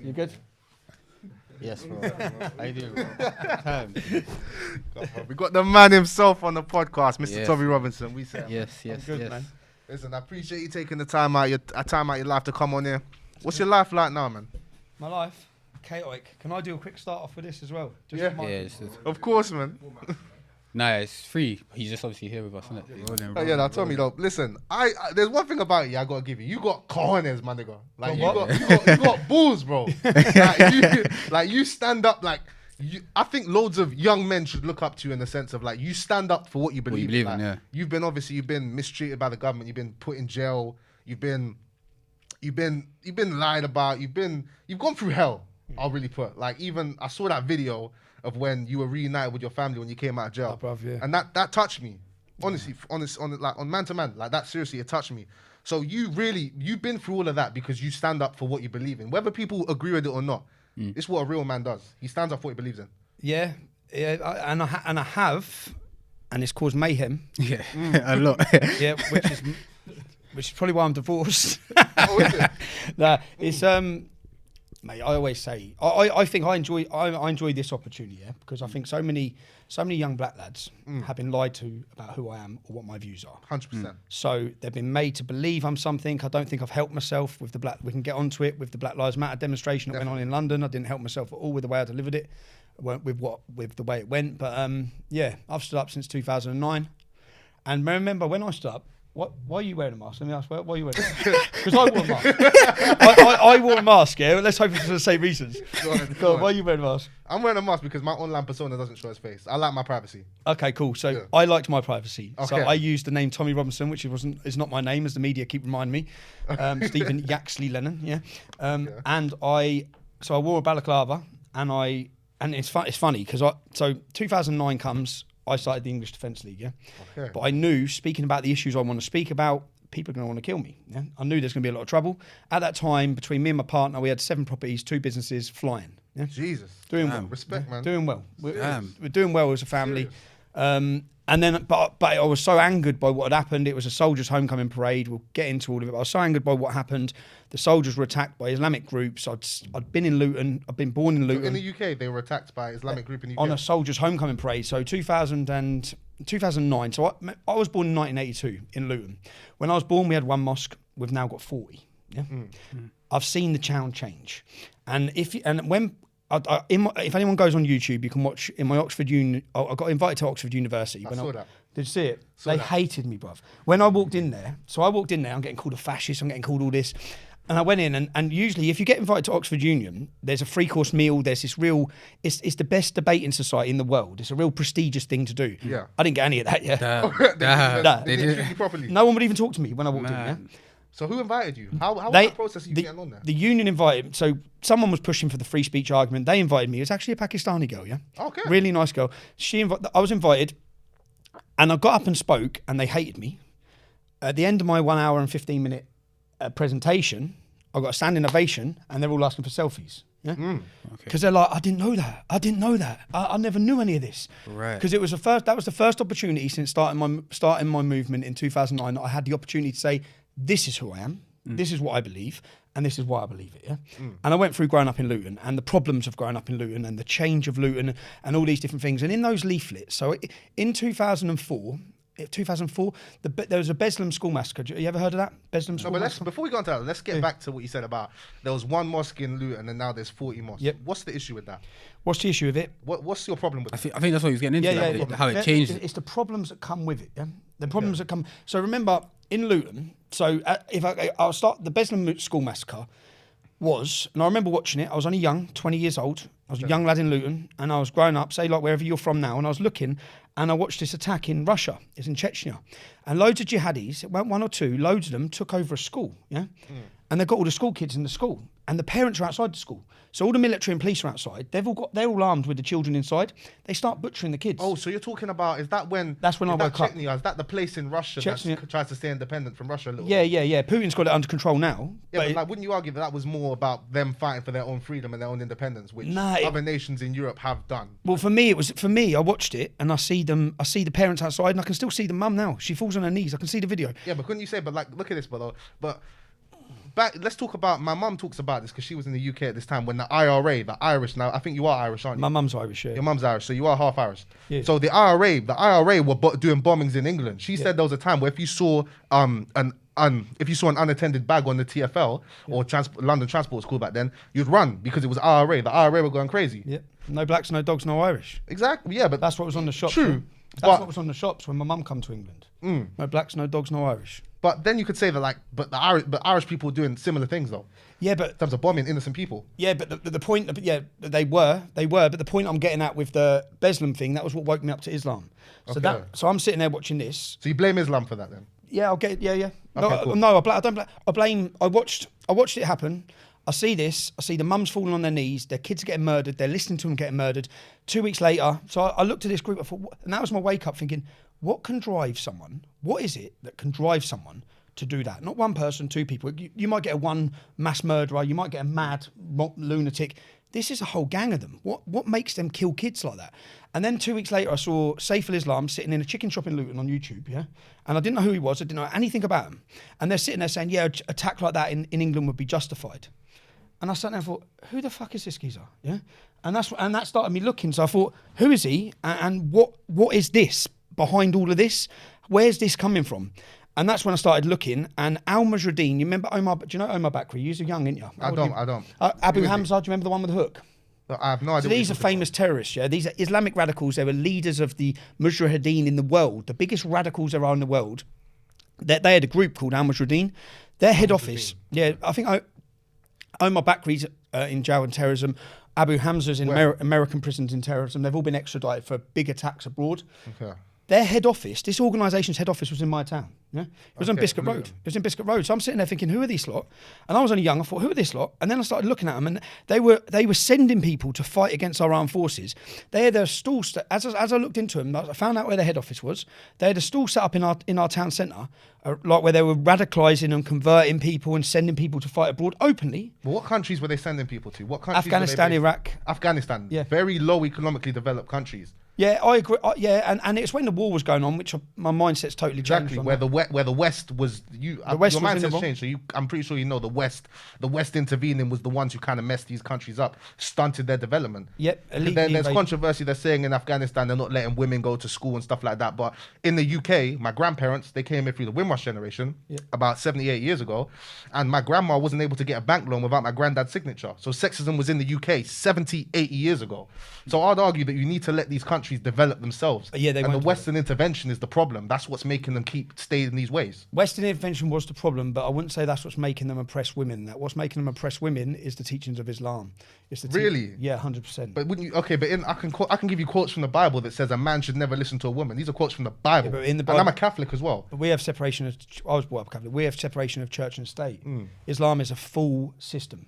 You good? Yes, bro. How you doing, bro? We got the man himself on the podcast, Mr. Yes. Tommy Robinson. We said, Yes, yes, good, yes. man. listen, I appreciate you taking the time out your life to come on here. What's your life like now, man? My life, chaotic. Can I do a quick start off with this as well? Just Yeah. remind Yeah, me. it's just, Of course, man. nah, it's free. He's just obviously here with us, isn't it? Oh, yeah, now Tommy, though. Listen, I there's one thing about you I gotta give you. You got cojones, my nigga. Like you got balls, bro. like you stand up like. I think loads of young men should look up to you in the sense of like you stand up for what you believe, in, like, yeah. You've been mistreated by the government. You've been put in jail. You've been lied about. You've gone through hell. I'll really put like even I saw that video of when you were reunited with your family when you came out of jail, bruv, yeah. and that touched me. Honestly, on man to man, like that. Seriously, it touched me. So you've been through all of that because you stand up for what you believe in, whether people agree with it or not. It's what a real man does. He stands up for what he believes in. Yeah, and I have, and it's caused mayhem. Yeah, a lot. Yeah, which is probably why I'm divorced. Oh, is it? Nah, it's mate. I always say I think I enjoy this opportunity, yeah, because I think so many young black lads have been lied to about who I am or what my views are. 100%. So they've been made to believe I'm something. I don't think I've helped myself with we can get onto it with the Black Lives Matter demonstration that went on in London. I didn't help myself at all with the way I delivered it, with the way it went. But yeah, I've stood up since 2009. And remember when I stood up, why are you wearing a mask? Let me ask, why are you wearing a mask? Because I wore a mask. I wore a mask, yeah? Let's hope it's for the same reasons. Go on, why are you wearing a mask? I'm wearing a mask because my online persona doesn't show his face. I like my privacy. Okay, cool. So Yeah. I liked my privacy. So Okay. I used the name Tommy Robinson, which is not my name, as the media keep reminding me. Stephen Yaxley Lennon, yeah. And I wore a balaclava, and it's funny because so 2009 comes. I started the English Defence League, yeah. Okay. But I knew speaking about the issues I want to speak about, people are going to want to kill me. Yeah? I knew there's going to be a lot of trouble. At that time, between me and my partner, we had 7 properties, 2 businesses, flying. Yeah? Jesus. Doing well. Respect, man. Doing well. We're Damn. doing well as a family. And then, but I was so angered by what had happened. It was a soldiers' homecoming parade. We'll get into all of it. But I was so angered by what happened. The soldiers were attacked by Islamic groups. I'd been in Luton. I'd been born in So Luton. in the UK, they were attacked by Islamic group in the UK. On a soldiers' homecoming parade. So 2009. So I was born in 1982 in Luton. When I was born, we had 1 mosque. We've now got 40. Yeah. I've seen the town change, and if anyone goes on YouTube, you can watch in my Oxford Uni. I got invited to Oxford University. I saw that. Did you see it? Saw They that. hated me, bruv. When I walked in there, I'm getting called a fascist. I'm getting called all this. And I went in, and usually if you get invited to Oxford Union, there's a 3-course meal. There's this real, it's the best debating society in the world. It's a real prestigious thing to do. Yeah. I didn't get any of that, yeah. They didn't treat you properly. No one would even talk to me when I walked in, yeah. Man. So who invited you? How was that process of you getting on there? The union invited, so someone was pushing for the free speech argument. They invited me. It was actually a Pakistani girl, yeah? Okay. Really nice girl. I was invited, and I got up and spoke, and they hated me. At the end of my 1 hour and 15-minute presentation, I got a standing ovation, and they're all asking for selfies. Yeah, because they're like, I didn't know that. I never knew any of this. Right. Because that was the first opportunity since starting my movement in 2009 that I had the opportunity to say, this is who I am, this is what I believe, and this is why I believe it. Yeah. And I went through growing up in Luton and the problems of growing up in Luton and the change of Luton and all these different things. And in those leaflets, so in 2004, there was a Bedlam school massacre. You ever heard of that? Bedlam school massacre? Before we go on to that, let's get back to what you said about there was 1 mosque in Luton and now there's 40 mosques. Yep. What's the issue with that? What's the issue with it? What's your problem with I that? think that's what he was getting into. How it changed. It's the problems that come with it. Yeah, the problems that come. So remember in Luton. So I'll start the Bedlam school massacre was, and I remember watching it. I was only young, 20 years old. I was a young lad in Luton, and I was growing up, say like wherever you're from now, and I was looking, and I watched this attack in Russia. It's in Chechnya, and loads of jihadis, it weren't 1 or 2, loads of them took over a school. Yeah. And they've got all the school kids in the school, and the parents are outside the school. So all the military and police are outside. They're all armed with the children inside. They start butchering the kids. Oh, so you're talking about, That's when I woke up. Chechnya, is that the place in Russia Chechnya. that tries to stay independent from Russia a little Yeah. bit? Putin's got it under control now. Yeah, but like, wouldn't you argue that was more about them fighting for their own freedom and their own independence, which other nations in Europe have done? Well, for me, I watched it and I see the parents outside, and I can still see the mum now. She falls on her knees. I can see the video. Yeah, but couldn't you say, but like, look at this, but back. Let's talk about. My mum talks about this because she was in the UK at this time when the IRA, the Irish. Now I think you are Irish, aren't you? My mum's Irish. Yeah. Your mum's Irish, so you are half Irish. Yeah. So the IRA were doing bombings in England. She said there was a time where if you saw an unattended bag on the TFL or London Transport was called back then, you'd run because it was IRA. The IRA were going crazy. Yeah. No blacks, no dogs, no Irish. Exactly. Yeah, but That's what was on the shops. True. That's what was on the shops when my mum come to England. No blacks, no dogs, no Irish. But then you could say that but Irish people were doing similar things though. Yeah, but In terms of bombing innocent people. Yeah, but the point, they were. But the point I'm getting at with the Beslan thing, that was what woke me up to Islam. So Okay. so I'm sitting there watching this. So you blame Islam for that then? Yeah, I'll get it. Yeah. No, Okay, cool. no, I don't blame. I blame. I watched it happen. I see this. I see the mums falling on their knees. Their kids are getting murdered. They're listening to them getting murdered. 2 weeks later, so I looked at this group. I thought, and that was my wake up thinking, what can drive someone? What is it that can drive someone to do that? Not one person, two people. You might get a one mass murderer. You might get a mad lunatic. This is a whole gang of them. What makes them kill kids like that? And then 2 weeks later, I saw Saif al-Islam sitting in a chicken shop in Luton on YouTube, yeah? And I didn't know who he was. I didn't know anything about him. And they're sitting there saying, yeah, attack like that in England would be justified. And I sat there and thought, who the fuck is this geezer? Yeah? And that started me looking. So I thought, who is he? And what is this behind all of this? Where's this coming from? And that's when I started looking. And Al-Mujahideen, you remember Omar? Do you know Omar Bakri? You was young, ain't you? I don't. Abu Hamza, do you remember the one with the hook? I have no idea. So these are famous terrorists, yeah? These are Islamic radicals. They were leaders of the Mujahideen in the world, the biggest radicals around the world. They had a group called Al-Mujahideen. Their head office, I think Omar Bakri's in jail in terrorism. Abu Hamza's in American prisons in terrorism. They've all been extradited for big attacks abroad. Okay. Their head office, this organisation's head office was in my town. Yeah? It was on Biscuit Road. It was in Biscuit Road. So I'm sitting there thinking, who are these lot? And I was only young. I thought, who are this lot? And then I started looking at them, and they were sending people to fight against our armed forces. They had a stall, as I looked into them, I found out where their head office was. They had a stall set up in our town centre, like where they were radicalising and converting people and sending people to fight abroad openly. Well, what countries were they sending people to? What countries? Afghanistan, Iraq. Afghanistan. Yeah. Very low economically developed countries. Yeah, I agree. And it's when the war was going on, which my mindset's totally changed. Exactly, where the West was your mindset's changed. So I'm pretty sure you know the West intervening was the ones who kind of messed these countries up, stunted their development. Yep. There's controversy. They're saying in Afghanistan they're not letting women go to school and stuff like that. But in the UK, my grandparents, they came here through the Windrush generation about 78 years ago, and my grandma wasn't able to get a bank loan without my granddad's signature. So sexism was in the UK 70, 80 years ago. So I'd argue that you need to let these countries develop themselves. Yeah, and the Western intervention is the problem. That's what's making them stay in these ways. Western intervention was the problem, but I wouldn't say that's what's making them oppress women. That what's making them oppress women is the teachings of Islam. It's the really? Yeah, 100%. But wouldn't you? Okay, but I can give you quotes from the Bible that says a man should never listen to a woman. These are quotes from the Bible. Yeah, but in the Bible, and I'm a Catholic as well. But we have separation of. I was brought up Catholic. We have separation of church and state. Islam is a full system.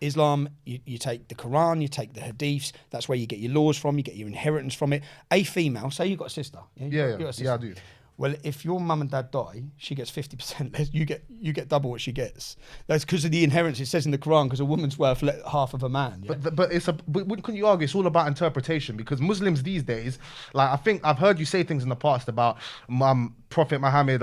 Islam, you take the Quran, you take the Hadiths. That's where you get your laws from. You get your inheritance from it. A female, say you've got a sister. Yeah, I do. Well, if your mum and dad die, she gets 50% less. You get double what she gets. That's because of the inheritance. It says in the Quran, because a woman's worth half of a man. Yeah? But couldn't you argue it's all about interpretation? Because Muslims these days, like I think I've heard you say things in the past about Prophet Muhammad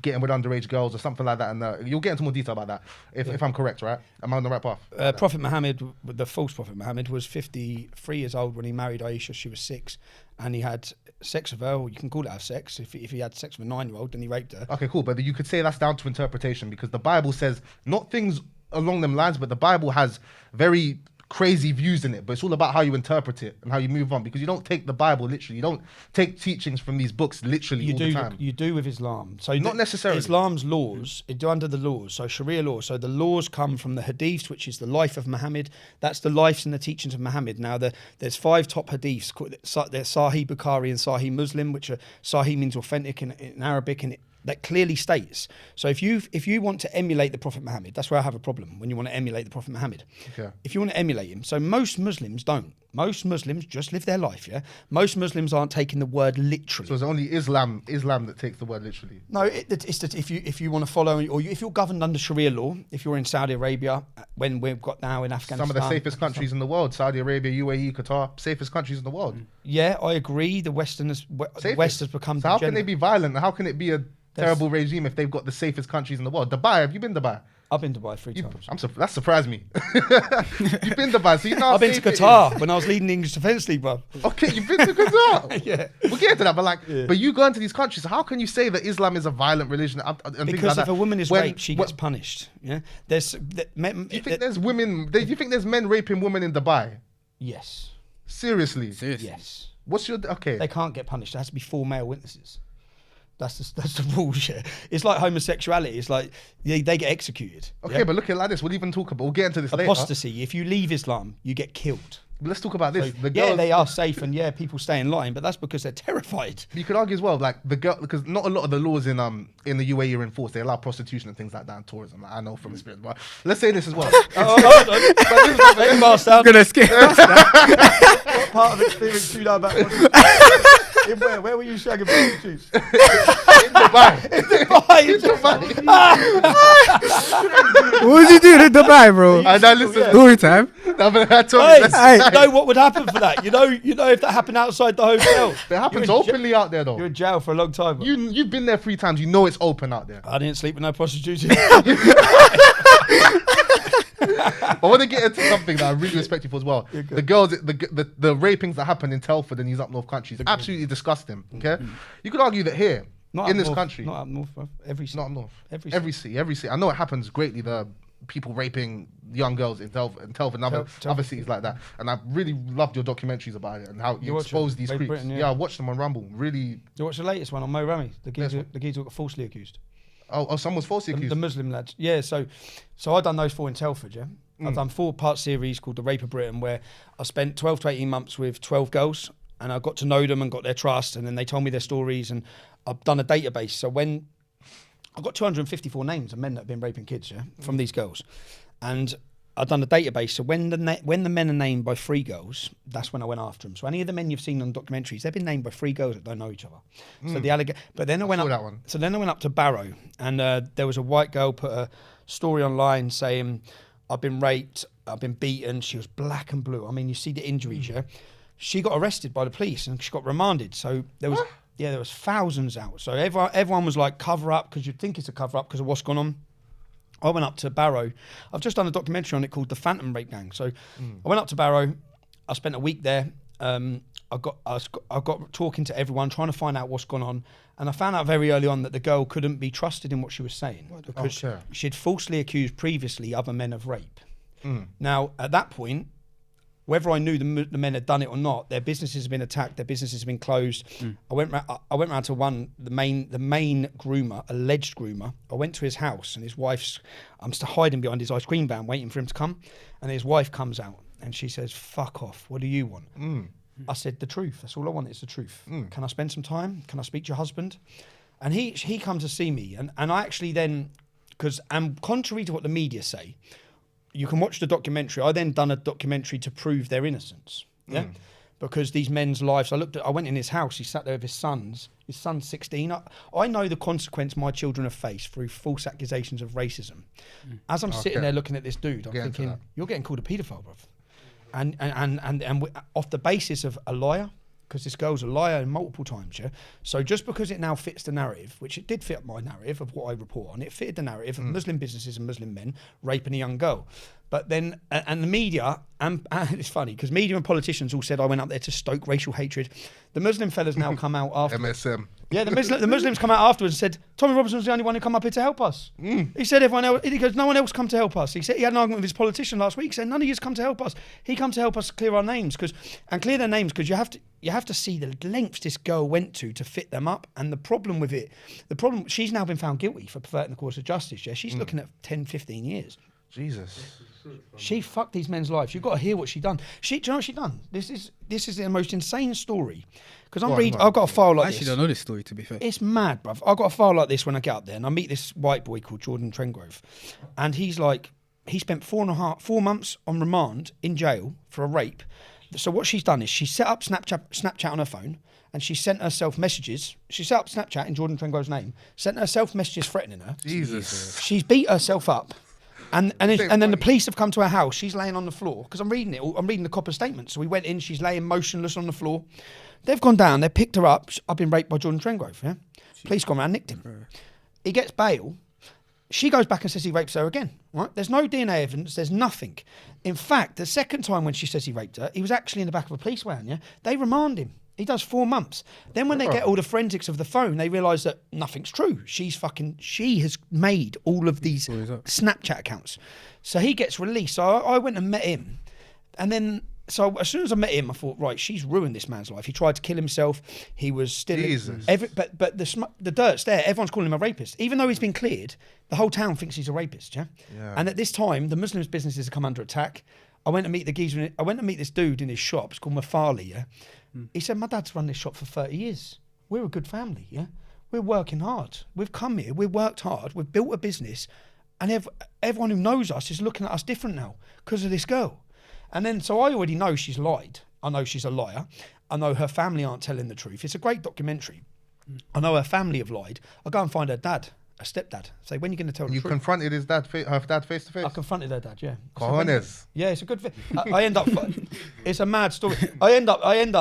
getting with underage girls or something like that, and you'll get into more detail about that if I'm correct, right? Am I on the right path? Prophet Muhammad, the false Prophet Muhammad, was 53 years old when he married Aisha. She was 6, and he had sex with her, or you can call it have sex. If he had sex with a 9-year-old, then he raped her. Okay, cool. But you could say that's down to interpretation, because the Bible says not things along them lines, but the Bible has very crazy views in it, but it's all about how you interpret it and how you move on, because you don't take the Bible literally. You don't take teachings from these books literally all the time. You do with Islam. So not necessarily. Islam's laws, under the laws, so Sharia law. So the laws come from the Hadiths, which is the life of Muhammad. That's the lives and the teachings of Muhammad. Now, there's 5 top Hadiths. There's Sahih Bukhari and Sahih Muslim, which are Sahih means authentic in Arabic, and that clearly states. So if you want to emulate the Prophet Muhammad, that's where I have a problem, when you want to emulate the Prophet Muhammad. Okay. If you want to emulate him, so most Muslims don't. Most Muslims just live their life, yeah? Most Muslims aren't taking the word literally. So it's only Islam that takes the word literally? No, it's that if you want to follow, or if you're governed under Sharia law, if you're in Saudi Arabia, when we've got now in Afghanistan. Some of the safest countries in the world, Saudi Arabia, UAE, Qatar, safest countries in the world. Yeah, I agree. The West has become... So how can they be violent? How can it be a terrible regime if they've got the safest countries in the world? Dubai, have you been to Dubai? I've been to Dubai 3 times. That surprised me. You've been to Dubai, so you know. I've been to Qatar when I was leading the English Defence League, bro. Okay, you've been to Qatar. Yeah. We'll get into that, but but you go into these countries. So how can you say that Islam is a violent religion? And because like if a woman is raped, she gets punished. Yeah. Do you think there's women? Do you think there's men raping women in Dubai? Yes. Seriously? Yes. What's your okay? They can't get punished. There has to be 4 male witnesses. That's the rules, yeah. It's like homosexuality. It's like they get executed. Okay, but look at it like this. We'll even talk about. We'll get into this later. Apostasy. If you leave Islam, you get killed. But let's talk about this. So, they are safe, and people stay in line, but that's because they're terrified. You could argue as well, like the girl, because not a lot of the laws in the UAE are enforced. They allow prostitution and things like that and tourism. Like, I know from experience, but let's say this as well. I'm gonna skip. What part of experience do you know about prostitution? Where were you shagging prostitutes? In Dubai. In Dubai. What was you doing in Dubai, bro? I know, listen. Story time. No, but I told Hey, you, you know what would happen for that? You know if that happened outside the hotel. It happens openly out there, though. You're in jail for a long time. You've been there 3 times. You know it's open out there. I didn't sleep with no prostitutes. I want to get into something that I really respect you for as well. The girls, the rapings that happen in Telford and these up north countries, absolutely disgusting. Okay, you could argue that here in this country, not up north, bro. Every city. Not up north, every city. I know it happens greatly. The people raping young girls in Telford and other cities like that. And I really loved your documentaries about it and how you expose these creeps. Britain, yeah, I watched them on Rumble. Really. You watched the latest one on Mo Rami, the geezer who got falsely accused. Oh, someone was falsely accused. The Muslim lads. Yeah, so I done those 4 in Telford, yeah. I've done 4-part series called The Rape of Britain, where I spent 12 to 18 months with 12 girls, and I got to know them and got their trust, and then they told me their stories, and I've done a database. So when I've got 254 names of men that have been raping kids, yeah, from these girls, and I've done a database. So when the men are named by 3 girls, that's when I went after them. So any of the men you've seen on documentaries, they've been named by 3 girls that don't know each other. So but then I went up. So then I went up to Barrow, and there was a white girl put a story online saying, I've been raped, I've been beaten. She was black and blue. I mean, you see the injuries, yeah. She got arrested by the police and she got remanded. So there was there was thousands out. So everyone was like, cover up, because you'd think it's a cover up because of what's gone on. I went up to Barrow. I've just done a documentary on it called The Phantom Rape Gang. So I went up to Barrow. I spent a week there. I got talking to everyone, trying to find out what's gone on. And I found out very early on that the girl couldn't be trusted in what she was saying because she'd falsely accused previously other men of rape. Now, at that point, whether I knew the men had done it or not, their businesses have been attacked, their businesses have been closed. I went round to the main groomer, alleged groomer. I went to his house, and his wife's, I'm still hiding behind his ice cream van waiting for him to come. And his wife comes out and she says, "Fuck off, what do you want?" I said, "The truth, that's all I want, is the truth. Can I spend some time? Can I speak to your husband?" And he comes to see me, and I actually then, because contrary to what the media say, you can watch the documentary. I then done a documentary to prove their innocence. Yeah, because these men's lives. I went in his house. He sat there with his sons. His son's 16. I know the consequence my children have faced through false accusations of racism. As I'm sitting there looking at this dude, I'm thinking, you're getting called a paedophile, bruv. And off the basis of a liar, because this girl's a liar multiple times, yeah. So just because it now fits the narrative, which it did fit my narrative of what I report on, it fitted the narrative of Muslim businesses and Muslim men raping a young girl. But then, and the media, and it's funny because media and politicians all said I went up there to stoke racial hatred. The Muslim fellas now come out after. MSM. Yeah, the Muslims come out afterwards and said, Tommy Robinson's the only one who come up here to help us. He said everyone else, he goes, no one else come to help us. He said he had an argument with his politician last week, saying none of you's come to help us. He come to help us clear our names, clear their names, because you have to see the lengths this girl went to fit them up. And the problem with it, she's now been found guilty for perverting the course of justice. Yeah, she's looking at 10, 15 years. Jesus. She fucked these men's lives. You've got to hear what she done. Do you know what she done? This is the most insane story. Because I've got a file like this. I actually don't know this story, to be fair. It's mad, bruv. I've got a file like this when I get up there, and I meet this white boy called Jordan Trengrove, and he's like, he spent 4 months on remand in jail for a rape. So what she's done is she set up Snapchat on her phone, and she sent herself messages. She set up Snapchat in Jordan Trengrove's name, sent herself messages threatening her. Jesus. She's beat herself up. And then the police have come to her house. She's laying on the floor because I'm reading it. I'm reading the copper statement. So we went in. She's laying motionless on the floor. They've gone down. They picked her up. I've been raped by Jordan Trengrove. Yeah, police gone around, nicked him. He gets bail. she goes back and says he rapes her again, right? There's no DNA evidence, there's nothing. In fact, the second time when she says he raped her, he was actually in the back of a police van, yeah? They remand him. He does 4 months. Then when they get all the forensics of the phone, they realise that nothing's true. She has made all of these Snapchat accounts. So he gets released. So I went and met him. And then, so as soon as I met him, I thought, right, she's ruined this man's life. He tried to kill himself. He was still... Jesus. But the dirt's there. Everyone's calling him a rapist. Even though he's been cleared, the whole town thinks he's a rapist, yeah? And at this time, the Muslims' businesses have come under attack. I went to meet this dude in his shop. It's called Mafali, yeah? He said, my dad's run this shop for 30 years. We're a good family, yeah? We're working hard. We've come here, we've worked hard, we've built a business, and everyone who knows us is looking at us different now because of this girl. And then, so I already know she's lied. I know she's a liar. I know her family aren't telling the truth. It's a great documentary. I know her family have lied. I go and find her dad, her stepdad. Say, when are you going to tell the truth? You confronted his dad, her dad face to face? I confronted her dad, yeah. Cojones. Yeah, it's a good thing. I end up, it's a mad story. I end up,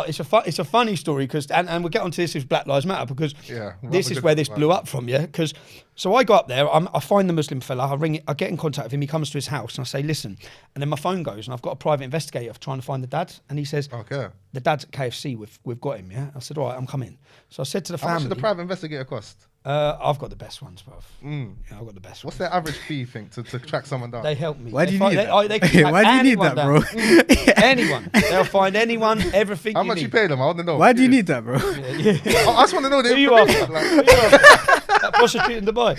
it's a funny story because, and we'll get onto this with Black Lives Matter because this is where this blew up from, yeah? Because, so I go up there, I find the Muslim fella, I get in contact with him, he comes to his house and I say, listen, and then my phone goes and I've got a private investigator trying to find the dad and he says, okay, the dad's at KFC, we've got him, yeah? I said, all right, I'm coming. So I said to the family. How much did the private investigator cost? I've got the best ones, bruv. Yeah, I've got the best What's ones. their average fee, you think, to track someone down? They help me. Why do you need that? Why do you need that, bro? Anyone. They'll find anyone, everything How you much need. you pay them? I want to know. Why do you need that, bro? Yeah. I just want to know the Who you are? information. Who you are? That prostitute in Dubai.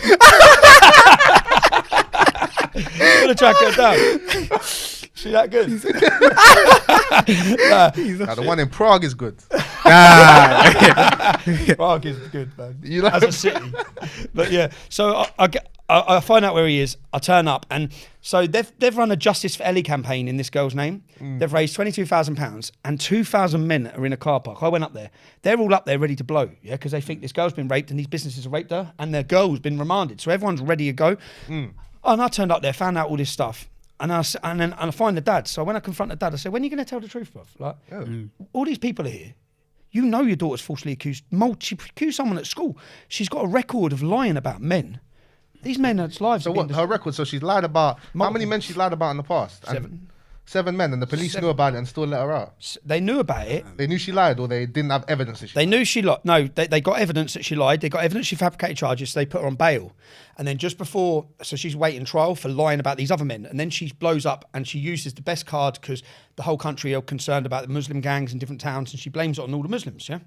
I'm going to track her down. She that good? Nah, the one in Prague is good. Prague is good, man. You like as a city. But yeah, so I find out where he is. I turn up, and so they've run a Justice for Ellie campaign in this girl's name. They've raised £22,000, and 2,000 men are in a car park. I went up there. They're all up there ready to blow, yeah, because they think this girl's been raped and these businesses have raped her, and their girl's been remanded. So everyone's ready to go. And I turned up there, found out all this stuff. And I find the dad. So when I confront the dad, I say, when are you going to tell the truth, bruv? Like, all these people are here. You know your daughter's falsely accused. She accused someone at school. She's got a record of lying about men. These men's lives. So what? Her record. So she's lied about how many men she's lied about in the past? 7. 7 men, and the police knew about it and still let her out. They knew about it. They knew she lied, or they didn't have evidence that she They knew she lied. No, they got evidence that she lied. They got evidence she fabricated charges, so they put her on bail. And then just before, so she's waiting trial for lying about these other men. And then she blows up and she uses the best card because the whole country are concerned about the Muslim gangs in different towns, and she blames it on all the Muslims, yeah?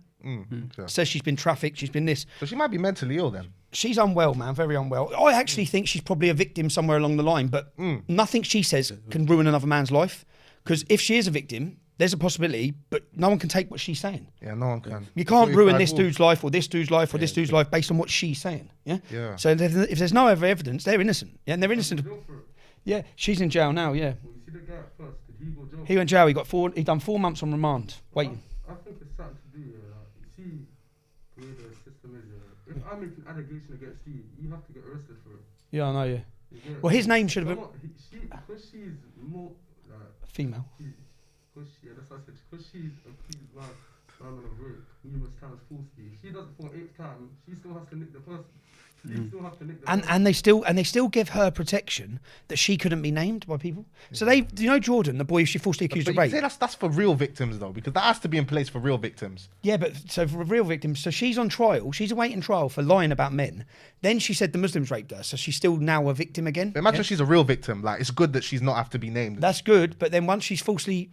Says she's been trafficked, she's been this. So she might be mentally ill then. She's unwell, man, very unwell. I actually think she's probably a victim somewhere along the line, but nothing she says can ruin another man's life. Because if she is a victim, there's a possibility, but no one can take what she's saying. Yeah, no one can. You can't ruin this dude's life or this dude's life or this dude's life based on what she's saying. Yeah. Yeah. So if there's no other evidence, they're innocent. Yeah, and they're innocent. Yeah, she's in jail now. Yeah. Well, you see the guy at first, did he go jail? He went jail. He done 4 months on remand waiting. I think it's something to do. You see the way the system is. If I make an allegation against you, you have to get arrested for it. Yeah, I know. Yeah. Well, his name should have been Because she's more female. Because that's what I said. Because she's accused of rape numerous times falsely. She does it for an 8th time. She still has to nick the person. And they still give her protection that she couldn't be named by people. So Jordan, the boy she falsely accused of rape. That's for real victims though, because that has to be in place for real victims. Yeah, but so for real victims, so she's on trial. She's awaiting trial for lying about men. Then she said the Muslims raped her, so she's still now a victim again. But imagine she's a real victim. Like, it's good that she's not have to be named. That's good, but then once she's falsely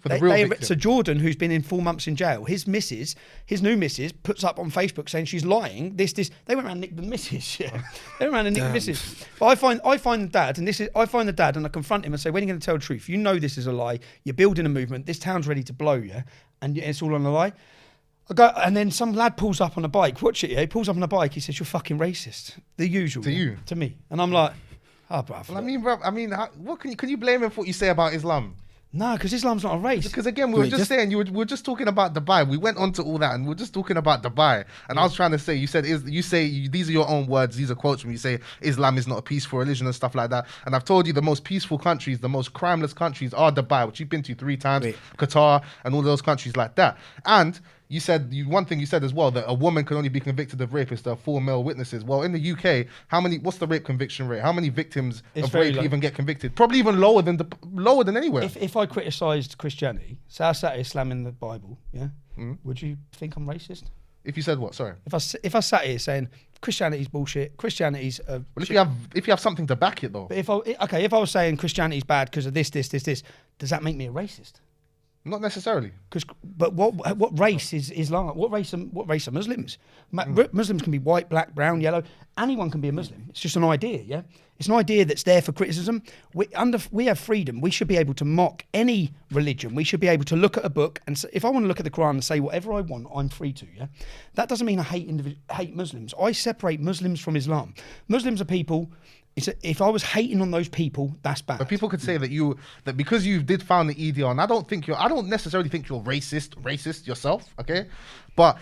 so Jordan, who's been in 4 months in jail, his new missus, puts up on Facebook saying she's lying. This. They went around and nicked the missus. Yeah. They went around and nicked the missus. But I find the dad, and I find the dad, and I confront him and say, when are you going to tell the truth? You know this is a lie. You're building a movement. This town's ready to blow, yeah, and it's all on a lie. I go, and then some lad pulls up on a bike. Watch it, yeah. He pulls up on a bike. He says, "You're fucking racist." The usual to you, to me, and I'm like, "Oh, bruv." Well, I mean, what can you blame him for what you say about Islam? No, because Islam's not a race. Because again, we were just talking about Dubai. We went on to all that, and we were just talking about Dubai. And I was trying to say, these are your own words. These are quotes from you. Say Islam is not a peaceful religion and stuff like that. And I've told you the most peaceful countries, the most crimeless countries are Dubai, which you've been to 3 times, Qatar, and all those countries like that. And you said one thing you said as well, that a woman can only be convicted of rape if there are 4 male witnesses. Well, in the UK, what's the rape conviction rate? How many victims It's of very rape low. even get convicted? Probably even lower than anywhere. If I criticised Christianity, say I sat here slamming the Bible, yeah, would you think I'm racist? If you said what? Sorry. If I sat here saying Christianity's bullshit, Christianity's Well, if you have something to back it though. but if I was saying Christianity's bad because of this, does that make me a racist? Not necessarily. But what race is Islam? What race are Muslims? Muslims can be white, black, brown, yellow. Anyone can be a Muslim. It's just an idea, yeah? It's an idea that's there for criticism. We have freedom. We should be able to mock any religion. We should be able to look at a book and say, if I want to look at the Quran and say whatever I want, I'm free to, yeah? That doesn't mean I hate Muslims. I separate Muslims from Islam. Muslims are people. If I was hating on those people, that's bad. But people could say that because you did found the EDL, and I don't necessarily think you're racist yourself, okay? But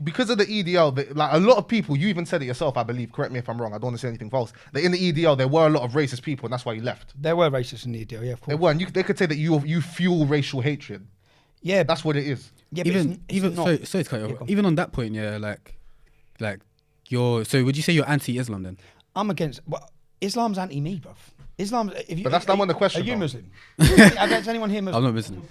because of the EDL, like a lot of people, you even said it yourself, I believe, correct me if I'm wrong, I don't want to say anything false, that in the EDL there were a lot of racist people and that's why you left. There were racists in the EDL, yeah, of course. There were, and they could say that you fuel racial hatred. Yeah. That's what it is. Yeah, but it's not. So even on that point, yeah, like so would you say you're anti-Islam then? I'm against... Well, Islam's anti-me, bruv. But that's not one of the questions. Are you though. Muslim? Is anyone here Muslim? I'm not Muslim.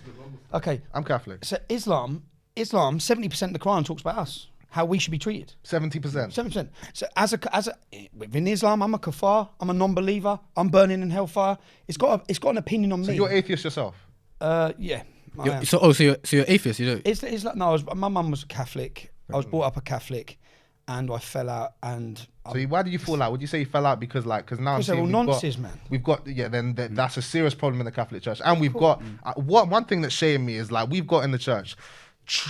Okay. I'm Catholic. So Islam, 70% of the Quran talks about us, how we should be treated. 70%. 70%. So within Islam, I'm a kafar, I'm a non-believer, I'm burning in hellfire. It's got an opinion on So me. you're atheist yourself? Yeah. I am. So you're atheist, you know? It's like, no, my mum was Catholic. I was brought up a Catholic, and I fell out. And So why did you fall out? Would you say you fell out because now I'm they're seeing all we've nonsense, got, man. We've got that's a serious problem in the Catholic Church, and we've got one thing that's shame me is like we've got in the church.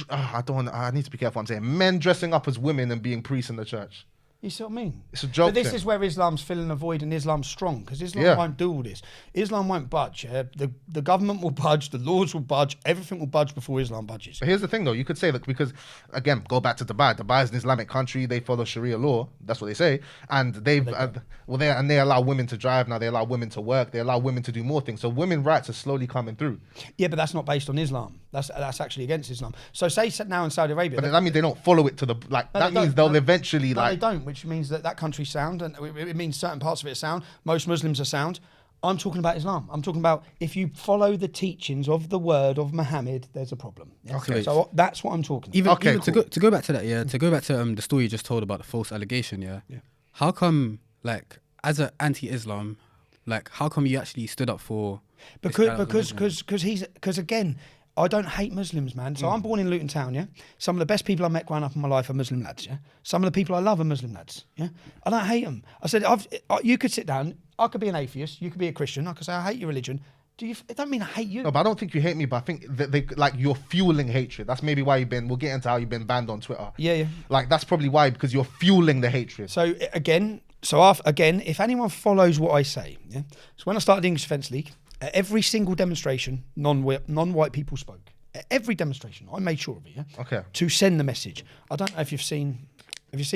I need to be careful what I'm saying. Men dressing up as women and being priests in the church. You see what I mean? It's a joke. But this thing. is where Islam's filling a void and Islam's strong, because Islam won't do all this. Islam won't budge. Yeah? The government will budge, the laws will budge, everything will budge before Islam budges. But here's the thing though, you could say that because, again, go back to Dubai. Dubai is an Islamic country, they follow Sharia law, that's what they say, and they allow women to drive now, they allow women to work, they allow women to do more things, so women's rights are slowly coming through. Yeah, but that's not based on Islam. That's actually against Islam. So say now in Saudi Arabia... But that means they don't follow it to the, like, No, that they means don't. they'll eventually, No, like... they don't, which means that country's sound, and it means certain parts of it are sound. Most Muslims are sound. I'm talking about Islam. I'm talking about if you follow the teachings of the word of Muhammad, there's a problem. Yeah? Okay. So that's what I'm talking about. Even cool. to go back to that, yeah, to go back to the story you just told about the false allegation, yeah. How come, like, as an anti-Islam, like, how come you actually stood up for? Because again, I don't hate Muslims, man. So I'm born in Luton Town, yeah? Some of the best people I met growing up in my life are Muslim lads, yeah? Some of the people I love are Muslim lads, yeah? I don't hate them. I said, you could sit down, I could be an atheist, you could be a Christian, I could say, I hate your religion. It don't mean I hate you. No, but I don't think you hate me, but I think that you're fueling hatred. That's maybe why we'll get into how you've been banned on Twitter. Yeah. Like, that's probably why, because you're fueling the hatred. So again, if anyone follows what I say, yeah? So when I started the English Defence League, at every single demonstration, non-white people spoke. At every demonstration, I made sure of it, yeah? Okay. To send the message. I don't know if you've seen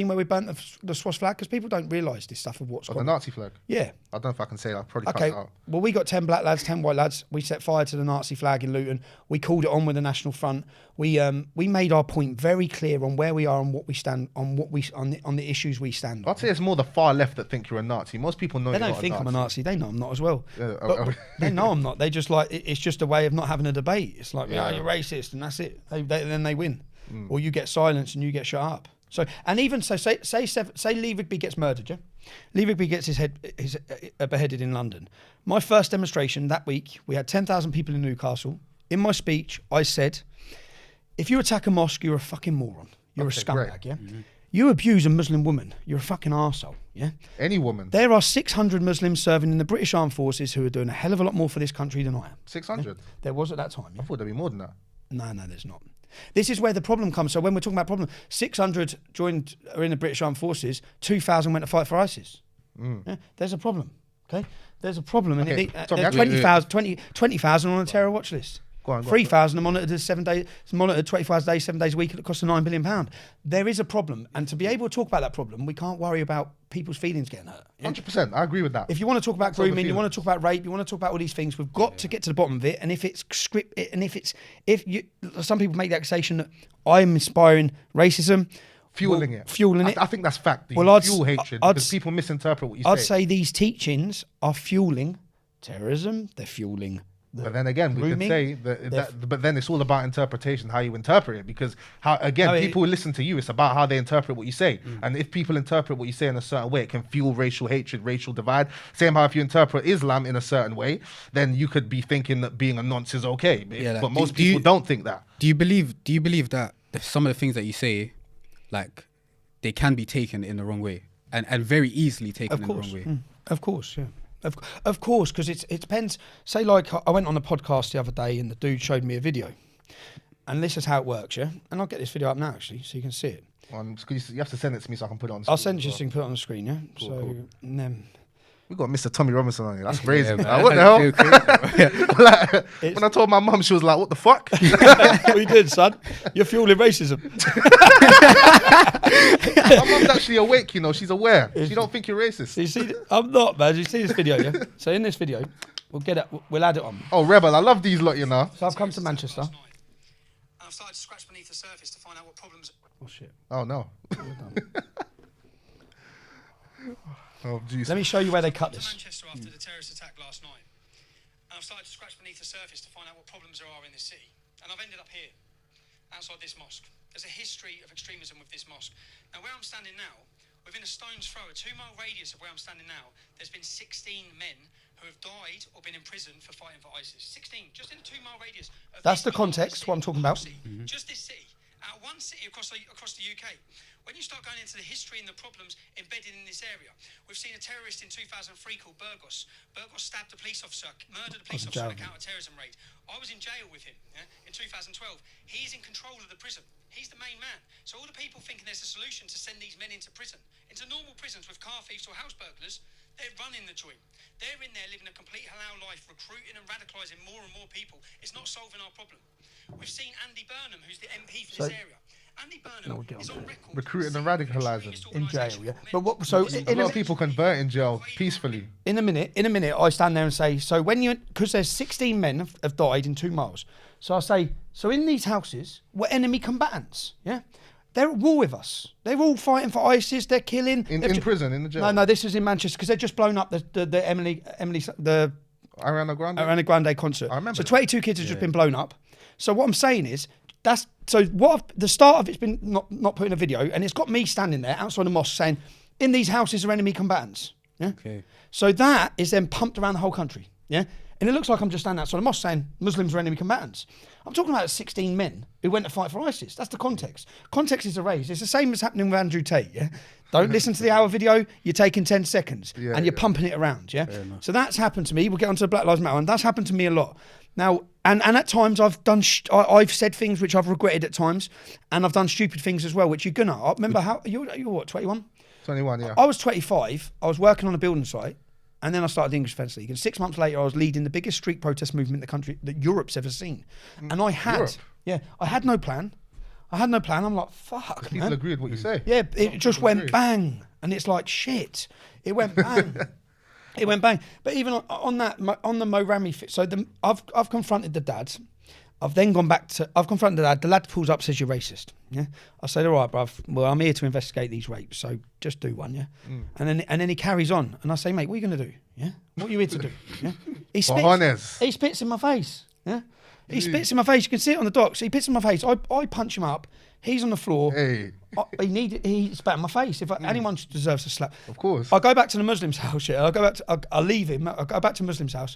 where we burnt the Swass flag? Because people don't realise this stuff of what's The gone. Nazi flag? Yeah. I don't know if I can say that. I'll probably cut Okay, it out. well, we got 10 black lads, 10 white lads. We set fire to the Nazi flag in Luton. We called it on with the National Front. We made our point very clear on where we are and what we stand on, on the issues we stand on. I'd say it's more the far left that think you're a Nazi. Most people know They you're don't not think a I'm a Nazi. They know I'm not as well. Yeah, But they know I'm not. They just like it's just a way of not having a debate. It's like, yeah, you're racist, and that's it. Then they win, or you get silenced and you get shut up. So and even so, say Lee Rigby gets murdered. Yeah, Lee Rigby gets his beheaded in London. My first demonstration that week, we had 10,000 people in Newcastle. In my speech, I said, if you attack a mosque, you're a fucking moron. You're a scumbag. Great. Yeah. Mm-hmm. You abuse a Muslim woman, you're a fucking arsehole. Yeah. Any woman. There are 600 Muslims serving in the British Armed Forces who are doing a hell of a lot more for this country than I am. 600? Yeah? There was at that time. I Yeah? thought there'd be more than that. No, there's not. This is where the problem comes. So when we're talking about problem, 600 are in the British Armed Forces, 2,000 went to fight for ISIS. Yeah? There's a problem. Okay? There's a problem. And Okay, Tommy, there's 20,000 on a terror watch list. Go on. 3,000 are monitored 7 days, monitored 24 hours a day, 7 days a week at the cost of £9 billion. There is a problem, and to be able to talk about that problem, we can't worry about people's feelings getting hurt. 100%. I agree with that. If you want to talk about That's all the grooming, you feeling. want to talk about rape, you want to talk about all these things, we've got to get to the bottom of it. And if it's some people make the accusation that I'm inspiring racism, Fueling it. I think that's fact. Fuel hatred because people misinterpret what you say. I'd say these teachings are fueling terrorism. They're fueling. But then again, we could grooming, say but then it's all about interpretation, how you interpret it. Because people who listen to you, it's about how they interpret what you say. And if people interpret what you say in a certain way, it can fuel racial hatred, racial divide. Same how if you interpret Islam in a certain way, then you could be thinking that being a nonce is okay. But most people don't think that. Do you believe that some of the things that you say, like, they can be taken in the wrong way and very easily taken in the wrong way? Of course, yeah. Of course, because it depends. Say, like, I went on a podcast the other day and the dude showed me a video. And this is how it works, yeah? And I'll get this video up now, actually, so you can see it. You have to send it to me so I can put it on the screen. I'll send it just so you can put it on the screen, yeah? Cool. And then... We got Mr. Tommy Robinson on here. That's crazy. man. Like, what the hell? Like, when I told my mum, she was like, "What the fuck?" What you did, son? You're fueling racism. My mum's actually awake. You know, she's aware. She don't think you're racist. So you see, I'm not, man. You see this video, yeah? So in this video, we'll add it on. Oh, Rebel, I love these lot. You know. So I've come to Manchester. And I've started to scratch beneath the surface to find out what problems. Oh shit. Oh no. Oh jeez. Let me show you where they cut To this. Manchester after the terrorist attack last night, and I've started to scratch beneath the surface to find out what problems there are in this city. And I've ended up here, outside this mosque. There's a history of extremism with this mosque. Now, where I'm standing now, within a stone's throw, a 2-mile radius of where I'm standing now, there's been 16 men who have died or been in prison for fighting for ISIS. 16, just in a 2-mile radius. That's the context, what I'm talking about. Just this city, out of one city across the UK. When you start going into the history and the problems embedded in this area, we've seen a terrorist in 2003 called Burgos. Burgos stabbed a police officer, murdered a police officer in a counter-terrorism raid. I was in jail with him in 2012. He's in control of the prison. He's the main man. So all the people thinking there's a solution to send these men into prison, into normal prisons with car thieves or house burglars, they're running the joint. They're in there living a complete halal life, recruiting and radicalising more and more people. It's not solving our problem. We've seen Andy Burnham, who's the MP for this area. Andy Burnham is on record Recruiting and radicalising In jail, yeah. But what? So a lot of people convert in jail peacefully. In a minute, I stand there and say, so because there's 16 men have died in 2 miles. So I say, so in these houses were enemy combatants, yeah? They're at war with us. They're all fighting for ISIS. They're killing. In prison, in the jail. No, this is in Manchester because they've just blown up the Ariana Grande concert. I remember So that. 22 kids have just been blown up. So what I'm saying is, the start of it's been not putting a video, and it's got me standing there outside the mosque saying, in these houses are enemy combatants. Yeah. Okay. So that is then pumped around the whole country. Yeah. And it looks like I'm just standing outside the mosque saying Muslims are enemy combatants. I'm talking about 16 men who went to fight for ISIS. That's the context. Context is erased. It's the same as happening with Andrew Tate. Yeah. Don't listen to the hour video. You're taking 10 seconds and you're pumping it around. Yeah. So that's happened to me. We'll get onto the Black Lives Matter, and that's happened to me a lot. Now, and at times I've done, I've said things which I've regretted at times, and I've done stupid things as well, which you're gonna. I remember how you're what, 21? 21, yeah. I was 25. I was working on a building site, and then I started the English Defence League. And 6 months later, I was leading the biggest street protest movement in the country that Europe's ever seen. And I had, I had no plan. I'm like, fuck, People man. agree with what you say. Yeah, it just went bang, and it's like shit. It went bang. It went bang. But even on the Mo Rami fit, so I've confronted the dad. I've then gone back to, I've confronted the lad. The lad pulls up, says, you're racist. Yeah. I said, all right, bruv. Well, I'm here to investigate these rapes, so just do one, yeah. And then he carries on, and I say, mate, what are you gonna do? Yeah. What are you here to do? Yeah. He spits in my face. Yeah. He spits in my face. You can see it on the docs. He spits in my face. I punch him up. He's on the floor. Hey. He spat in my face. If anyone deserves a slap, Of course. I go back to the Muslim's house. Yeah, I leave him. I go back to Muslim's house,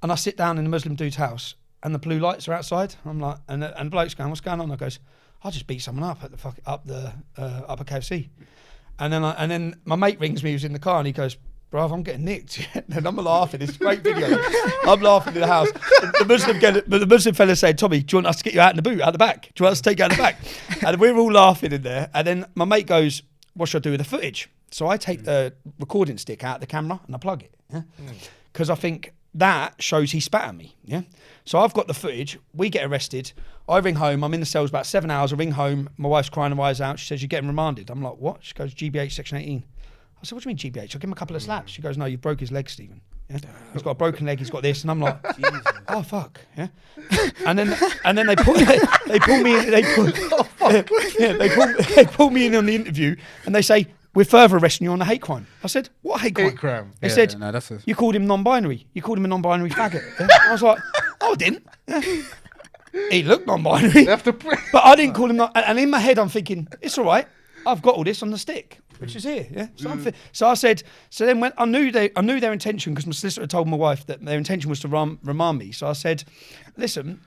and I sit down in the Muslim dude's house, and the blue lights are outside. I'm like, and the bloke's going, "What's going on?" I goes, "I just beat someone up at the upper KFC," and then my mate rings me. Who's in the car, and he goes, "Bruv, I'm getting nicked." And I'm laughing. It's a great video. I'm laughing in the house. The Muslim fella said, "Tommy, do you want us to get you out in the boot, out the back? Do you want us to take you out the back?" And we're all laughing in there. And then my mate goes, "What should I do with the footage?" So I take the recording stick out of the camera and I plug it. Because I think that shows he spat at me. Yeah. So I've got the footage. We get arrested. I ring home. I'm in the cells about 7 hours. I ring home. My wife's crying her eyes out. She says, "You're getting remanded." I'm like, "What?" She goes, "GBH section 18." I said, "What do you mean GBH? I'll give him a couple of slaps." She goes, "No, you've broke his leg, Stephen. Yeah? He's got a broken leg. He's got this." And I'm like, "Oh fuck." Yeah. And then they pull me in. They pull me in on the interview, and they say, "We're further arresting you on a hate crime." I said, "What hate crime?" Hate crime. They said, no, that's a- "You called him non-binary. You called him a non-binary faggot." Yeah? I was like, "Oh, I didn't." Yeah. He looked non-binary, They have to pray. but I didn't call him. And in my head, I'm thinking, "It's all right. I've got all this on the stick, which is here." Yeah. So I said. So then when I knew their intention, because my solicitor told my wife that their intention was to remand me. So I said, "Listen,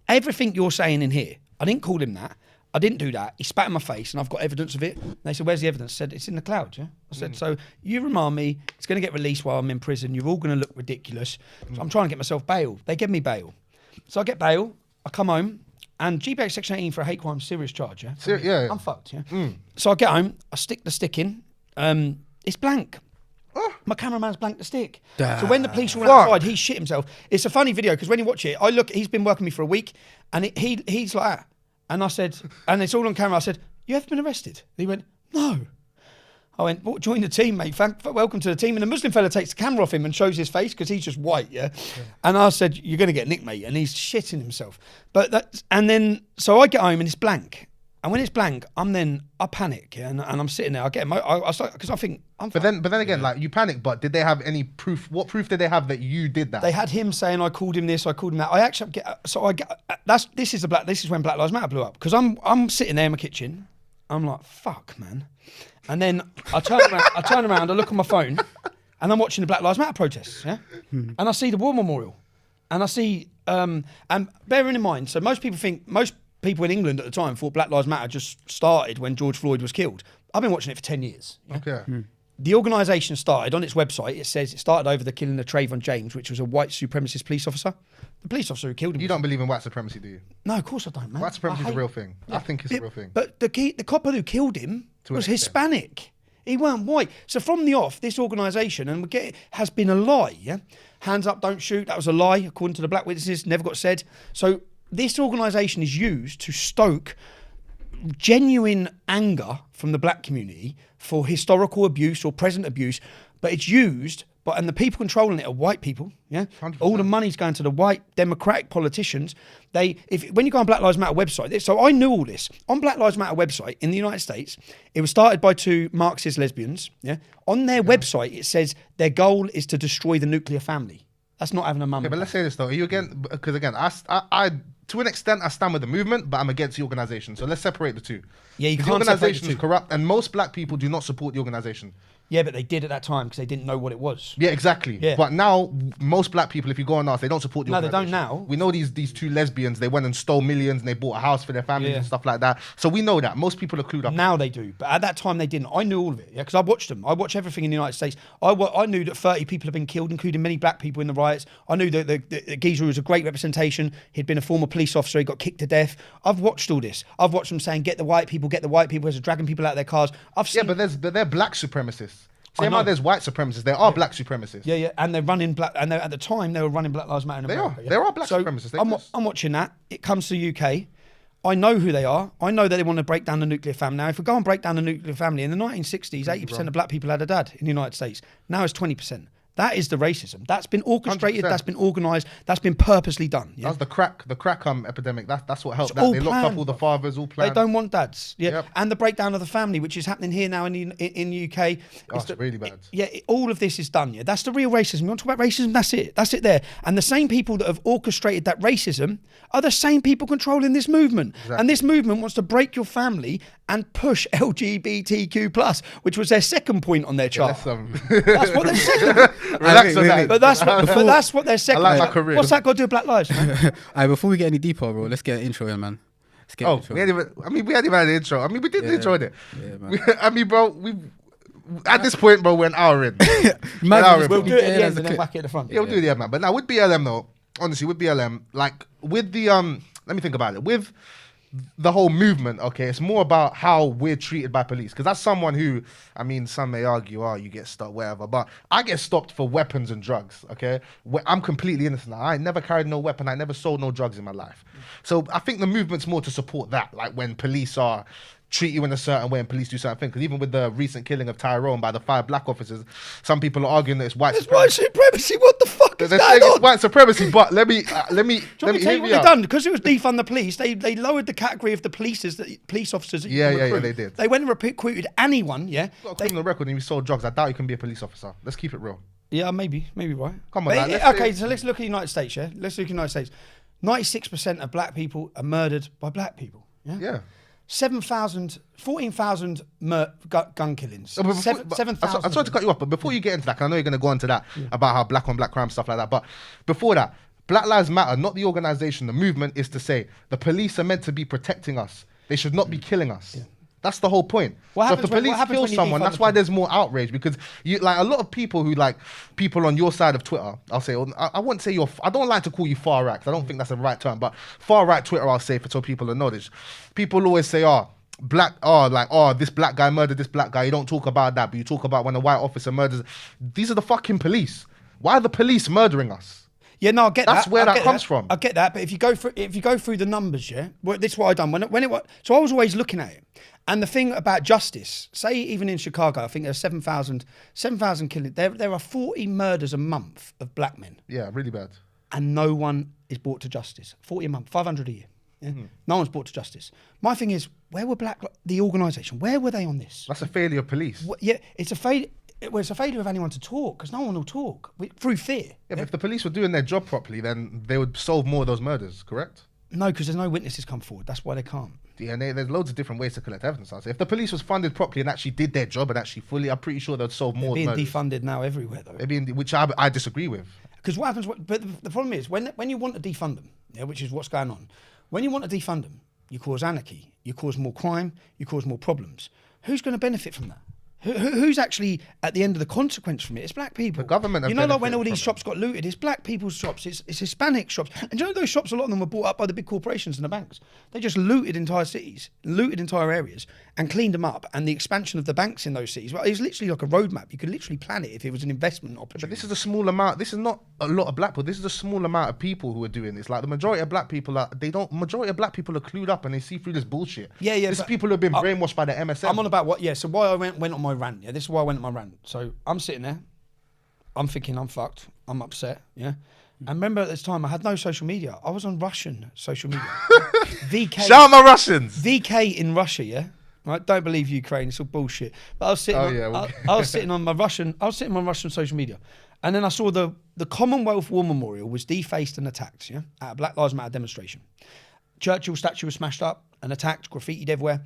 everything you're saying in here, I didn't call him that. I didn't do that. He spat in my face, and I've got evidence of it." And they said, "Where's the evidence?" I said, "It's in the cloud." Yeah. I said, "So you remand me. It's going to get released while I'm in prison. You're all going to look ridiculous. So I'm trying to get myself bail. They give me bail. So I get bail. I come home, and GBH section 18 for a hate crime, serious charge. Yeah. Yeah. I'm fucked. Yeah. So I get home. I stick the stick in. It's blank. My cameraman's blanked the stick. So when the police were outside, he shit himself. It's a funny video because when you watch it, he's been working me for a week, and he's like that. And I said, and it's all on camera. I said, "You have been arrested?" And he went, "No." I went, "Well, join the team, mate. Welcome to the team." And the Muslim fella takes the camera off him and shows his face because he's just white, yeah? And I said, "You're going to get nicked, mate." And he's shitting himself. So I get home and it's blank. And when it's blank, I panic, yeah? And I'm sitting there. I get because I think I'm. But then again, like you panic. But did they have any proof? What proof did they have that you did that? They had him saying I called him this, I called him that. This is when Black Lives Matter blew up because I'm sitting there in my kitchen. I'm like, "Fuck, man." And then I turn around, I look on my phone, and I'm watching the Black Lives Matter protests, yeah? And I see the War Memorial. And I see, and bearing in mind, so most people in England at the time thought Black Lives Matter just started when George Floyd was killed. I've been watching it for 10 years. Yeah? Okay. The organisation started, on its website, it says it started over the killing of Trayvon James, which was a white supremacist police officer. The police officer who killed him. You don't believe in white supremacy, do you? No, of course I don't, man. White supremacy is a real thing. I think it's a real thing. But the copper who killed him was Hispanic. He weren't white. So from the off, this organisation, has been a lie, yeah? Hands up, don't shoot. That was a lie, according to the black witnesses. Never got said. So this organisation is used to stoke genuine anger from the black community for historical abuse or present abuse, but it's used, and the people controlling it are white people, yeah? 100%. All the money's going to the white Democratic politicians. When you go on Black Lives Matter website, so I knew all this. On Black Lives Matter website in the United States, it was started by two Marxist lesbians, yeah? On their website, it says their goal is to destroy the nuclear family. That's not having a mum. Yeah, but let's say this though. Are you again? Because again, I to an extent I stand with the movement, but I'm against the organisation. So let's separate the two. Yeah, you The can't separate the organisation is two. corrupt, and most black people do not support the organisation. Yeah, but they did at that time because they didn't know what it was. Yeah, exactly. Yeah. But now, most black people, if you go and ask, they don't support the No, they don't organisation. now. We know these two lesbians, they went and stole millions and they bought a house for their families Yeah. and stuff like that. So we know that. Most people are clued up. Now they do, but at that time they didn't. I knew all of it, yeah, because I watched them. I watch everything in the United States. I knew that 30 people have been killed, including many black people in the riots. I knew that the geezer was a great representation. He'd been a former police officer. He got kicked to death. I've watched all this. I've watched them saying, "Get the white people, as dragging people out of their cars." I've seen. Yeah, but they're black supremacists. I Same know. how there's white supremacists. There are black supremacists. Yeah, and they're running black. And at the time, they were running Black Lives Matter in They America. are. yeah? There are black supremacists. They exist. I'm watching that. It comes to the UK. I know who they are. I know that they want to break down the nuclear family. Now, if we go and break down the nuclear family, in the 1960s, 80% of black people had a dad in the United States. Now it's 20%. That is the racism. That's been orchestrated. 100%. That's been organised. That's been purposely done. Yeah? That's the crack epidemic. That's what helped. It's all They locked up planned. all the fathers, all They planned. don't want dads. Yeah, Yep. and the breakdown of the family, which is happening here now in the UK. Oh, it's really bad. All of this is done. Yeah, that's the real racism. You want to talk about racism? That's it. That's it there. And the same people that have orchestrated that racism are the same people controlling this movement. Exactly. And this movement wants to break your family and push LGBTQ+, which was their second point on their chart. That's what their second. Relax on that. But that's what their second. I like my career. What's that got to do with Black Lives? Man? All right, before we get any deeper, bro, let's get an intro in, man. Let's get an Oh, intro. we hadn't even had the intro. I mean, we did the intro, innit? Yeah, man. I mean, bro, at this point, bro, we're an hour in. Imagine We'll just do it at putting the as end a and then clip. back at the front. Yeah, we'll do the end, man. But now with BLM though, honestly, with BLM, like with the let me think about it. With the whole movement, okay, it's more about how we're treated by police. Because that's someone who, I mean, some may argue, oh, you get stopped, whatever. But I get stopped for weapons and drugs, okay? I'm completely innocent. I never carried no weapon. I never sold no drugs in my life. So I think the movement's more to support that. Like when police treat you in a certain way and police do certain things. Because even with the recent killing of Tyrone by the 5 black officers, some people are arguing that it's white It's white supremacy. What the fuck is They're going saying on? it's white supremacy, but let me Do you want me to tell you hear what me they've out. done? Because it was defund the police, they lowered the category of the police officers that you Yeah, can yeah, recruit. they did. They went and recruited anyone, yeah? Got a criminal record and you sold drugs. I doubt you can be a police officer. Let's keep it real. Yeah, maybe right. Come on, But now, okay, so let's look at the United States, yeah? Let's look at the United States. 96% of black people are murdered by black people, yeah? Yeah. 14,000 gun killings. But before- 7,000. I'm sorry to cut you off, but before you get into that, 'cause I know you're going to go into that about how black on black crime, stuff like that. But before that, Black Lives Matter, not the organization, the movement is to say the police are meant to be protecting us. They should not be killing us. That's the whole point. What So if the happens when- police what happens kill when you someone, defund that's the why police? there's more outrage, because you like a lot of people who like people on your side of Twitter. I'll say I won't say I don't like to call you far right, 'cause I don't think that's the right term, but far right Twitter I'll say for so people to know this. People always say, this black guy murdered this black guy. You don't talk about that, but you talk about when a white officer murders. These are the fucking police. Why are the police murdering us? Yeah, no, I get that. That's where I that get comes from. I get that, but if you go through the numbers, yeah, this is what I done so I was always looking at it, and the thing about justice, say even in Chicago, I think there's 7,000 killings. There are 40 murders a month of black men, Yeah, really bad. and no one is brought to justice. 40 a month, 500 a year. Yeah? Mm-hmm. No one's brought to justice. My thing is, where were the organisation? Where were they on this? That's a failure of police. Yeah, it's a failure. Well, it's a failure of anyone to talk because no one will talk through fear. Yeah, but if the police were doing their job properly, then they would solve more of those murders, correct? No, because there's no witnesses come forward. That's why they can't. DNA, there's loads of different ways to collect evidence. I'd say. If the police was funded properly and actually did their job and actually fully, I'm pretty sure they'd solve more Being murders. defunded now everywhere though. Which I disagree with. Because what happens? But the problem is when you want to defund them, yeah, which is what's going on. When you want to defund them, you cause anarchy, you cause more crime, you cause more problems. Who's going to benefit from that? Who's actually at the end of the consequence from it? It's black people. The government have You know, like when benefited all these from it. shops got looted, it's black people's shops, it's Hispanic shops. And you know those shops, a lot of them were bought up by the big corporations and the banks. They just looted entire cities, looted entire areas, and cleaned them up. And the expansion of the banks in those cities, well, it was literally like a roadmap. You could literally plan it if it was an investment opportunity. But this is a small amount. This is not a lot of black people. This is a small amount of people who are doing this. Like the majority of black people majority of black people are clued up and they see through this bullshit. Yeah. This is but people who have been brainwashed by the MSM. I'm on about what? Yeah. So why I went on my rant? Yeah. This is why I went on my rant. So I'm sitting there. I'm thinking I'm fucked. I'm upset. Yeah. And remember at this time I had no social media. I was on Russian social media. VK. Shout out my Russians. VK in Russia. Yeah. Right. Don't believe Ukraine. It's all bullshit. But I was sitting. I was sitting on my Russian. I was sitting on Russian social media, and then I saw the Commonwealth War Memorial was defaced and attacked. Yeah. At a Black Lives Matter demonstration. Churchill statue was smashed up and attacked, graffitied everywhere.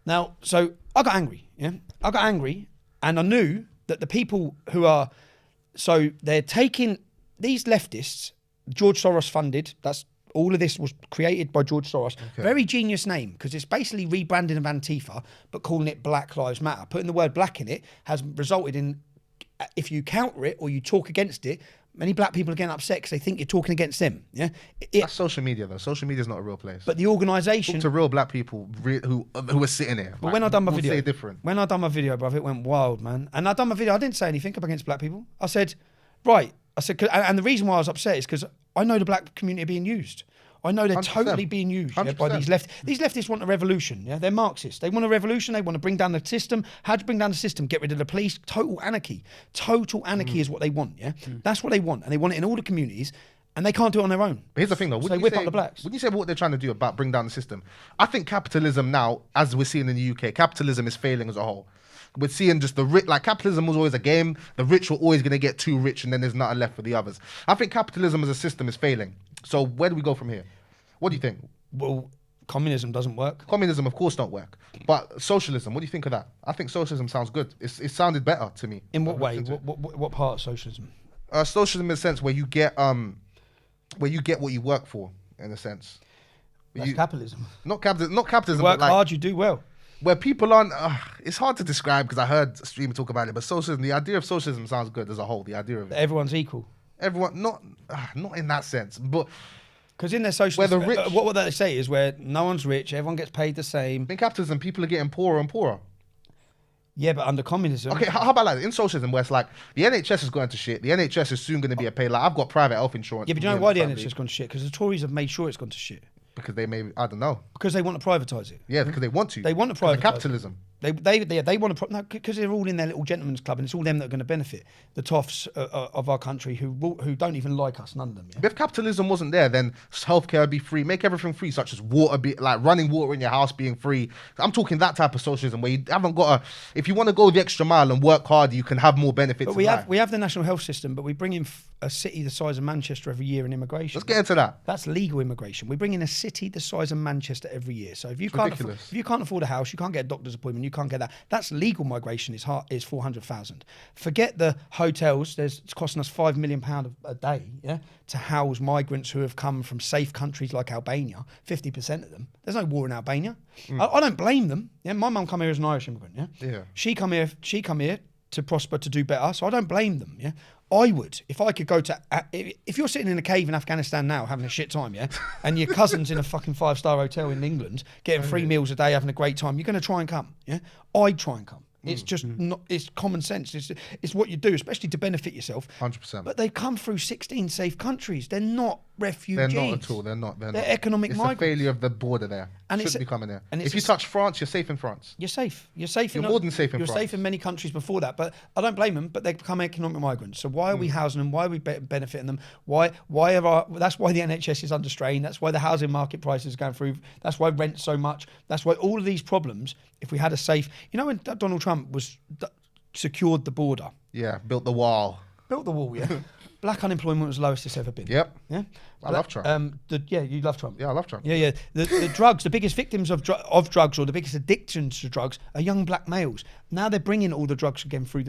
Now, so I got angry. Yeah. I got angry, and I knew that the people who are, so they're taking these leftists, George Soros funded. That's all of this was created by George Soros. Okay. Very genius name because it's basically rebranding of Antifa, but calling it Black Lives Matter. Putting the word black in it has resulted in, if you counter it or you talk against it, many black people are getting upset because they think you're talking against them. Yeah, That's social media though. Social media is not a real place. But the organisation, talk to real black people who are sitting here. But when I done my video, say different. When I done my video, bruv, it went wild, man. And I done my video. I didn't say anything up against black people. I said, right. I said, and the reason why I was upset is because I know the black community are being used. I know they're 100%. totally being used by these leftists. These leftists want a revolution. Yeah, they're Marxists. They want a revolution. They want to bring down the system. How to bring down the system? Get rid of the police. Total anarchy. Total anarchy is what they want. Yeah, that's what they want, and they want it in all the communities. And they can't do it on their own. But here's the thing though. So they whip up the blacks. When you say what they're trying to do about bring down the system, I think capitalism now, as we're seeing in the UK, capitalism is failing as a whole. We're seeing just the rich, like capitalism was always a game. The rich were always going to get too rich and then there's nothing left for the others. I think capitalism as a system is failing. So where do we go from here? What do you think? Well, communism doesn't work. Communism, of course, don't work. But socialism, what do you think of that? I think socialism sounds good. It sounded better to me. In what way? What part of socialism? Socialism in the sense where you get what you work for, in a sense. That's capitalism. Not capitalism. You work but like, hard, you do well. Where people aren't, it's hard to describe because I heard a streamer talk about it. But socialism, the idea of socialism sounds good as a whole. The idea of it. Everyone's equal. Everyone, not in that sense, but Because in their socialist, Where the rich- what they say is where no one's rich, everyone gets paid the same. In capitalism, people are getting poorer and poorer. Yeah, but under communism. Okay, how about like in socialism where it's like the NHS is going to shit. The NHS is soon going to be a pay. Like I've got private health insurance. Yeah, but for you know me why and the my NHS family has gone to shit? Because the Tories have made sure it's gone to shit. Because they maybe, I don't know. Because they want to privatise it. Yeah, because they want to. They want to 'Cause of privatise capitalism. They want to no, because they're all in their little gentleman's club, and it's all them that are going to benefit the toffs of our country who don't even like us, none of them. Yeah? But if capitalism wasn't there, then healthcare would be free. Make everything free, such as water, like running water in your house being free. I'm talking that type of socialism where you haven't got to. If you want to go the extra mile and work hard, you can have more benefits. But we have the national health system, but we bring in a city the size of Manchester every year in immigration. Let's get into that. That's legal immigration. We bring in a city the size of Manchester every year. So if you can't afford a house, you can't get a doctor's appointment, you can't get that. That's legal migration is 400,000. Forget the hotels. It's costing us £5 million a day, yeah, to house migrants who have come from safe countries like Albania. 50% of them. There's no war in Albania. I don't blame them. Yeah, my mum come here as an Irish immigrant. Yeah, Yeah. She come here to prosper, to do better. So I don't blame them. Yeah. I would, if I could go to, if you're sitting in a cave in Afghanistan now having a shit time, yeah, and your cousin's in a fucking 5-star hotel in England getting 3 meals a day having a great time, you're going to try and come, yeah? I'd try and come. It's just not, it's common sense. It's what you do, especially to benefit yourself. 100%. But they've come through 16 safe countries. They're not refugees. They're not at all. They're not. They're economic it's migrants. a failure of the border there. And Shouldn't be coming there. and If it's you a- touch France, you're safe in France. You're safe. You're safe. You're more than safe in You're France. safe in many countries before that, but I don't blame them. But they become economic migrants. So why are we housing them? Why are we benefiting them? Why are that's why the NHS is under strain. That's why the housing market prices are going through. That's why rent's so much. That's why all of these problems. If we had a safe, when Donald Trump secured the border, Yeah, built the wall. built the wall, yeah. Black unemployment was the lowest it's ever been. Yep. Yeah. I love Trump. You love Trump. Yeah, I love Trump. Yeah. The drugs, the biggest victims of drugs or the biggest addictions to drugs are young black males. Now they're bringing all the drugs again through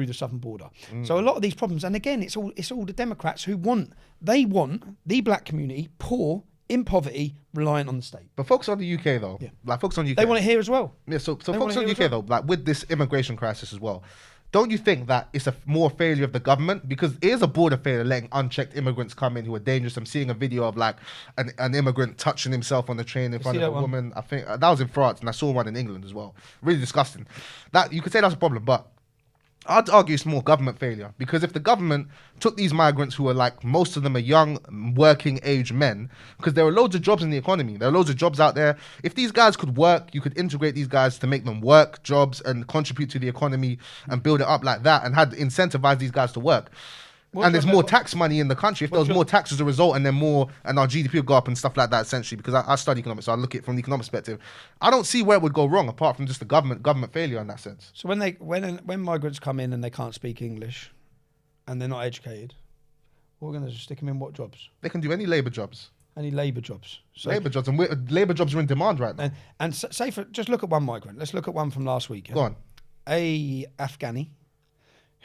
the southern border. So a lot of these problems, and again, it's all the Democrats who want the black community poor, in poverty, reliant on the state. But focus on the UK though. Yeah. Like focus on UK. They want it here as well. Yeah, so They focus on wanna UK hear as though, like with this immigration crisis as well. Don't you think that it's a more failure of the government? Because it is a border failure letting unchecked immigrants come in who are dangerous. I'm seeing a video of like an immigrant touching himself on the train in front of a woman. I think that was in France, and I saw one in England as well. Really disgusting. That you could say that's a problem, but I'd argue it's more government failure, because if the government took these migrants who are like, most of them are young working age men, because there are loads of jobs in the economy, there are loads of jobs out there. If these guys could work, you could integrate these guys to make them work jobs and contribute to the economy and build it up like that, and had incentivize these guys to work. And there's more tax money in the country. If there was more tax as a result, and then our GDP would go up and stuff like that, essentially, because I study economics, so I look at it from the economic perspective. I don't see where it would go wrong, apart from just the government failure in that sense. So when migrants come in and they can't speak English, and they're not educated, we're going to just stick them in what jobs? They can do any labour jobs. Any labour jobs. So Labour jobs, and labour jobs are in demand right now. and say just look at one migrant. Let's look at one from last week. Yeah? Go on. A Afghani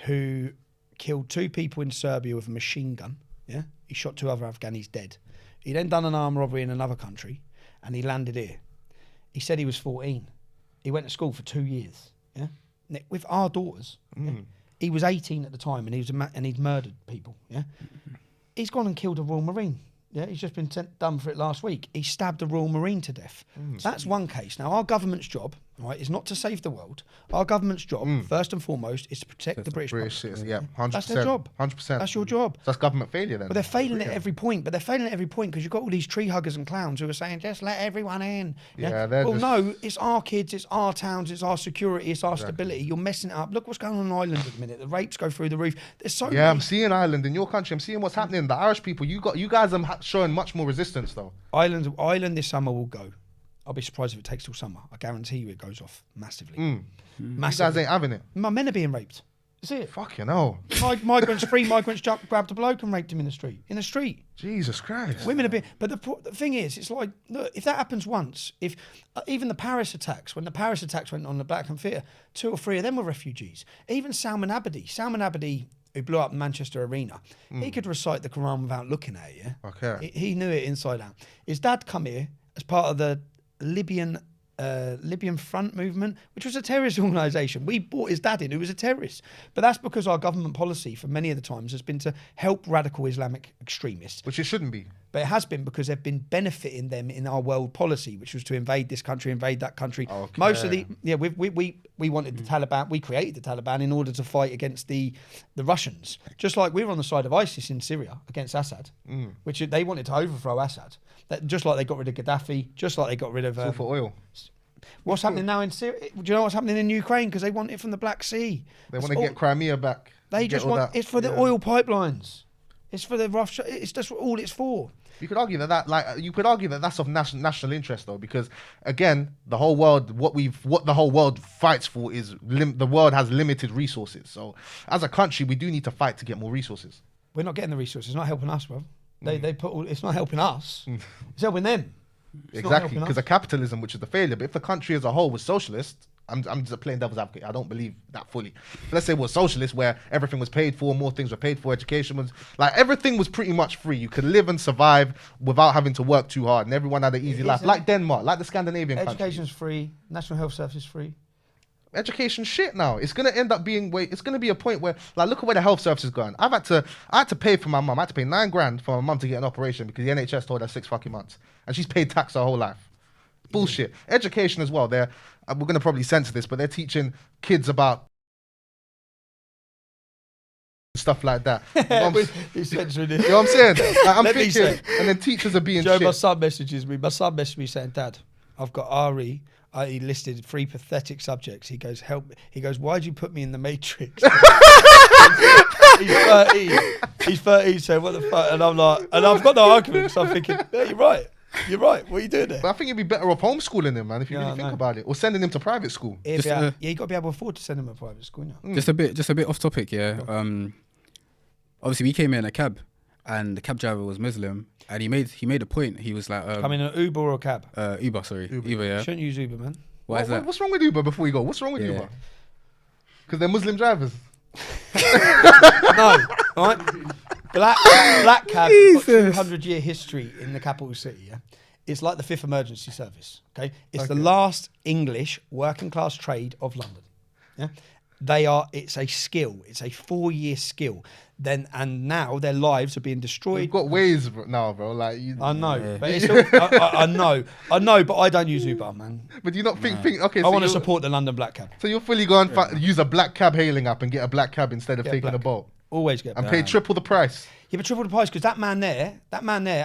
who killed 2 people in Serbia with a machine gun. Yeah, he shot 2 other Afghanis dead. He then done an armed robbery in another country, and he landed here. He said he was 14. He went to school for 2 years. Yeah, with our daughters. Yeah? He was 18 at the time, and he'd murdered people. Yeah, he's gone and killed a Royal Marine. Yeah, he's just been done for it last week. He stabbed a Royal Marine to death. That's one case. Now, our government's job, right, is not to save the world. Our government's job, first and foremost, is to protect the British public. Citizens, yeah, 100%. That's their job. 100%. That's your job. So that's government failure then. But they're failing at every point. Because you've got all these tree huggers and clowns who are saying, just let everyone in. Yeah, they're well, just- no, it's our kids, it's our towns, it's our security, it's our stability. You're messing it up. Look what's going on Ireland at the minute. The rapes go through the roof. There's so Yeah, many. I'm seeing Ireland in your country. I'm seeing what's happening. The Irish people, you guys are showing much more resistance though. Ireland this summer will go. I'll be surprised if it takes till summer. I guarantee you it goes off massively. You Massively. guys ain't having it. My men are being raped. That's it. Fucking hell. Migrants, grabbed a bloke and raped him in the street. Jesus Christ. Women are being... But the thing is, it's like, look, if that happens once, if even the Paris attacks, when the Paris attacks went on the Black Theatre, 2 or 3 of them were refugees. Even Salman Abedi, who blew up the Manchester Arena, he could recite the Quran without looking at it, yeah? Okay. He knew it inside out. His dad come here as part of the Libyan Libyan Front movement, which was a terrorist organisation. We brought his dad in, who was a terrorist. But that's because our government policy for many of the times has been to help radical Islamic extremists. Which it shouldn't be. But it has been because they've been benefiting them in our world policy, which was to invade this country, invade that country. Okay. Most of the we wanted the Taliban. We created the Taliban in order to fight against the Russians, just like we were on the side of ISIS in Syria against Assad, which they wanted to overthrow Assad. Just like they got rid of Gaddafi, just like they got rid of. It's all for oil. What's happening now in Syria? Do you know what's happening in Ukraine? Because they want it from the Black Sea. They want to get Crimea back. They just want. It's for the oil pipelines. It's for the Russia. It's just all it's for. You could argue that that's of national interest though, because again, the whole world, what the whole world fights for is the world has limited resources. So as a country, we do need to fight to get more resources. We're not getting the resources. It's not helping us, bro. They put all. It's not helping us. It's helping them. Exactly, because of capitalism, which is the failure. But if the country as a whole was socialist, I'm just playing devil's advocate. I don't believe that fully. But let's say it was socialist, where everything was paid for, more things were paid for, education was like everything was pretty much free. You could live and survive without having to work too hard, and everyone had an easy life, like Denmark, like the Scandinavian countries. Education's free. National health service is free. Education shit now. It's gonna end up being it's gonna be a point where like look at where the health service is going. I had to pay for my mum. I had to pay $9,000 for my mum to get an operation because the NHS told her 6 fucking months, and she's paid tax her whole life. Bullshit. Education as well. We're gonna probably censor this, but they're teaching kids about stuff like that. He's censoring this. You know what I'm saying? Like, I'm Let me thinking, say. and then teachers are being Joe, shit. my son messages me. My son messaged me saying, "Dad, I've got RE." He listed 3 pathetic subjects. He goes, "Help me." He goes, "Why'd you put me in the Matrix?" He's 13. So what the fuck? And I'm like, and I've got no argument. So I'm thinking, yeah, you're right. You're right. What are you doing there? But I think you'd be better off homeschooling him, man, if you really think about it, or sending him to private school. Yeah, you got to be able to afford to send him to private school now. Just a bit off topic, yeah. Obviously we came in a cab, and the cab driver was Muslim, and he made a point. He was like, "Come in an Uber or a cab?" Uber, sorry, Uber, yeah. Shouldn't use Uber, man. Why is that? What's wrong with Uber before you go? What's wrong with Uber? Because they're Muslim drivers. No, all right. Black cab got 200-year history in the capital city. Yeah, it's like the 5th emergency service. Okay, it's the last English working class trade of London. Yeah, it's a skill. It's a 4-year skill. And now their lives are being destroyed. You've got ways now, bro. Like I know, but it's all, I know, but I don't use Uber, man. But do you not think? Okay, I want to support the London black cab. So you'll fully go and use a black cab hailing app and get a black cab instead of taking a boat. Always get and pay triple the price. Yeah, but triple the price because that man there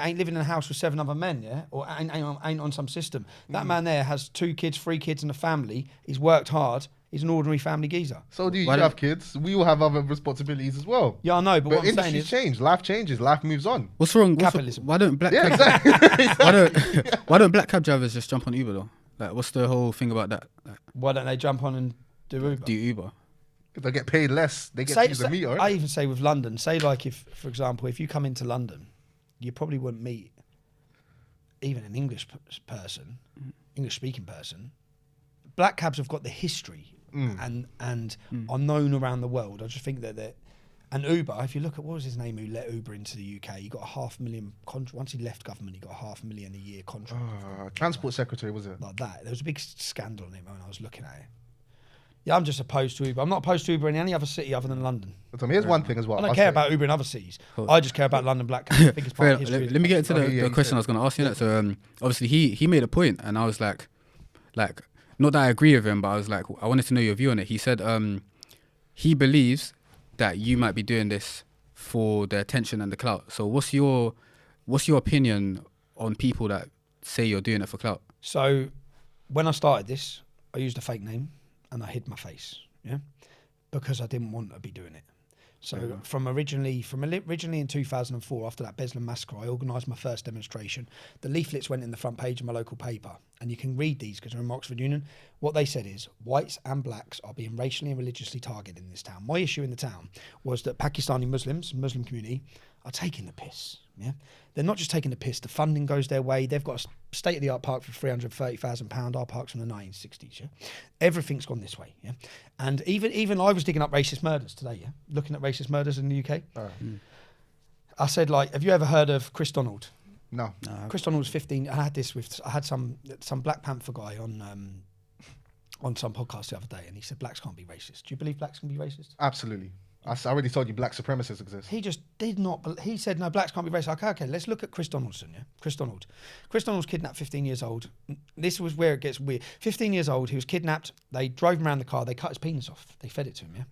ain't living in a house with 7 other men, yeah, or ain't on some system. That man there has 2 kids, 3 kids, and a family. He's worked hard. He's an ordinary family geezer. So do you. You have kids. We all have other responsibilities as well. Yeah, I know, but what I'm saying is, change. Life changes. Life moves on. What's wrong? Capitalism. Why don't black? Yeah, cab, exactly. why don't black cab drivers just jump on Uber though? Like, what's the whole thing about that? Like, why don't they jump on and do Uber? do Uber? If they get paid less, they get to use the meter. Right? I even say with London, say like if, for example, if you come into London, you probably wouldn't meet even an English person, English-speaking person. Black cabs have got the history and are known around the world. I just think that and Uber, if you look at what was his name who let Uber into the UK, he got a $500,000 contract. Once he left government, he got a $500,000 a year contract. Transport secretary, was it? Like that. There was a big scandal on it when I was looking at it. Yeah, I'm just opposed to Uber. I'm not opposed to Uber in any other city other than London. But here's one thing as well. I don't care about Uber in other cities. I just care about London Black Cab. I think it's part of history. Let me get into the question I was going to ask you. So obviously he made a point, and I was like, not that I agree with him, but I was like, I wanted to know your view on it. He said he believes that you might be doing this for the attention and the clout. So what's your opinion on people that say you're doing it for clout? So when I started this, I used a fake name and I hid my face, yeah, because I didn't want to be doing it. So from originally in 2004, after that Beslan massacre, I organised my first demonstration. The leaflets went in the front page of my local paper, and you can read these because they're in Oxford Union. What they said is, whites and blacks are being racially and religiously targeted in this town. My issue in the town was that Pakistani Muslims, Muslim community, are taking the piss. Yeah, they're not just taking the piss. The funding goes their way. They've got a state-of-the-art park for £330,000. Our park's from the 1960s. Yeah, everything's gone this way. Yeah, and even I was digging up racist murders today. Yeah, looking at racist murders in the UK. I said, like, have you ever heard of Chris Donald? No. Chris Donald was 15. I had some Black Panther guy on some podcast the other day, and he said blacks can't be racist. Do you believe blacks can be racist? Absolutely. I already told you black supremacists exist. He just did not. He said no, blacks can't be racist. Okay, let's look at Chris Donaldson. Yeah, Chris Donald. Chris Donald was kidnapped 15 years old. This was where it gets weird. 15 years old. He was kidnapped. They drove him around the car. They cut his penis off. They fed it to him. Yeah.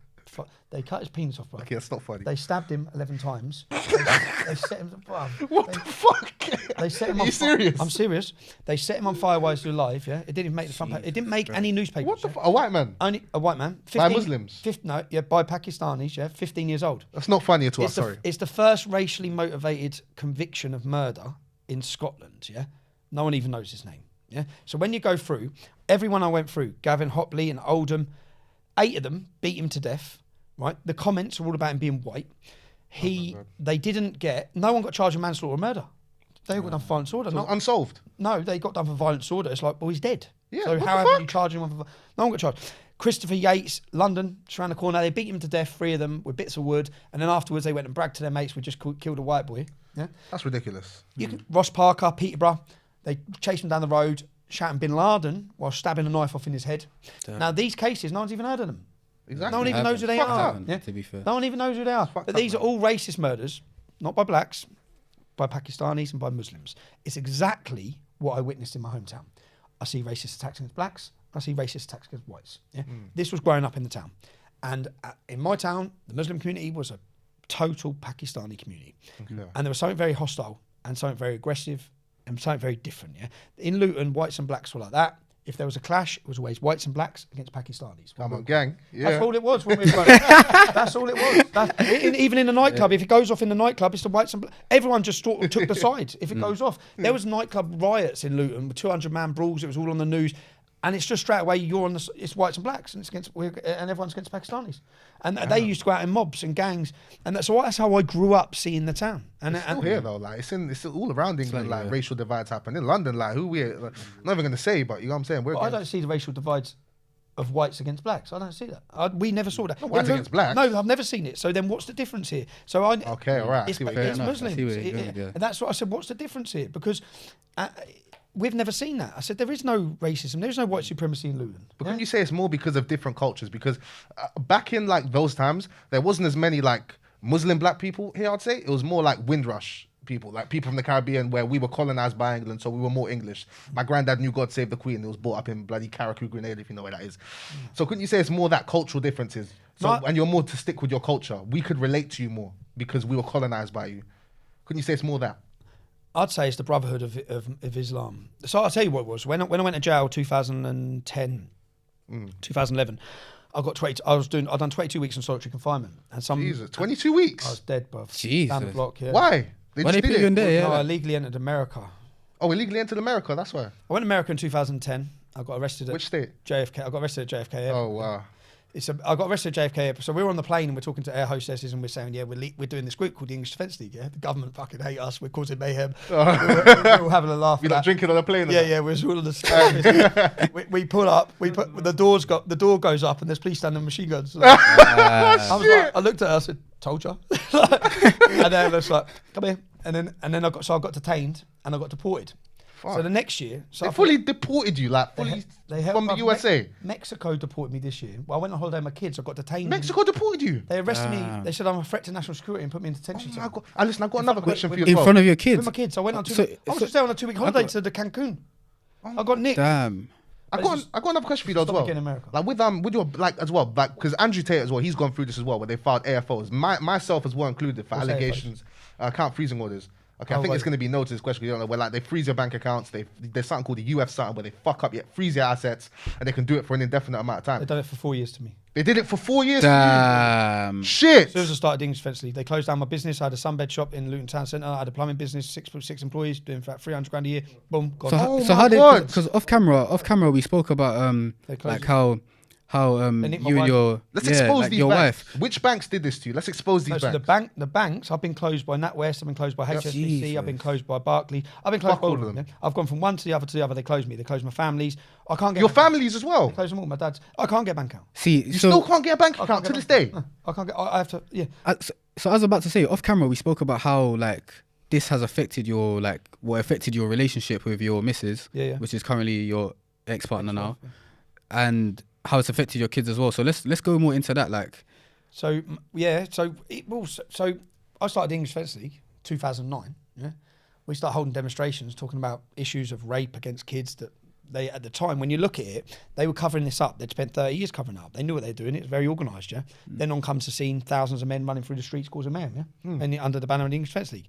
They cut his penis off, bro. Okay, that's not funny. They stabbed him 11 times. They set him. What the fuck? They set him Are on you serious? I'm serious. They set him on fire while he was alive. Yeah, it didn't even make the front page. It didn't make any newspapers. What the fuck? A white man? Only a white man. 15, By Muslims? By Pakistanis. Yeah, 15 years old. That's not funny at all. Sorry. It's the first racially motivated conviction of murder in Scotland. Yeah, no one even knows his name. Yeah, so when you go through everyone I went through, Gavin Hopley and Oldham, 8 of them beat him to death. Right, the comments are all about him being white. They didn't get. No one got charged with manslaughter or murder. They all got done for violent disorder. So it's unsolved. No, they got done for violent disorder. It's like, well, he's dead. Yeah, so what how the have you fuck? charged him? No one got charged. Christopher Yates, London, just around the corner. They beat him to death, 3 of them with bits of wood, and then afterwards they went and bragged to their mates, "We just killed a white boy." Yeah, That's ridiculous. Ross Parker, Peterborough, they chased him down the road, shouting Bin Laden while stabbing a knife off in his head. Damn. Now these cases, no one's even heard of them. Exactly. No one even knows who they Fucked are. up. Yeah? To be fair. No one even knows who they are. fucked But up, these are man. all racist murders, not by blacks, by Pakistanis and by Muslims. It's exactly what I witnessed in my hometown. I see racist attacks against blacks. I see racist attacks against whites. Yeah? This was growing up in the town. And in my town, the Muslim community was a total Pakistani community. Yeah. And there was something very hostile and something very aggressive and something very different. Yeah. In Luton, whites and blacks were like that. If there was a clash, it was always whites and blacks against Pakistanis. Come on, gang. Yeah. That's all it was. When we were that's all it was. Even in a nightclub, if it goes off in the nightclub, it's the whites and everyone just took the side. If it goes off, there was nightclub riots in Luton with 200-man brawls. It was all on the news, and it's just straight away it's whites and blacks, and it's and everyone's against Pakistanis, and they used to go out in mobs and gangs, and that's how I grew up seeing the town. And It's still here though, like it's all around England, like yeah. racial divides happen. In London, like who we like, not even gonna say, but you know what I'm saying? We're But I don't see the racial divides of whites against blacks. I don't see that. We never saw that. whites against blacks. No, I've never seen it. So then what's the difference here? So Okay, all right. I It's, see what you're it's saying. Muslims. I see where you're going, yeah. And that's what I said. What's the difference here? Because we've never seen that. I said there is no racism. There is no white supremacy in Luton. But can you say it's more because of different cultures? Because back in like those times, there wasn't as many like Muslim black people here. I'd say it was more like Windrush people, like people from the Caribbean, where we were colonized by England, so we were more English. My granddad knew God Save the Queen. It was brought up in bloody Carriacou, Grenada, if you know where that is. So couldn't you say it's more that cultural differences? So No. and you're more to stick with your culture. We could relate to you more because we were colonized by you. Couldn't you say it's more that? I'd say it's the brotherhood of Islam. So I'll tell you what it was. When I went to jail 2010, 2011, I'd done 22 weeks in solitary confinement. And Jesus, 22 I weeks. was dead, bruv. Jesus. Down the block, yeah. Why? Why just they did put you it? in there? No, Yeah. I legally entered America. Oh, illegally entered America. That's why. I went to America in 2010. I got arrested at Which state? JFK. I got arrested at JFK Airport. Oh wow. I got arrested at JFK Airport. So we were on the plane and we're talking to air hostesses and we're saying, yeah, we're doing this group called the English Defence League. Yeah, the government fucking hate us. We're causing mayhem. We're all having a laugh. You at like that. drinking on a plane? Yeah, we're all on the we pull up. The door goes up and there's police standing with machine guns. I looked at her. I said, "Told you." And then I was like, "Come here." And then I got detained and I got deported. So the next year, They fully deported you, like fully from the USA. Mexico deported me this year. Well, I went on holiday with my kids. I got detained. Mexico deported you. They arrested me. They said I'm a threat to national security and put me in detention. Oh my center. God. Listen, I've got another question for you as In well. front of your With kids. my kids, I went on So- I was just there on a 2-week holiday to the Cancun. I got nicked. Damn. I got another question for you though as Stop well. again in America. Like with your like as well, like because Andrew Tate as well, he's gone through this as well, where they filed AFOs. Myself as well included for What's allegations, account freezing orders. Okay, I Oh, think wait. it's going to be noted this question. 'Cause you don't know where like they freeze your bank accounts. There's something called the UF something where they fuck up, freeze your assets, and they can do it for an indefinite amount of They've time. done it for 4 years to me. They did it for 4 years. for you. Damn. Shit. As soon as I started English Defence League, they closed down my business. I had a sunbed shop in Luton Town Centre. I had a plumbing business, six employees, doing about 300 grand a year. Boom, gone. So my how did? God. Because off camera we spoke about They closed like it. how nicked my you and wife. your Let's yeah, expose like these your banks. wife. Which banks did this to you? Let's expose these So banks. the banks, I've been closed by NatWest, I've been closed by HSBC, Jesus. I've been closed by Barclays, I've been closed Fuck by all all of of them. them. Yeah? I've gone from one to the other to the other. They closed me. They closed my families. I can't get Your bank account. families as well. They closed them all. My dad's. I can't get a bank account. See, You still can't get a bank I account can't to get this day. I can't get. I have to. Yeah. So I was about to say off camera we spoke about how like this has affected your affected your relationship with your missus, which is currently your ex-partner now, and how it's affected your kids as well. So let's go more into that. Like, so I started the English Defence League 2009. Yeah, we started holding demonstrations talking about issues of rape against kids that. They at the time, when you look at it, they were covering this up. They'd spent 30 years covering it up. They knew what they were doing. It was very organised, yeah. Then on comes the scene, thousands of men running through the streets causing mayhem, yeah. And under the banner of the English Defence League.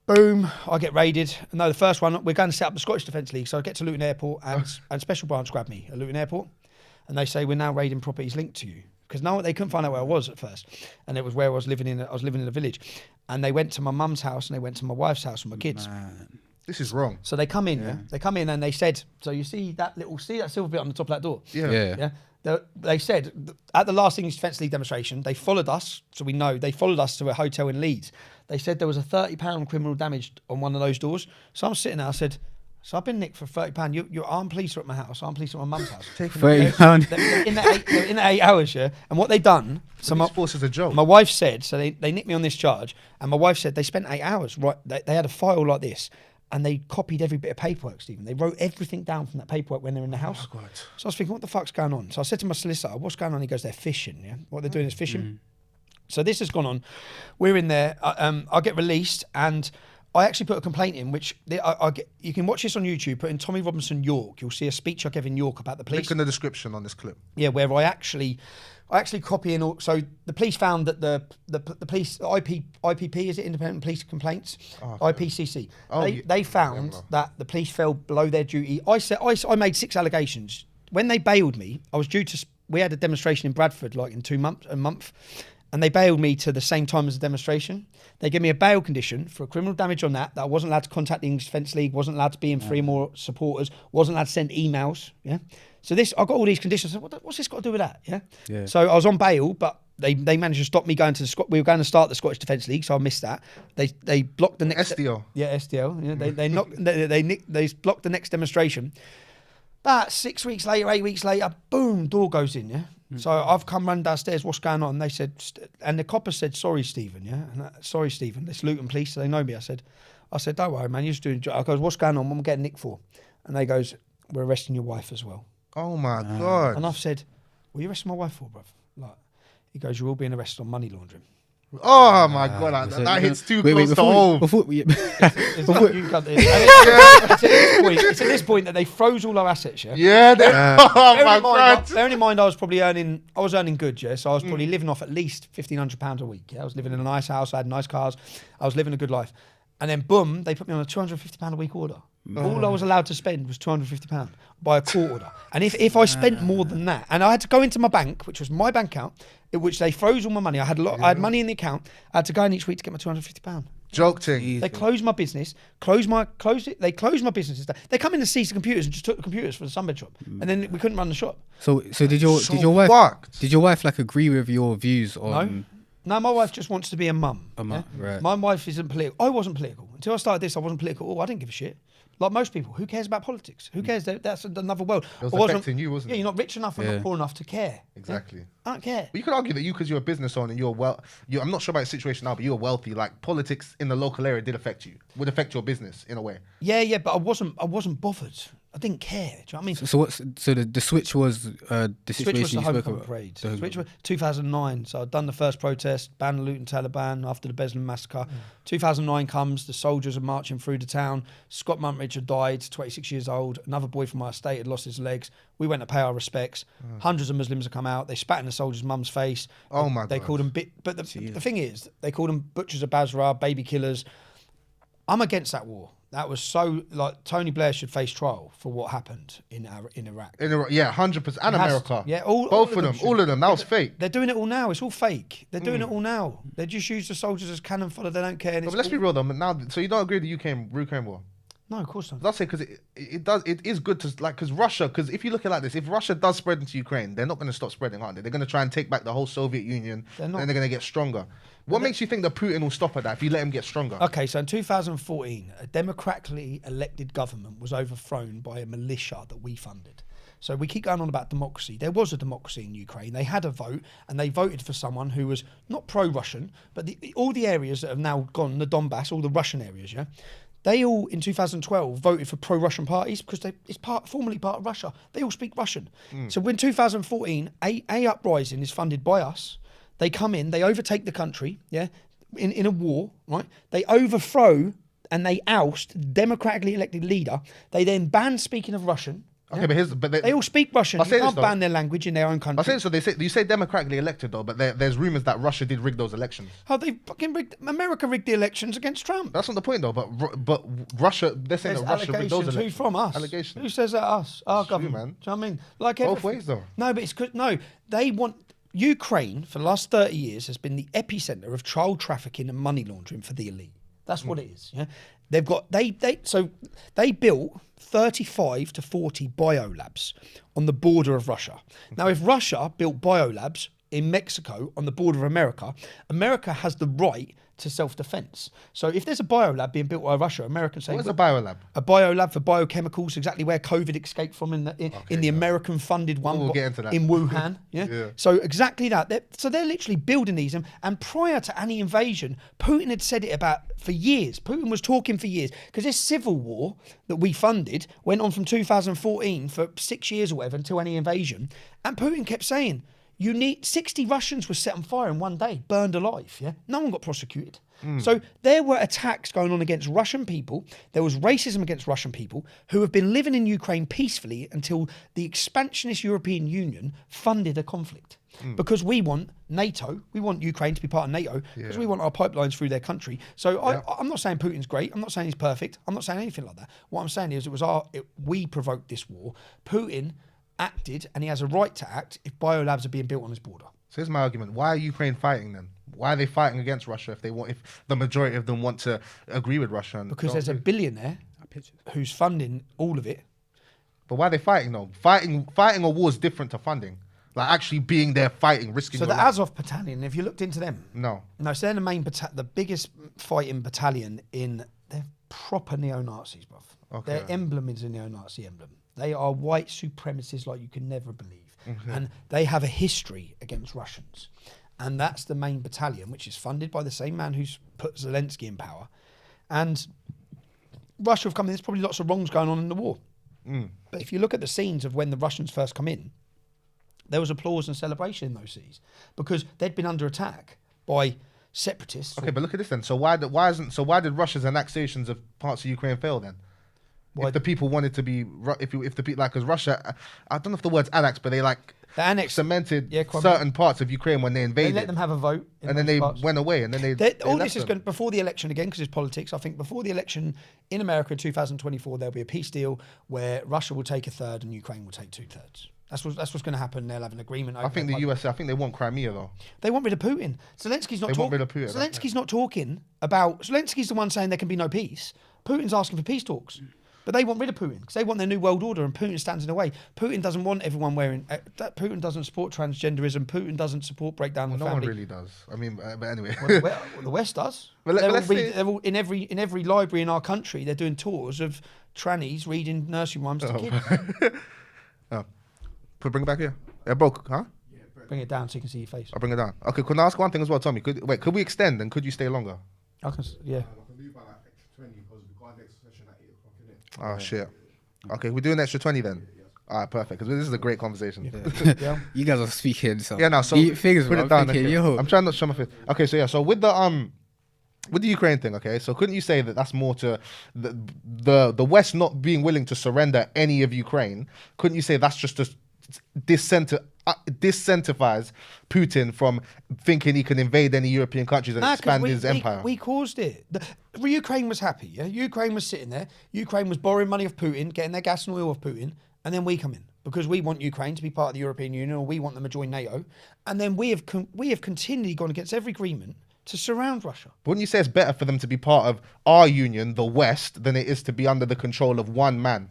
Boom, I get raided. No, the first one, we're going to set up the Scottish Defence League. So I get to Luton Airport and Special Branch grabbed me at Luton Airport. And they say, we're now raiding properties linked to you. Because no, they couldn't find out where I was at first. And it was where I was living in a village. And they went to my mum's house and they went to my wife's house with my kids. Man. This is wrong. So they come in, they come in and they said, so you see that silver bit on the top of that door? Yeah. They said, at the last English Defence League demonstration, they followed us, so we know, they followed us to a hotel in Leeds. They said there was a £30 criminal damage on one of those doors. So I'm sitting there, I said, so I've been nicked for £30. Your armed police are at my house, armed police are at my mum's house. £30. They're in the 8 hours, yeah? And what they done... So my force is a joke. My wife said, so they nicked me on this charge, and my wife said they spent 8 hours, right? They had a file like this. And they copied every bit of paperwork, Stephen. They wrote everything down from that paperwork when they're in the house. Oh, God. So I was thinking, what the fuck's going on? So I said to my solicitor, what's going on? He goes, they're fishing, yeah? What they're doing is fishing. So this has gone on. We're in there. I get released, and I actually put a complaint in, which you can watch this on YouTube. Put in Tommy Robinson York. You'll see a speech I gave in York about the police. Link in the description on this clip. Yeah, where I actually copy in all. So the police found that the police IPP, is it Independent Police Complaints? IPCC. They found that the police fell below their duty. I made 6 allegations. When they bailed me, I was due to. We had a demonstration in Bradford like in a month, and they bailed me to the same time as the demonstration. They gave me a bail condition for a criminal damage on that I wasn't allowed to contact the English Defence League, wasn't allowed to be in 3 more supporters, wasn't allowed to send emails. Yeah. So I got all these conditions. I said, what's this got to do with that? Yeah. So I was on bail, but they managed to stop me going to we were going to start the Scottish Defence League, so I missed that. They blocked the next SDL. Yeah, SDL. Yeah, they blocked the next demonstration. About 6 weeks later, 8 weeks later, boom, door goes in. Yeah. So I've come run downstairs. What's going on? They said, and the copper said, "Sorry, Stephen." Yeah, sorry, Stephen. This Luton police, they know me. I said, "Don't worry, man. You're just doing." I goes, "What's going on? What am I getting nicked for?" And they goes, "We're arresting your wife as well." Oh my God. And I've said, "What are you arresting my wife for, bruv?" Like, he goes, "You're all being arrested on money laundering." Oh my God, that hits too close to home. It's at this point that they froze all our assets, yeah? Yeah. Oh my God. Bearing in mind, I was earning good, yeah? So I was probably living off at least £1,500 a week, yeah? I was living in a nice house, I had nice cars, I was living a good life. And then boom, they put me on a £250 a week order. All I was allowed to spend was £250 by a court order. And if I spent more than that, and I had to go into my bank, which was my bank account, in which they froze all my money. I had money in the account. I had to go in each week to get my £250. Joke thing. They closed my business. They closed my businesses. They come in to seize the computers and just took the computers for the sunbed shop, and then we couldn't run the shop. So did your wife like agree with your views on? No, my wife just wants to be a mum. Right. My wife isn't political. I wasn't political until I started this. I wasn't political. Oh, I didn't give a shit. Like most people, who cares about politics? Who cares? That's another world. It was affecting you, wasn't it? Yeah, you're not rich enough or not poor enough to care. Exactly. Yeah? I don't care. But you could argue that because you're a business owner and I'm not sure about your situation now, but you're wealthy. Like politics in the local area would affect your business in a way. Yeah, but I wasn't bothered. I didn't care. Do you know what I mean? So the switch was the situation was the you spoke homecoming about. parade. The switch was 2009. So I'd done the first protest, banned the Luton Taliban after the Beslan massacre. 2009 comes, the soldiers are marching through the town. Scott Muntridge had died, 26 years old. Another boy from my estate had lost his legs. We went to pay our respects. Hundreds of Muslims have come out. They spat in the soldier's mum's face. Oh my God. They called them but the thing is, they called them butchers of Basra, baby killers. I'm against that war. That was so, like, Tony Blair should face trial for what happened in Iraq. Yeah, 100%. And America. Yeah, both of them. That was fake. They're doing it all now. It's all fake. They're doing it all now. They just use the soldiers as cannon fodder. They don't care. But let's be real though. Now, so you don't agree with the Ukraine war? No, of course not. I'll say because it is good to like because Russia, because if you look at it like this, if Russia does spread into Ukraine, they're not going to stop spreading, aren't they? They're going to try and take back the whole Soviet Union. They're not. Then they're going to get stronger. What makes you think that Putin will stop at that if you let him get stronger? Okay, so in 2014, a democratically elected government was overthrown by a militia that we funded. So we keep going on about democracy. There was a democracy in Ukraine. They had a vote, and they voted for someone who was not pro-Russian, but all the areas that have now gone, the Donbass, all the Russian areas, yeah, they all in 2012 voted for pro-Russian parties because it's formerly part of Russia. They all speak Russian. So when 2014, a uprising is funded by us. They come in, they overtake the country, yeah, in a war, right? They overthrow and they oust the democratically elected leader. They then ban speaking of Russian. Okay, but They all speak Russian. I'll You say this can't though. ban their language in their own I country. say so. You say democratically elected though, but there's rumors that Russia did rig those elections. How they fucking rigged, America rigged the elections against Trump. That's not the point though. But Russia, they're saying There's that Russia rigged those allegations. Who elections. from us? Allegations. Who says that? Us? Our It's true, government. man. Do you know what I mean? Like Both everything. ways, though. No, but it's good. No, they want Ukraine for the last 30 years has been the epicenter of child trafficking and money laundering for the elite. That's what it is. Yeah, they've got they built 35 to 40 biolabs on the border of Russia. Now, if Russia built biolabs in Mexico on the border of America, America has the right to self-defense. So if there's a biolab being built by Russia, Americans say, What is a biolab? a biolab for biochemicals, exactly where COVID escaped from in the American-funded one We'll get into that. in Wuhan. Yeah? Yeah. So exactly that. They're literally building these, and prior to any invasion, Putin had said it for years. Putin was talking for years because this civil war that we funded went on from 2014 for 6 years or whatever until any invasion, and Putin kept saying, you need 60 Russians were set on fire in one day, burned alive. Yeah, no one got prosecuted. So there were attacks going on against Russian people. There was racism against Russian people who have been living in Ukraine peacefully until the expansionist European Union funded a conflict. Because we want NATO, we want Ukraine to be part of NATO, because we want our pipelines through their country. So I'm not saying Putin's great. I'm not saying he's perfect. I'm not saying anything like that. What I'm saying is we provoked this war. Putin acted, and he has a right to act if biolabs are being built on his border. So here's my argument. Why are Ukraine fighting then? Why are they fighting against Russia if the majority of them want to agree with Russia? Because there's a billionaire who's funding all of it. But why are they fighting though? Fighting a war is different to funding. Like actually being there fighting, risking So your the life. Azov battalion, have you looked into them? No. No, so they're the main the biggest fighting battalion they're proper neo-Nazis, bruv. Okay. Their emblem is a neo-Nazi emblem. They are white supremacists like you can never believe. And they have a history against Russians. And that's the main battalion, which is funded by the same man who's put Zelensky in power. And Russia have come in, there's probably lots of wrongs going on in the war. But if you look at the scenes of when the Russians first come in, there was applause and celebration in those scenes because they'd been under attack by separatists. Okay, but look at this then. So why did Russia's annexations of parts of Ukraine fail then? If the people wanted to be, if the people like, because Russia, I don't know if the word's annexed, but they like They annexed cemented certain parts of Ukraine when they They invaded. let them have a vote. and then they went away, and then they All left this is them. going before the election again because it's politics. I think before the election in America in 2024, there'll be a peace deal where Russia will take a third and Ukraine will take 2/3. That's what's going to happen. They'll have an agreement. I think the US, I think they want Crimea though. They want rid of Putin. Zelensky's not They want talking. rid of Putin, that's Zelensky's not talking about. Zelensky's the one saying there can be no peace. Putin's asking for peace talks. But they want rid of Putin because they want their new world order, and Putin stands in the way. Putin doesn't want everyone wearing. Putin doesn't support transgenderism. Putin doesn't support breakdown of No the one family. really does. I mean, but anyway. Well, the West does. But let's say- they're all in every library in our country. They're doing tours of trannies reading nursery rhymes to kids. Bring it back here. Yeah, bro, huh? Bring it down so you can see your face. I'll bring it down. Okay, can I ask one thing as well, Tommy? Could we extend and could you stay longer? Yeah. Oh shit. Okay, we're doing extra 20 then. All right, perfect. Because this is a great conversation. Yeah. You guys are speaking. So Yeah, now so deep figures, put bro. it down. Thinking, Okay. yo. I'm trying not to show my face. Okay, so yeah, so with the Ukraine thing, okay, so couldn't you say that that's more to the West not being willing to surrender any of Ukraine? Couldn't you say that's just to disincentivize Putin from thinking he can invade any European countries and expand his empire? We caused it. Ukraine was happy. Yeah, Ukraine was sitting there. Ukraine was borrowing money off Putin, getting their gas and oil off Putin, and then we come in because we want Ukraine to be part of the European Union, or we want them to join NATO, and then we have continually gone against every agreement to surround Russia. Wouldn't you say it's better for them to be part of our union, the West, than it is to be under the control of one man?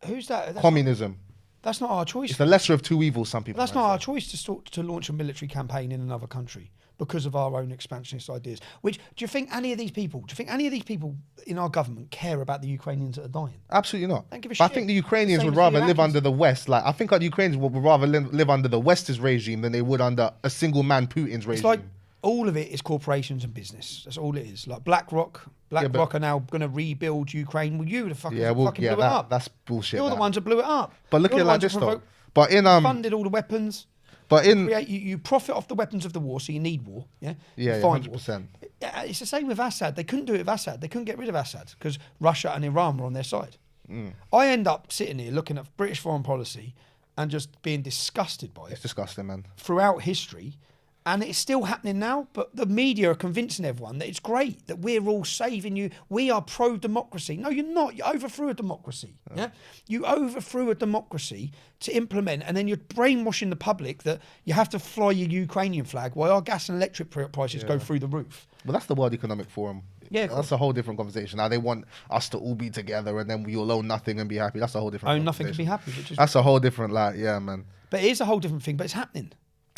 Who's that? Communism. That's not our choice. It's the lesser of two evils, some people That's might not say. our choice to launch a military campaign in another country because of our own expansionist ideas. Which, do you think any of these people in our government care about the Ukrainians that are dying? Absolutely not. Don't give a But I shit. think the Ukrainians Same would as the rather live Iraqis. under the West. Like, I think the Ukrainians would rather live under the West's regime than they would under a single man Putin's regime. It's like all of it is corporations and business. That's all it is. Like BlackRock but- are now going to rebuild Ukraine. Well, you the fucking, yeah, fucking blew it up. that's bullshit. You're the that. ones that blew it up. But look You're at it the like ones that this though. provoke- But in funded all the weapons. but in You profit off the weapons of the war, so you need war. Yeah, yeah, You find war. 100%. Yeah, it's the same with Assad. They couldn't do it with Assad. They couldn't get rid of Assad because Russia and Iran were on their side. I end up sitting here looking at British foreign policy and just being disgusted by it It's disgusting, man. throughout history. And it's still happening now, but the media are convincing everyone that it's great, that we're all saving you. We are pro-democracy. No, you're not. You overthrew a democracy. Yeah, you overthrew a democracy to implement, and then you're brainwashing the public that you have to fly your Ukrainian flag while our gas and electric prices go through the roof. But that's the World Economic Forum. Yeah, of that's a whole different conversation. Now they want us to all be together and then we all own nothing and be happy. That's a whole different. Own nothing and be conversation. happy. Which is, That's a whole different, like, yeah, man. but it is a whole different thing. But it's happening.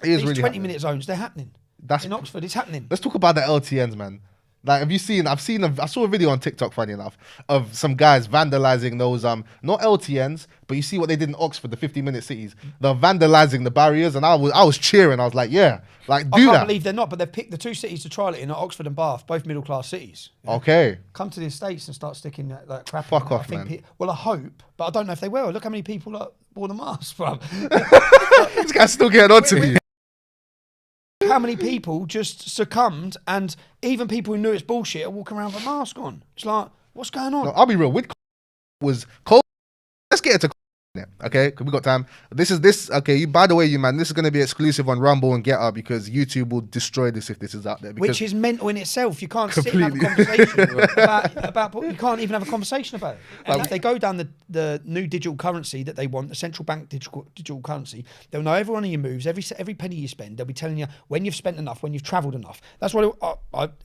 It is These really 20-minute zones, they're happening. That's In Oxford, it's happening. Let's talk about the LTNs, man. Like, have you seen? I saw a video on TikTok, funny enough, of some guys vandalizing those not LTNs, but you see what they did in Oxford, the 50-minute cities. They're vandalizing the barriers, and I was cheering. I was like, yeah, like I do can't that. believe they're not, but they've picked the two cities to trial it in, are Oxford and Bath, both middle-class cities. Okay, Come to the States and start sticking that crap. Fuck in. I off, think man. well, I hope, but I don't know if they will. Look how many people wore the mask, bro. this guy's still getting on to me. How many people just succumbed, and even people who knew it's bullshit are walking around with a mask on. It's like, what's going on? No, I'll be real. With was cold. Let's get into okay, 'cause we got time. Okay. By the way, you man, this is going to be exclusive on Rumble and Get Up because YouTube will destroy this if this is out there. Because Which is mental in itself. You can't sit and have a Completely. conversation about you can't even have a conversation about it. And if they go down the new digital currency that they want, the central bank digital currency, they'll know every one of your moves, every penny you spend. They'll be telling you when you've spent enough, when you've travelled enough. That's what.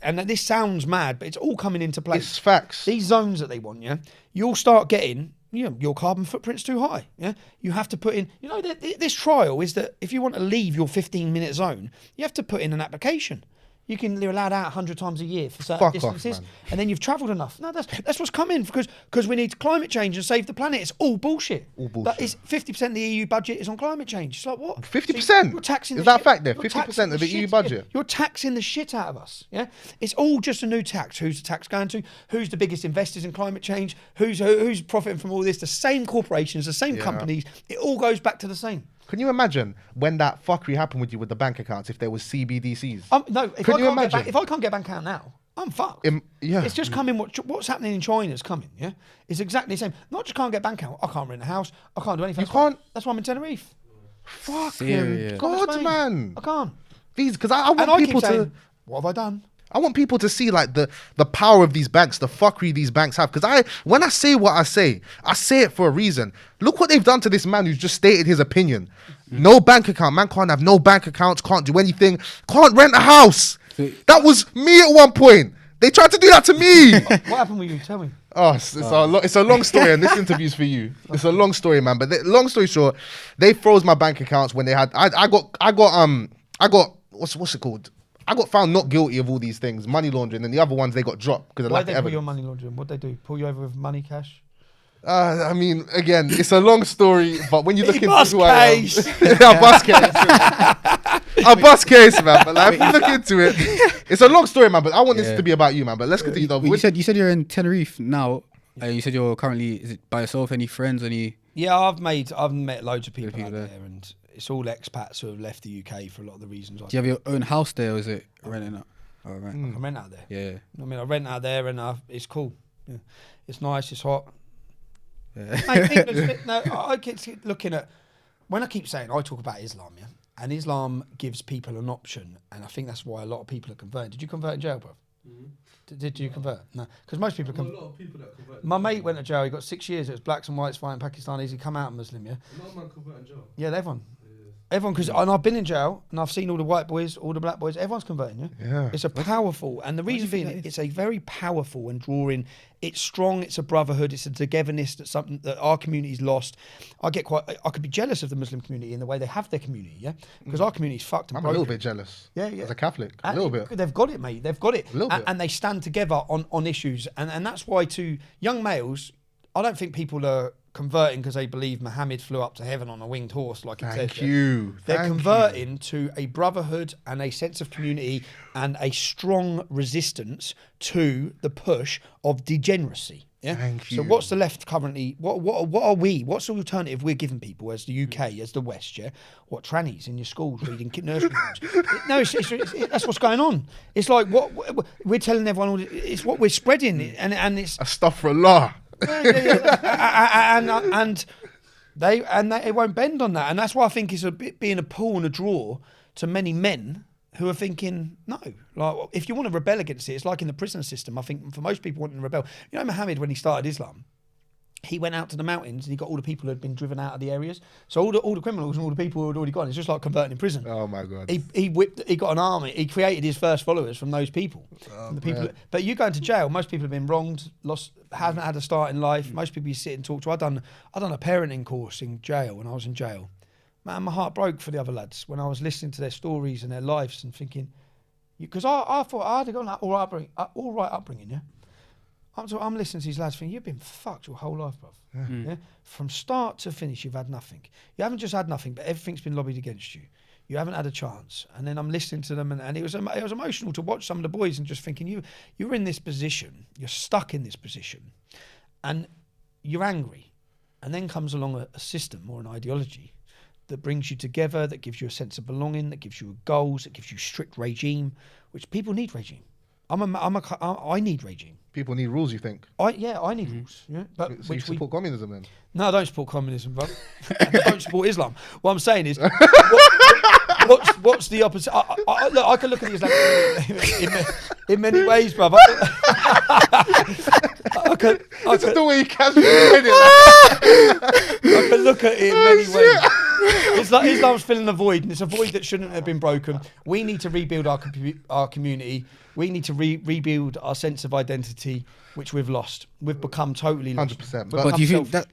And this sounds mad, but it's all coming into place. it's facts. These zones that they want, yeah, you'll start getting. Your carbon footprint's too high. Yeah, you have to put in. This trial is that if you want to leave your 15-minute zone, you have to put in an application. You can be allowed out 100 times a year for certain Fuck off, distances, man. and then you've travelled enough. No, that's what's coming because we need climate change and save the planet. It's all bullshit. All bullshit. That is 50% of the EU budget is on climate change. It's like what? 50%? You're taxing. Is the that shit- fact there? you're 50% taxing of the EU shit- budget? You're taxing the shit out of us. Yeah, it's all just a new tax. Who's the tax going to? Who's the biggest investors in climate change? Who's profiting from all this? The same corporations, the same companies. It all goes back to the same. Can you imagine when that fuckery happened with you with the bank accounts if there was CBDCs? No, Can you imagine? if I can't get a bank account now, I'm fucked. Yeah. It's just coming. What's happening in China is coming. Yeah, it's exactly the same. Not just can't get a bank account. I can't rent a house. I can't do anything. You can't- That's why I'm in Tenerife. Fuck Serious. him. Can't God, explain. man. I can't. These, because I want And I people keep saying, to. what have I done? I want people to see like the power of these banks, the fuckery these banks have. Because when I say what I say it for a reason. Look what they've done to this man who's just stated his opinion. No bank account. Man can't have no bank accounts, can't do anything, can't rent a house. That was me at one point. They tried to do that to me. What happened with you? Tell me. Oh, it's a long story, and this interview's for you. It's a long story, man. But long story short, they froze my bank accounts when they had. I got what's it called? I got found not guilty of all these things, money laundering, and the other ones they got dropped because of Why lack did of they pull your evidence. money laundering? What they do? Pull you over with money, cash? I mean, again, it's a long story, but when you look into Bus who I am, case. a bus case, a bus case, man. But like, if you look into it, it's a long story, man. But I want this Yeah. to be about you, man. But let's continue. Though. You said you're in Tenerife now. You said you're currently is it by yourself? Any friends? Any? Yeah, I've met loads of people people out there. there, and it's all expats who have left the UK for a lot of the reasons. Do you have your own house there, or is it renting out? Oh, right. I rent out there. Yeah. I mean, I rent out there, and it's cool. Yeah. It's nice. It's hot. Yeah. I keep looking at when I keep saying I talk about Islam, yeah, and Islam gives people an option, and I think that's why a lot of people are converting. Did you convert in jail, bro? Did you convert? No, because most people I know convert. a lot of people that convert. My mate went to jail. He got 6 years. It was blacks and whites fighting Pakistanis. He come out Muslim, yeah. A lot of man convert in jail. Yeah, everyone. Everyone, because and I've been in jail and I've seen all the white boys, all the black boys. Everyone's converting. Yeah, Yeah. It's a powerful, and the reason being, it's a very powerful and drawing. It's strong. It's a brotherhood. It's a togetherness. That's something that our community's lost. I could be jealous of the Muslim community in the way they have their community. Yeah, because our community's fucked. And I'm broken. a little bit jealous. Yeah. As a Catholic, a little bit. They've got it, mate. They've got it. A little bit. And they stand together on issues, and that's why to young males, I don't think people are converting because they believe Muhammad flew up to heaven on a winged horse, like it says. Thank you. They're converting to a brotherhood and a sense of community and a strong resistance to the push of degeneracy. Yeah. Thank So you. what's the left currently? What are we? What's the alternative we're giving people as the UK, as the West? Yeah. What, trannies in your schools reading nursery rhymes? No, that's what's going on. It's like what we're telling everyone. It's what we're spreading, and it's Astaghfirullah. and it won't bend on that, and that's why I think it's a bit being a pull and a draw to many men who are thinking, no, like if you want to rebel against it, it's like in the prison system. I think for most people wanting to rebel, you know, Muhammad, when he started Islam, he went out to the mountains and he got all the people who had been driven out of the areas. So all the criminals and all the people who had already gone. It's just like converting in prison. Oh my God. He got an army. He created his first followers from those people. From the people but you go into jail, most people have been wronged, lost, haven't had a start in life. Most people you sit and talk to. I done a parenting course in jail when I was in jail. Man, my heart broke for the other lads when I was listening to their stories and their lives and thinking, because I thought I had got an all right upbringing, yeah. I'm listening to these lads thinking, you've been fucked your whole life, bruv. Yeah? From start to finish, you've had nothing. You haven't just had nothing, but everything's been lobbied against you. You haven't had a chance. And then I'm listening to them, and it was emotional to watch some of the boys and just thinking, you're in this position, you're stuck in this position, and you're angry. And then comes along a system or an ideology that brings you together, that gives you a sense of belonging, that gives you goals, that gives you strict regime, which people need regime. I need regime. People need rules, you think? I need rules. Yeah, but So you support communism then? No, I don't support communism, bro. I don't support Islam. What I'm saying is, what's the opposite? Look, I can look at the Islam in many ways, bro. This is the way you casually said it. I can look at it in many ways. It's like Islam's filling a void, and it's a void that shouldn't have been broken. We need to rebuild our community. We need to rebuild our sense of identity, which we've lost. We've become totally lost. 100%. But do you think that's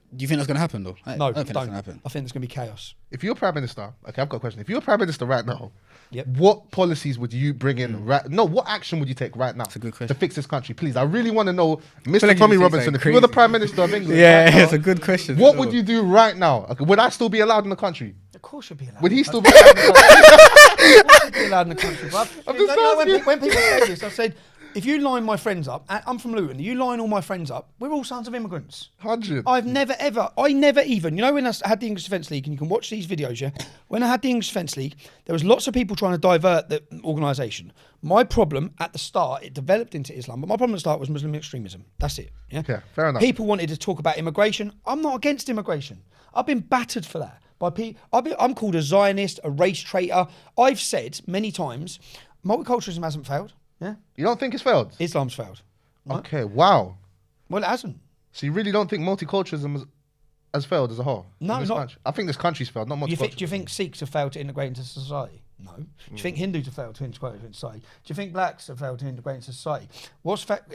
going to happen though? No, I don't think that's going to don't. happen. I think there's going to be chaos. If you're Prime Minister, okay, I've got a question. If you're Prime Minister right now, Yep. what policies would you bring in? What action would you take right now a good question. to fix this country? Please, I really want to know, Mr. like Tommy you say Robinson, something if you were the crazy. Prime Minister of England, Yeah, right now, it's a good question. what would you do right now? Okay, would I still be allowed in the country? Of course you'll be allowed. Would he still be allowed in the country? Of course you'll be allowed in the country, bruv. I'm just asking. When people say this, I said, if you line my friends up, I'm from Luton, you line all my friends up, we're all sons of immigrants. 100. I never even, you know, when I had the English Defence League, and you can watch these videos, yeah? When I had the English Defence League, there was lots of people trying to divert the organisation. My problem at the start, it developed into Islam, but my problem at the start was Muslim extremism. That's it. Yeah, Okay, fair enough. People wanted to talk about immigration. I'm not against immigration. I've been battered for that. I'm called a Zionist, a race traitor. I've said many times, multiculturalism hasn't failed. Yeah, You don't think it's failed? Islam's failed. Right? Okay, wow. Well, it hasn't. So you really don't think multiculturalism has failed as a whole? No, in this not- country? I think this country's failed, not multiculturalism. Do you think Sikhs have failed to integrate into society? No. Do you think Hindus have failed to integrate into society? Do you think blacks have failed to integrate into society?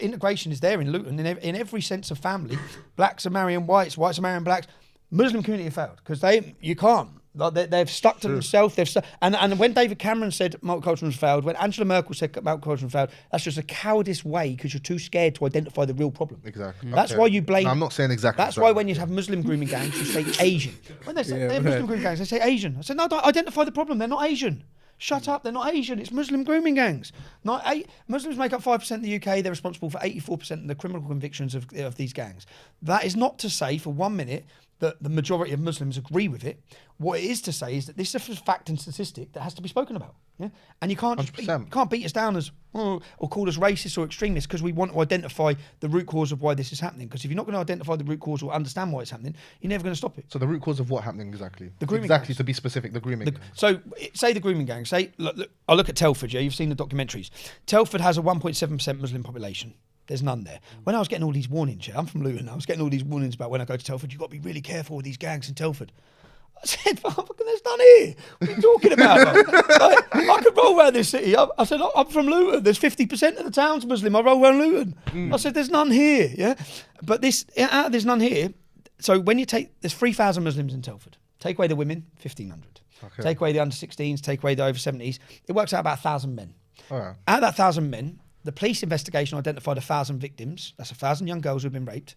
Integration is there in Luton, in every sense of family. Blacks are marrying whites, whites are marrying blacks. Muslim community have failed because you can't. Like they've stuck to themselves. And when David Cameron said multiculturalism failed, when Angela Merkel said multiculturalism failed, that's just a cowardice way because you're too scared to identify the real problem. Exactly. That's Okay. why you blame. No, I'm not saying exactly. That's why when you have Muslim grooming gangs, you say Asian. When they say they're Muslim grooming gangs, they say Asian. I said, no, don't identify the problem. They're not Asian. Shut up. They're not Asian. It's Muslim grooming gangs. Muslims make up 5% of the UK. They're responsible for 84% of the criminal convictions of these gangs. That is not to say for 1 minute that the majority of Muslims agree with it. What it is to say is that this is a fact and statistic that has to be spoken about. Yeah, and you can't just you 100%. can't beat us down as or call us racist or extremists because we want to identify the root cause of why this is happening. Because if you're not going to identify the root cause or understand why it's happening, you're never going to stop it. So the root cause of what happening exactly? The grooming Exactly, gangs. to be specific, the grooming. gangs. So say the grooming gang. Say look, I look at Telford. Yeah, you've seen the documentaries. Telford has a 1.7% Muslim population. There's none there. When I was getting all these warnings, yeah, I'm from Luton. I was getting all these warnings about when I go to Telford, you've got to be really careful with these gangs in Telford. I said, there's none here. What are you talking about? Like, I could roll around this city. I said, I'm from Luton. There's 50% of the town's Muslim. I roll around Luton. I said, there's none here. Yeah, but there's none here. So when you there's 3,000 Muslims in Telford. Take away the women, 1,500. Okay. Take away the under 16s. Take away the over 70s. It works out about 1,000 men. All right. Out of that 1,000 men, the police investigation identified 1,000 victims. That's 1,000 young girls who've been raped,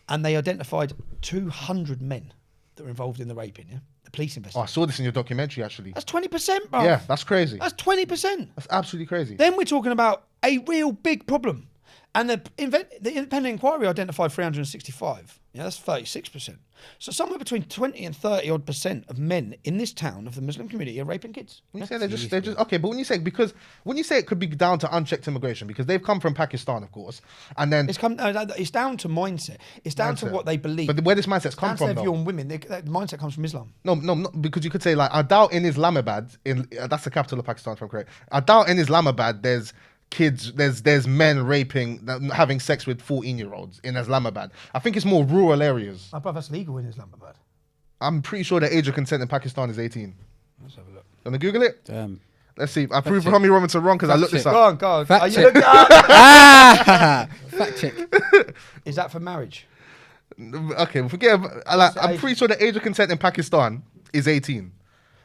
and they identified 200 men that were involved in the raping. Yeah, the police Oh, I investigation. saw this in your documentary actually. That's 20%, bro. Yeah, that's crazy. That's 20%. That's absolutely crazy. Then we're talking about a real big problem. And the independent inquiry identified 365. Yeah, that's 36%. So somewhere between 20 and 30 odd % of men in this town of the Muslim community are raping kids. When you say they're just okay, but when you say it could be down to unchecked immigration because they've come from Pakistan, of course, and then It's down to mindset. It's down to Mindset. what they believe. But where this mindset's come Down to from, their view though. on women. The mindset comes from Islam. No, because you could say like I doubt in Islamabad, that's the capital of Pakistan, if I'm correct. I doubt in Islamabad there's kids, there's men raping, having sex with 14-year-olds in Islamabad. I think it's more rural areas. My brother, that's legal in Islamabad. I'm pretty sure the age of consent in Pakistan is 18. Let's have a look. Wanna Google it? Damn. Let's see. I proved Tommy Robinson wrong because I looked this check. up. Go on. Fact Are you check. looking up? Fact check. Is that for marriage? Okay, forget. I'm pretty sure the age of consent in Pakistan is 18.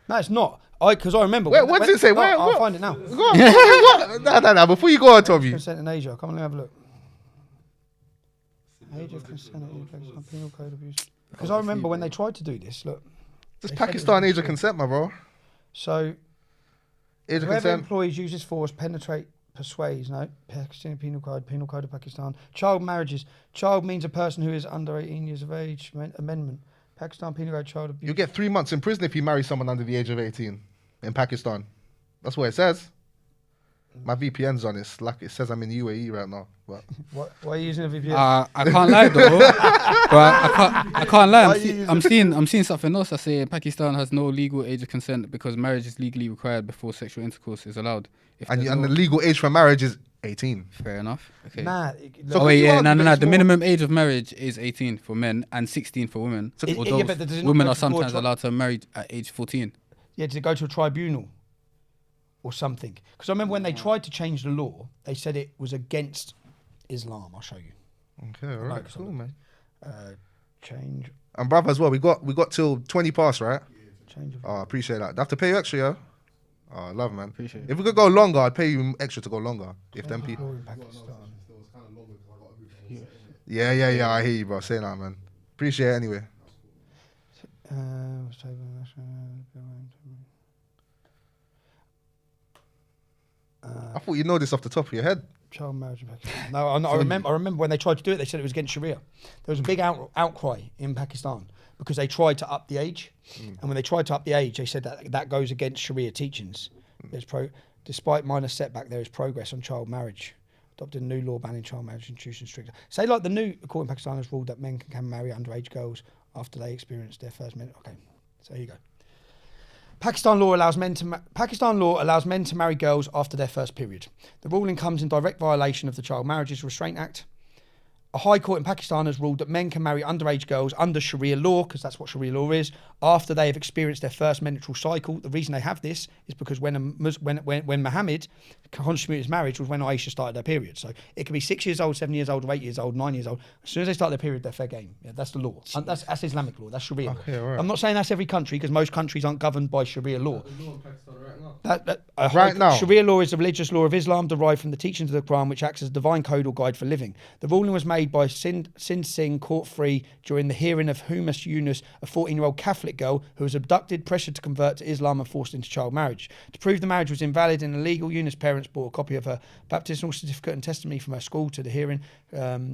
No, it's not. Because I remember. Where, what does it say? No, Where? I'll What? find it now. Go on. No. Before you go on, Tommy. Consent in Asia. Come on, let me have a look. Age of consent in Pakistan, penal code abuse. Because I remember when they tried to do this. Look. Just they said it was Pakistan age of illegal. consent, my bro. So Age of whoever consent. employs, uses force, penetrate, persuades. No, Pakistani penal code of Pakistan. Child marriages. Child means a person who is under 18 years of age. Amendment. Pakistan penal code child abuse. You get 3 months in prison if you marry someone under the age of 18 in Pakistan. That's what it says. My VPN's on it. It's like it says I'm in UAE right now. But Why are you using a VPN? I can't lie though. But I can't lie. Why are you I'm seeing something else. I say Pakistan has no legal age of consent because marriage is legally required before sexual intercourse is allowed. If and there's the no- legal age for marriage is 18. fair enough. Okay. Nah. So Oh wait, you yeah, argue that no. it's The more- minimum age of marriage is 18 for men and 16 for women. So- Although yeah, but does it not women go are to sometimes court? allowed to marry at age 14. Yeah, to go to a tribunal or something. Because I remember when they tried to change the law, they said it was against Islam. I'll show you. Okay, all right, Like cool, man. Change. And brother as well, we got till 20 past, right? Change of. Oh, I appreciate that. Do I have to pay you extra, yeah? Oh, love, man. Appreciate it. If we could go longer, I'd pay you extra to go longer. If them law people. in Pakistan. Yeah. I hear you, bro. Say that, man. Appreciate it anyway. I thought you know this off the top of your head. Child marriage in Pakistan. No, I remember when they tried to do it, they said it was against Sharia. There was a big outcry in Pakistan because they tried to up the age. And when they tried to up the age, they said that goes against Sharia teachings. Despite minor setback, there is progress on child marriage. Adopted a new law banning child marriage, introducing stricter. Say like the new court in Pakistan has ruled that men can marry underage girls after they experience their first men. Okay, so here you go. Pakistan law allows men to marry girls after their first period. The ruling comes in direct violation of the Child Marriages Restraint Act. A high court in Pakistan has ruled that men can marry underage girls under Sharia law, because that's what Sharia law is, after they have experienced their first menstrual cycle. The reason they have this is because when Muhammad consummated his marriage was when Aisha started her period. So it could be 6 years old, 7 years old, or 8 years old, 9 years old. As soon as they start their period, they're fair game. Yeah, that's the law. And that's Islamic law. That's Sharia Okay, law. all right. I'm not saying that's every country, because most countries aren't governed by Sharia law. The law in Pakistan right now. Right now. Sharia law is the religious law of Islam derived from the teachings of the Quran, which acts as a divine code or guide for living. The ruling was made by Sindh Singh, court-free, during the hearing of Humas Yunus, a 14-year-old Catholic girl who was abducted, pressured to convert to Islam and forced into child marriage. To prove the marriage was invalid and illegal, Yunus' parents brought a copy of her baptismal certificate and testimony from her school to the hearing,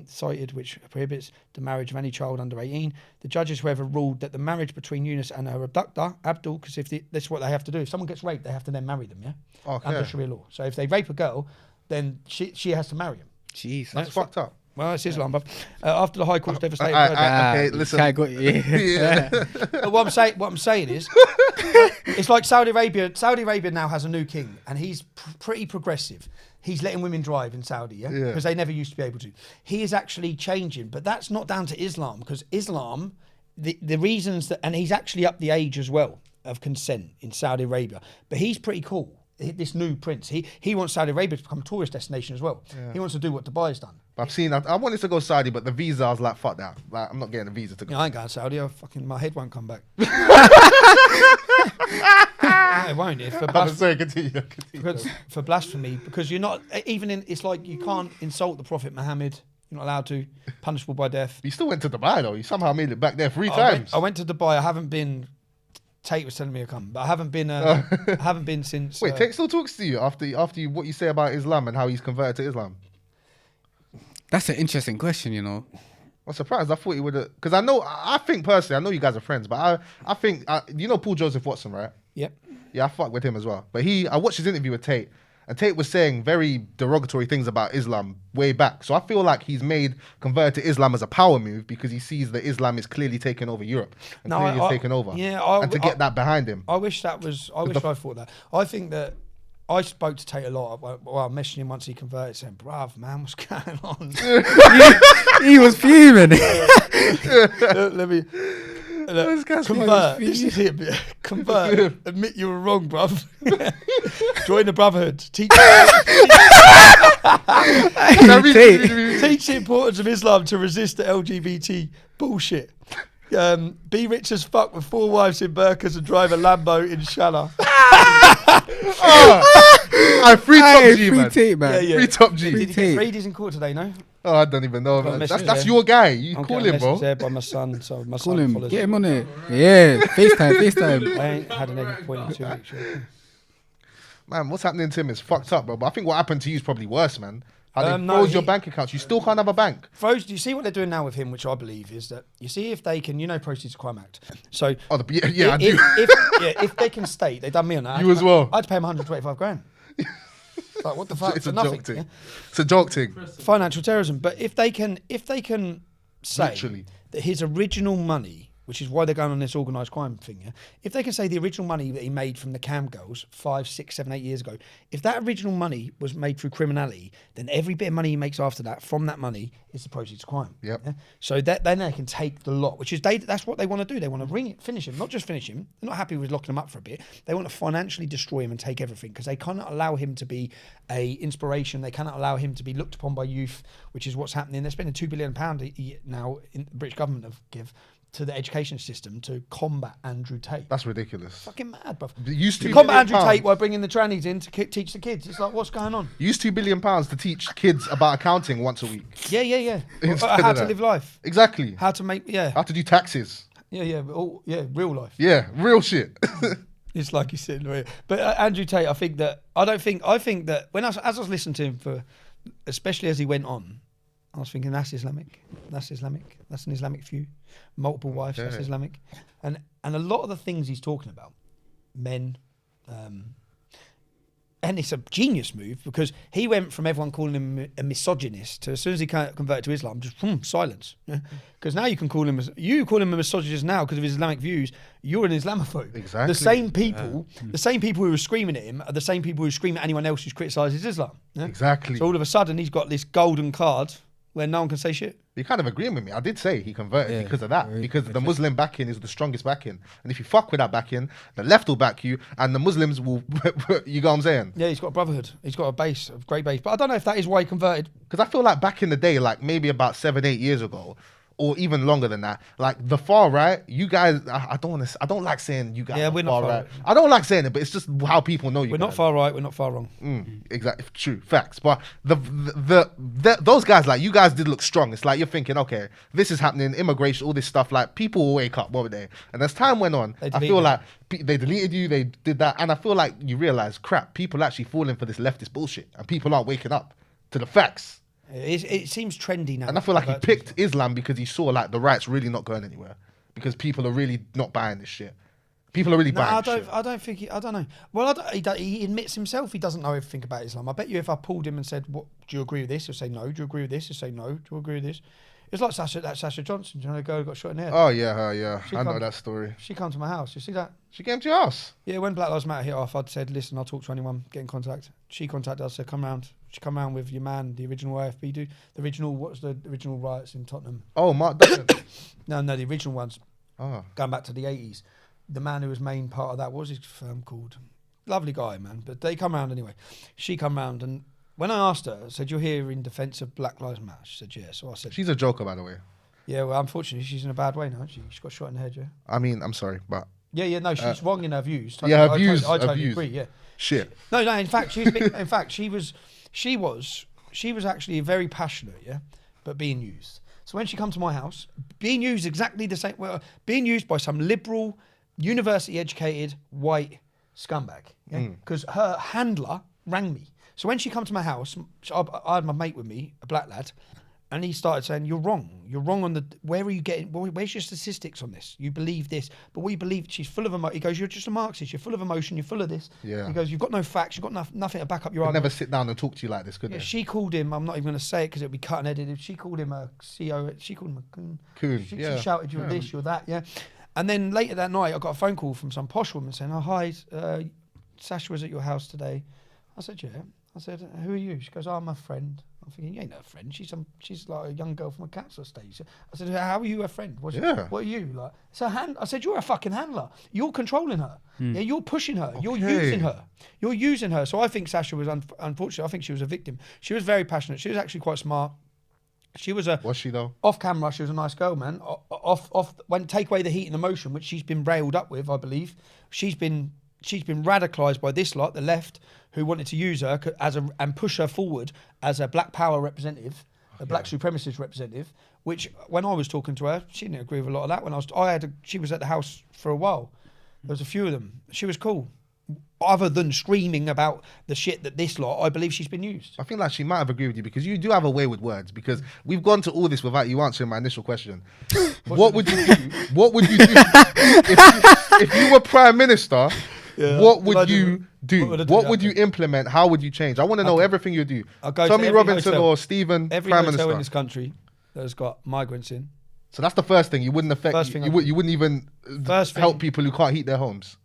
cited, which prohibits the marriage of any child under 18. The judges, however, ruled that the marriage between Yunus and her abductor, Abdul, because that's what they have to do. If someone gets raped, they have to then marry them, yeah? Okay. Under Sharia law. So if they rape a girl, then she has to marry him. Jeez. That's fucked up. Well, it's Islam, but after the High Court's devastating Okay, listen. Yeah. But what I'm saying is, it's like Saudi Arabia. Saudi Arabia now has a new king, and he's pretty progressive. He's letting women drive in Saudi, yeah, Yeah. because they never used to be able to. He is actually changing, but that's not down to Islam, because Islam the reasons that, and he's actually up the age as well of consent in Saudi Arabia, but he's pretty cool. This new prince, he wants Saudi Arabia to become a tourist destination as well. Yeah. He wants to do what Dubai's done. I've seen. I wanted to go Saudi, but the visa, I was like, fuck that. Like, I'm not getting a visa to go. Yeah, I ain't going to Saudi. My head won't come back. No, it won't. For blasphemy, because you're not even in. It's like you can't insult the Prophet Muhammad. You're not allowed to. Punishable by death. You still went to Dubai though. You somehow made it back there 3 times. I went to Dubai. I haven't been. Tate was telling me to come, but I haven't been. I haven't been since. Wait, Tate still talks to you after you, what you say about Islam and how he's converted to Islam. That's an interesting question, you know. I'm surprised. I thought he would have, because I think personally, I know you guys are friends, but I think you know Paul Joseph Watson, right? Yep. Yeah, I fuck with him as well. But I watched his interview with Tate, and Tate was saying very derogatory things about Islam way back. So I feel like he's converted to Islam as a power move because he sees that Islam is clearly taking over Europe and clearly is taking over. Yeah, and to get that behind him. I wish I thought that. I think that I spoke to Tate a lot. Well, I messaged him once he converted, saying, "Bruv, man, what's going on?" He was fuming. Let me. Convert. This is it. Convert. Admit you were wrong, bruv. Join the brotherhood. Teach the importance of Islam to resist the LGBT bullshit. Be rich as fuck with 4 wives in burqas and drive a Lambo, inshallah. Free top G, man. Tate, man. Yeah. Free top G. Did he get Freedies in court today, no? Oh, I don't even know. That's your guy. You call him, bro. There by my son, so my Call son him. follows Get him on it. Yeah. FaceTime. I ain't had a negative point in 2 weeks. Sure. Man, what's happening to him is fucked up, bro. But I think what happened to you is probably worse, man. How they No, froze your bank accounts. You still can't have a bank. Froze. Do you see what they're doing now with him, which I believe is that you see if they can, Proceeds to Crime Act. So I do. If they can state, they done me on that. You as well. I had to pay him 125 grand. Like what the fuck? It's for a nothing. joke thing. Yeah? It's a joke thing. Financial terrorism. But if they can say Literally. that his original money, which is why they're going on this organised crime thing, yeah? If they can say the original money that he made from the cam girls 5, 6, 7, 8 years ago, if that original money was made through criminality, then every bit of money he makes after that from that money is the proceeds of crime. Yep. Yeah? So then they can take the lot, which is that's what they want to do. They want to finish him, not just finish him. They're not happy with locking him up for a bit. They want to financially destroy him and take everything because they cannot allow him to be a inspiration. They cannot allow him to be looked upon by youth, which is what's happening. They're spending £2 billion now in the British government to the education system to combat Andrew Tate. That's ridiculous. Fucking mad, bruv. Use To combat Andrew Tate while bringing the trannies in to teach the kids. It's like, what's going on? Use £2 billion to teach kids about accounting once a week. Yeah. Instead How of to that. live life. Exactly. How to make, How to do taxes. Yeah, real life. Yeah, real shit. It's like you said, but Andrew Tate, I think that when as I was listening to him especially as he went on, I was thinking that's Islamic. That's an Islamic view. Multiple wives, that's Islamic. And a lot of the things he's talking about, men, and it's a genius move because he went from everyone calling him a misogynist to as soon as he converted to Islam, just silence. Because now you call him a misogynist now because of his Islamic views. You're an Islamophobe. Exactly. The same people who were screaming at him are the same people who scream at anyone else who criticises Islam. Yeah? Exactly. So all of a sudden he's got this golden card where no one can say shit. You're kind of agreeing with me. I did say he converted because of that. Because the interesting. Muslim backing is the strongest backing. And if you fuck with that backing, the left will back you and the Muslims will, you know what I'm saying? Yeah, he's got a brotherhood. He's got a great base. But I don't know if that is why he converted. Because I feel like back in the day, like maybe about 7, 8 years ago, or even longer than that, like the far right, you guys, I don't like saying you guys are we're not far far right. right. I don't like saying it, but it's just how people know you We're guys. not far right, we're not far wrong. Exactly, true, facts. But those guys, like you guys did look strong. It's like you're thinking, okay, this is happening, immigration, all this stuff. Like people will wake up, won't they? And as time went on, I feel like they deleted you, they did that, and I feel like you realize, crap, people are actually falling for this leftist bullshit, and people aren't waking up to the facts. It seems trendy now. And I feel like he picked Islam because he saw like the right's really not going anywhere because people are really not buying this shit. People are really buying this shit. I don't think I don't know. Well, he admits himself he doesn't know everything about Islam. I bet you if I pulled him and said, "What do you agree with this?" He'll say no. Do you agree with this? He'll say no. Do you agree with this? It's like Sasha Johnson. Do you know the girl who got shot in the head? Oh yeah. I know that story. She came to my house. You see that? She came to your house. Yeah, when Black Lives Matter hit off, I'd said, "Listen, I'll talk to anyone. Get in contact." She contacted us. Said, "Come round." She come round with your man, the original AFB dude. What's the original riots in Tottenham? Oh, Mark Dutton. No, the original ones. going back to the 80s. The man who was main part of that, what was his firm called? Lovely guy, man. But they come round anyway. She come round, and when I asked her, I said, "You're here in defence of Black Lives Matter?" She said, "Yeah." So I said, She's a joker, by the way. "Yeah, well, unfortunately, she's in a bad way now. She got shot in the head, yeah." I mean, I'm sorry, but Yeah, no, she's wrong in her views. yeah, her views. I her totally views. agree. Yeah. Shit. No. In fact, she was actually very passionate, yeah, but being used. So when she come to my house, being used exactly the same, well, being used by some liberal, university-educated white scumbag, yeah, because her handler rang me. So when she come to my house, I had my mate with me, a black lad, and he started saying, "You're wrong. You're wrong on the. Where are you getting? Where's your statistics on this? You believe this, but we believe she's full of emotion." He goes, "You're just a Marxist. You're full of emotion. You're full of this." Yeah. He goes, "You've got no facts. You've got nothing to back up your They'd argument." never sit down and talk to you like this, could Yeah, they? she called him. I'm not even going to say it because it'll be cut and edited. She called him a CO. She called him a coon. Coon, She yeah. shouted, "You're this. You're that." Yeah. And then later that night, I got a phone call from some posh woman saying, "Oh hi, Sasha was at your house today." I said, "Yeah." I said, "Who are you?" She goes, "Oh, I'm a friend." I'm thinking, "You ain't no friend. She's like a young girl from a council estate." I said, "How are you a friend? What are you like?" So I said, "You're a fucking handler. You're controlling her. Yeah, you're pushing her. You're using her. You're using her." So I think Sasha was unfortunate. I think she was a victim. She was very passionate. She was actually quite smart. She was Was she though? off camera. She was a nice girl, man. Off when take away the heat and emotion, which she's been railed up with, I believe. She's been radicalised by this lot, the left, who wanted to use her and push her forward as a black power representative, a black supremacist representative. Which, when I was talking to her, she didn't agree with a lot of that. She was at the house for a while. There was a few of them. She was cool. Other than screaming about the shit that this lot, I believe she's been used. I feel like she might have agreed with you because you do have a way with words. Because we've gone to all this without you answering my initial question. What would you do? What would you do if you were prime minister? Yeah. What would you do? What would I do? What would you implement? How would you change? I want to know everything you do. I'll go to Tommy every Robinson hotel. or Stephen, Every prime hotel minister. in this country that has got migrants in. So that's the first thing. You wouldn't affect. First thing You wouldn't even First help thing- people who can't heat their homes.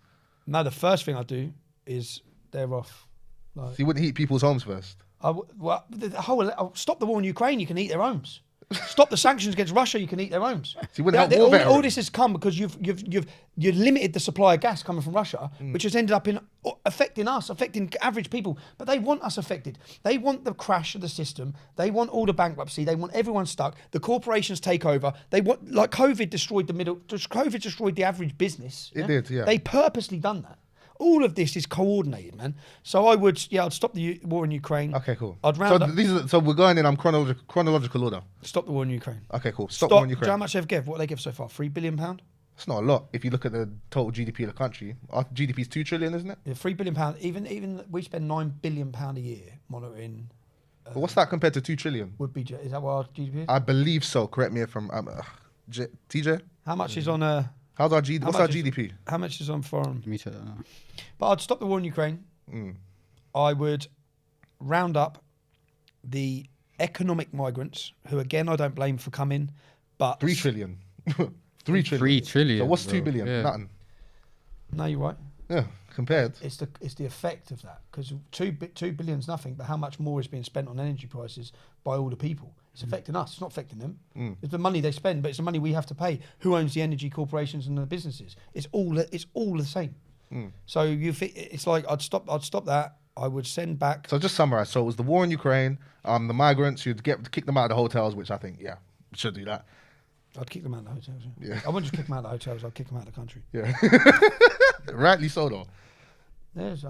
No, the first thing I do is they're off. Like, So you wouldn't heat people's homes first. I'll stop the war in Ukraine. You can heat their homes. Stop the sanctions against Russia. You can heat their homes. So you wouldn't have war all veterans. this has come because you've limited the supply of gas coming from Russia, which has ended up in affecting us, affecting average people. But they want us affected. They want the crash of the system. They want all the bankruptcy. They want everyone stuck. The corporations take over. They want, like, COVID destroyed the average business. It did, yeah. They purposely done that. All of this is coordinated, man. So I'd stop the war in Ukraine. Okay, cool. I'd round up, So we're going in chronological order. stop the war in Ukraine. Okay, cool. Stop war in Do you know Ukraine. how much they've given? What they give so far? £3 billion? It's not a lot if you look at the total GDP of the country. Our GDP is 2 trillion, isn't it? Yeah, £3 billion. Even we spend £9 billion a year monitoring. But what's that compared to 2 trillion? Is that what our GDP is? I believe so. Correct me if I'm. TJ, How much is on how's our GDP? How What's our much is- GDP? how much is on foreign? Let me check that out. But I'd stop the war in Ukraine. I would round up the economic migrants, who again I don't blame for coming, but 3 trillion. 3 trillion. 3 trillion. So what's bro. 2 billion? Yeah. Nothing. No, you're right. Yeah, compared. It's the effect of that, because 2 billion's nothing, but how much more is being spent on energy prices by all the people? It's affecting us. It's not affecting them. It's the money they spend, but it's the money we have to pay. Who owns the energy corporations and the businesses? It's all the same. So it's like I'd stop that. I would send back. So just summarize. So it was the war in Ukraine. The migrants. You'd kick them out of the hotels, which I think we should do that. I'd kick them out of the hotels. Yeah. I wouldn't just kick them out of the hotels. I'd kick them out of the country. Yeah. Rightly so though. Yes.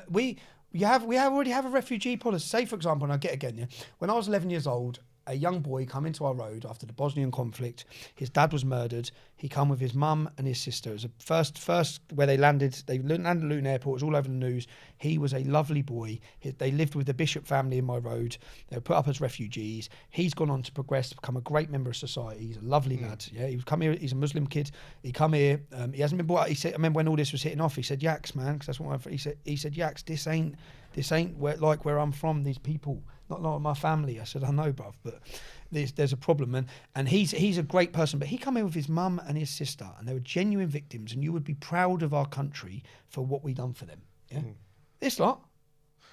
We already have a refugee policy. Say, for example, and I get again, when I was 11 years old, a young boy come into our road after the Bosnian conflict. His dad was murdered. He come with his mum and his sister. It was the first where they landed. They landed at Luton Airport. It was all over the news. He was a lovely boy. They lived with the Bishop family in my road. They were put up as refugees. He's gone on to progress, to become a great member of society. He's a lovely lad. Yeah, he come here. He's a Muslim kid. He come here. He hasn't been brought out. He said, I remember when all this was hitting off. He said, "Yaks, man," because that's what he said, "Yaks, this ain't where I'm from. These people, not my family." I said, "I know, bruv, but there's a problem." And he's a great person, but he come here with his mum and his sister, and they were genuine victims, and you would be proud of our country for what we done for them. Yeah, this lot,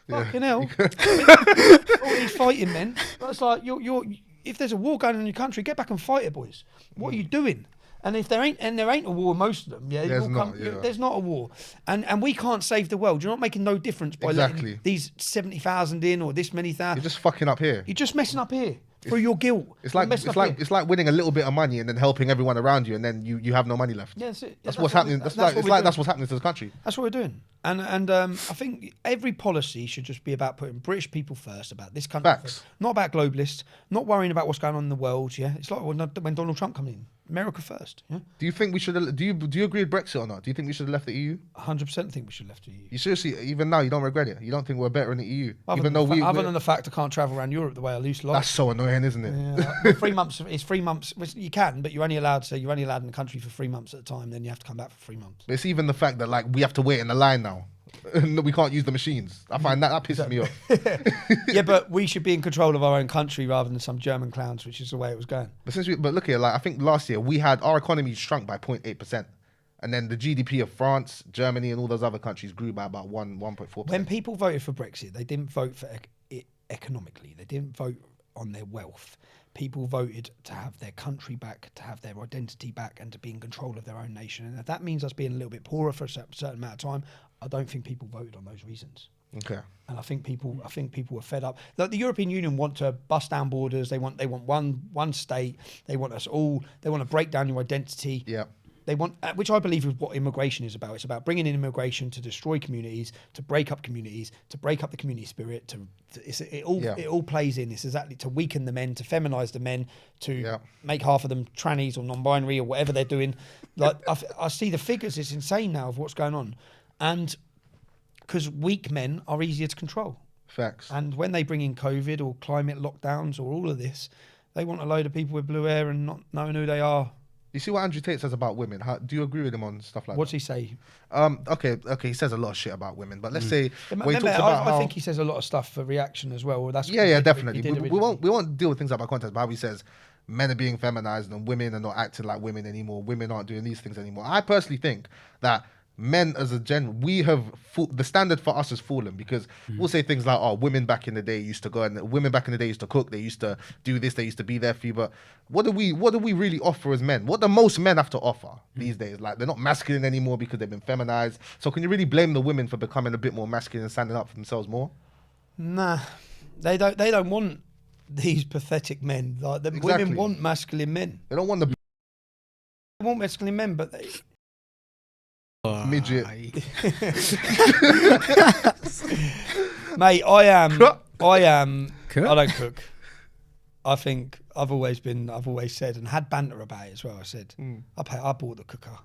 fucking hell, all these fighting men. It's like you're if there's a war going on in your country, get back and fight it, boys. What are you doing? And if there ain't a war, most of them, There's not, there's not a war, and we can't save the world. You're not making no difference by letting these 70,000 in or this many thousand. You're just fucking up here. You're just messing up here through your guilt. It's like winning a little bit of money and then helping everyone around you, and then you have no money left. Yeah, that's it. That's what's happening. That's what's happening to this country. That's what we're doing. And I think every policy should just be about putting British people first, about this country first, not about globalists, not worrying about what's going on in the world. Yeah, it's like when Donald Trump came in. America first. Yeah. Do you think we should? Do you agree with Brexit or not? Do you think we should have left the EU? 100% think we should have left the EU. You seriously, even now, you don't regret it. You don't think we're better in the EU, other than the fact I can't travel around Europe the way I used to like. That's so annoying, isn't it? Yeah. 3 months. It's 3 months. You can, but you're only allowed in the country for 3 months at a time. Then you have to come back for 3 months. But it's even the fact that like we have to wait in the line now. We can't use the machines. I find that pisses me off. Yeah, but we should be in control of our own country rather than some German clowns, which is the way it was going. But look here, like I think last year our economy shrunk by 0.8%, and then the GDP of France, Germany, and all those other countries grew by about 1.4%. When people voted for Brexit, they didn't vote for it economically. They didn't vote on their wealth. People voted to have their country back, to have their identity back, and to be in control of their own nation. And if that means us being a little bit poorer for a certain amount of time, I don't think people voted on those reasons. Okay. And I think people were fed up. Like the European Union want to bust down borders. They want one state. They want us all. They want to break down your identity. Yeah. They want, which I believe is what immigration is about. It's about bringing in immigration to destroy communities, to break up communities, to break up the community spirit. It all plays in. It's exactly to weaken the men, to feminize the men, to make half of them trannies or non-binary or whatever they're doing. Like I see the figures. It's insane now of what's going on, and because weak men are easier to control. Facts. And when they bring in COVID or climate lockdowns or all of this, they want a load of people with blue hair and not knowing who they are. You see what Andrew Tate says about women? Do you agree with him on stuff like What's that? he say? Okay, he says a lot of shit about women, but let's say I think he says a lot of stuff for reaction as well. That's definitely. We won't deal with things about context, but how he says men are being feminized and women are not acting like women anymore. Women aren't doing these things anymore. I personally think that men as a general, the standard for us has fallen, because we'll say things like, oh, women back in the day used to go, and women back in the day used to cook, they used to do this, they used to be there for you. But what do we really offer as men? What do most men have to offer these days? Like, they're not masculine anymore because they've been feminized. So can you really blame the women for becoming a bit more masculine and standing up for themselves more? Nah, they don't want these pathetic men. Like women want masculine men. They don't want They want masculine men, but they midget. Mate, I am. I don't cook. I think I've always said and had banter about it as well. I said, I bought the cooker.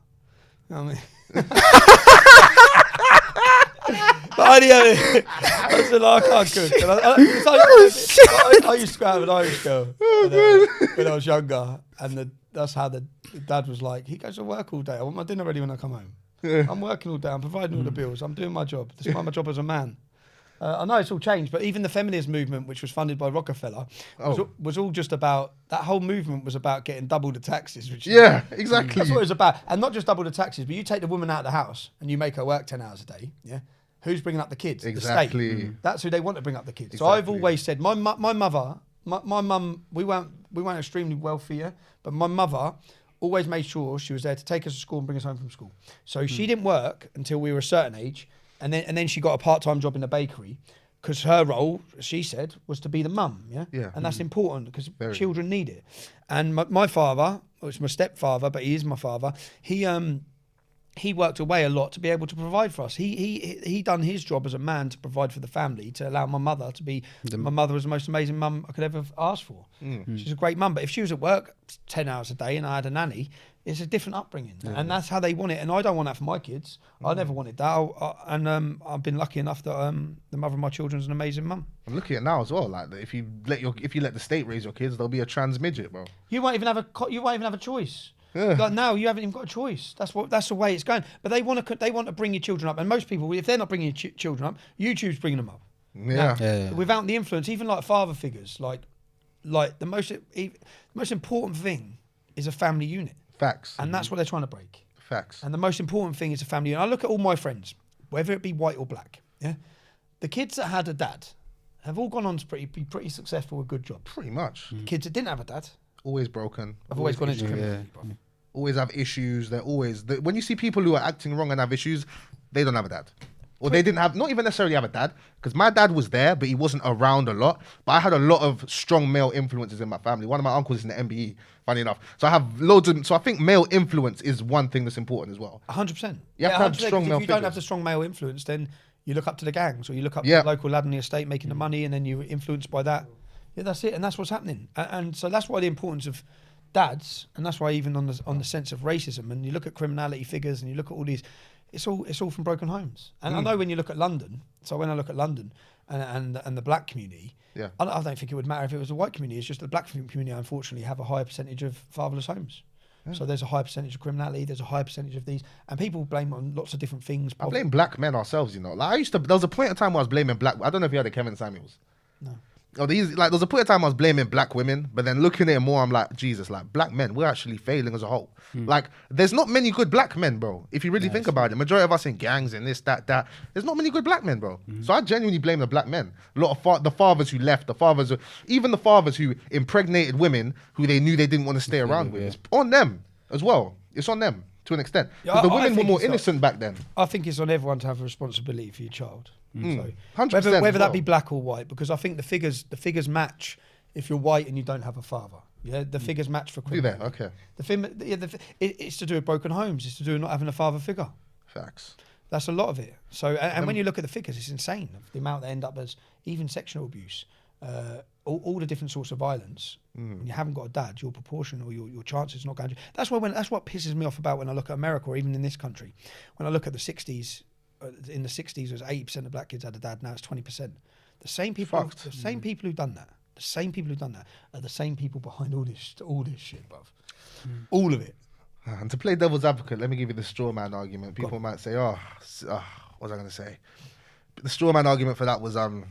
You know what I mean? But I said, I can't cook. And I used to go out with an Irish girl when I was younger, and that's how the dad was like, he goes to work all day. I want my dinner ready when I come home. I'm working all day. I'm providing all the bills. I'm doing my job. This is my job as a man. I know it's all changed, but even the feminist movement, which was funded by Rockefeller, was all just about, that whole movement was about getting double the taxes. Exactly. That's what it was about. And not just double the taxes, but you take the woman out of the house and you make her work 10 hours a day. Yeah. Who's bringing up the kids? Exactly. The state. That's who they want to bring up the kids. Exactly. So I've always said, my mum, we weren't extremely wealthy, yeah, but my mother always made sure she was there to take us to school and bring us home from school. So she didn't work until we were a certain age, and then she got a part-time job in a bakery, because her role, she said, was to be the mum, yeah? And that's important because children need it. And my father, which is my stepfather, but he is my father, he worked away a lot to be able to provide for us. He done his job as a man to provide for the family, to allow my mother to be. My mother was the most amazing mum I could ever have asked for. She's a great mum. But if she was at work 10 hours a day and I had a nanny, it's a different upbringing, and that's how they want it. And I don't want that for my kids. I never wanted that. I've been lucky enough that the mother of my children is an amazing mum. I'm looking at it now as well. Like, if you let the state raise your kids, they'll be a trans midget, bro. You won't even have a choice. Yeah. Like now, you haven't even got a choice. That's the way it's going. But they want to bring your children up, and most people, if they're not bringing your children up, YouTube's bringing them up. Yeah. Without the influence, even like father figures, like the most important thing is a family unit. Facts. And that's what they're trying to break. Facts. And the most important thing is a family unit. I look at all my friends, whether it be white or black. Yeah, the kids that had a dad have all gone on to be pretty successful with good jobs. Pretty much. Kids that didn't have a dad. Always broken. I've always gone into criminality. always have issues. They're always when you see people who are acting wrong and have issues, they don't have a dad. Or they didn't have, not even necessarily have a dad, because my dad was there, but he wasn't around a lot. But I had a lot of strong male influences in my family. One of my uncles is in the MBE, funny enough. So I have loads of, so I think male influence is one thing that's important as well. 100%. You have to have 100%, strong male if you don't have figures. the strong male influence, then you look up to the gangs, or you look up to the local lad on the estate making the money, and then you're influenced by that. Yeah, that's it, and that's what's happening. And so that's why the importance of dads, and that's why even on the sense of racism, and you look at criminality figures, and you look at all these, it's all from broken homes. And I know when you look at London, so when I look at London and the black community, I don't think it would matter if it was a white community. It's just the black community, unfortunately, have a higher percentage of fatherless homes. So there's a high percentage of criminality. There's a high percentage of these, and people blame on lots of different things. I blame black men ourselves, you know. Like there was a point in time where I was blaming black. I don't know if you had a Kevin Samuels. No. Oh, there was a point in time I was blaming black women, but then looking at it more, I'm like, Jesus, like black men, we're actually failing as a whole. Like, there's not many good black men, bro. If you really think about it, majority of us in gangs and this, that. There's not many good black men, bro. So I genuinely blame the black men. A lot of the fathers who left, even the fathers who impregnated women who they knew they didn't want to stay around with. It's on them as well. It's on them to an extent. Yeah, The women were think more it's innocent back then. I think it's on everyone to have a responsibility for your child. So 100% whether as that be well. black or white, because I think the figures match if you're white and you don't have a father. Yeah, the figures match for Do they? criminal. Okay. It's to do with broken homes. It's to do with not having a father figure. Facts. That's a lot of it. So, and when you look at the figures, it's insane. The amount that end up as even sexual abuse, all the different sorts of violence. When you haven't got a dad, your proportion or your chances not going to. That's what pisses me off about when I look at America or even in this country. When I look at the 60s, in the 60s, it was 80% of black kids had a dad. Now it's 20%. The same people, the same people who've done that. The same people who've done that are the same people behind all this shit, bruv. All of it. And to play devil's advocate, let me give you the straw man argument. People might say, what was I going to say? But the straw man argument for that was, oh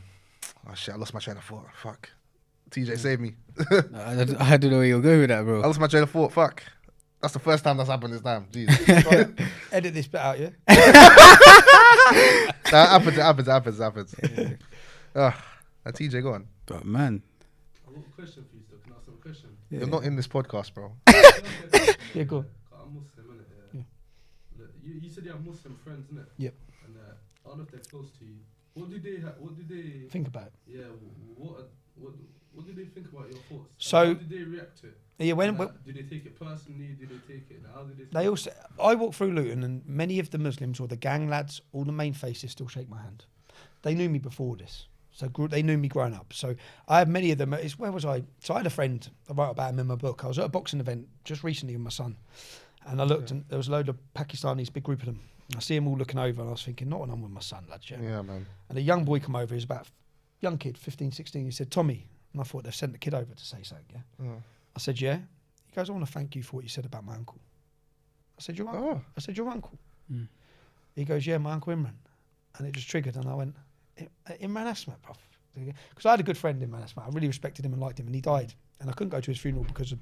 shit, I lost my train of thought. Fuck. TJ, save me. I don't know where you're going with that, I bro. lost my train of thought. Fuck. That's the first time that's happened this time. Jesus. Edit this bit out, yeah? It happens. TJ, go on. But man, I've got a question for you, still. Can I ask some question? You're not in this podcast, bro. Yeah, go on. I'm Muslim, innit? Yeah. Look, you said you have Muslim friends, innit? Yep. And I don't know if they're close to you. What do they Think about it. Yeah. What do they think about your thoughts? So- How do they react to it? Yeah, Do they take it personally? Do they take it? How do they? they also, I walk through Luton, and many of the Muslims or the gang lads, all the main faces, still shake my hand. They knew me before this, so they knew me growing up. So I have many of them. Where was I? So I had a friend. I wrote about him in my book. I was at a boxing event just recently with my son, and I looked, and there was a load of Pakistanis, big group of them. I see them all looking over, and I was thinking, not when I'm with my son, lads. Yeah. Yeah, man. And a young boy come over. He's about young kid, 15, 16. He said, Tommy, and I thought they've sent the kid over to say something. Yeah. I said, yeah. He goes, I want to thank you for what you said about my uncle. I said, your uncle? Oh. I said, your uncle? He goes, yeah, my Uncle Imran. And it just triggered, and I went, Imran Asmat, bruv. Because I had a good friend, Imran Asmat. I really respected him and liked him, and he died. And I couldn't go to his funeral because of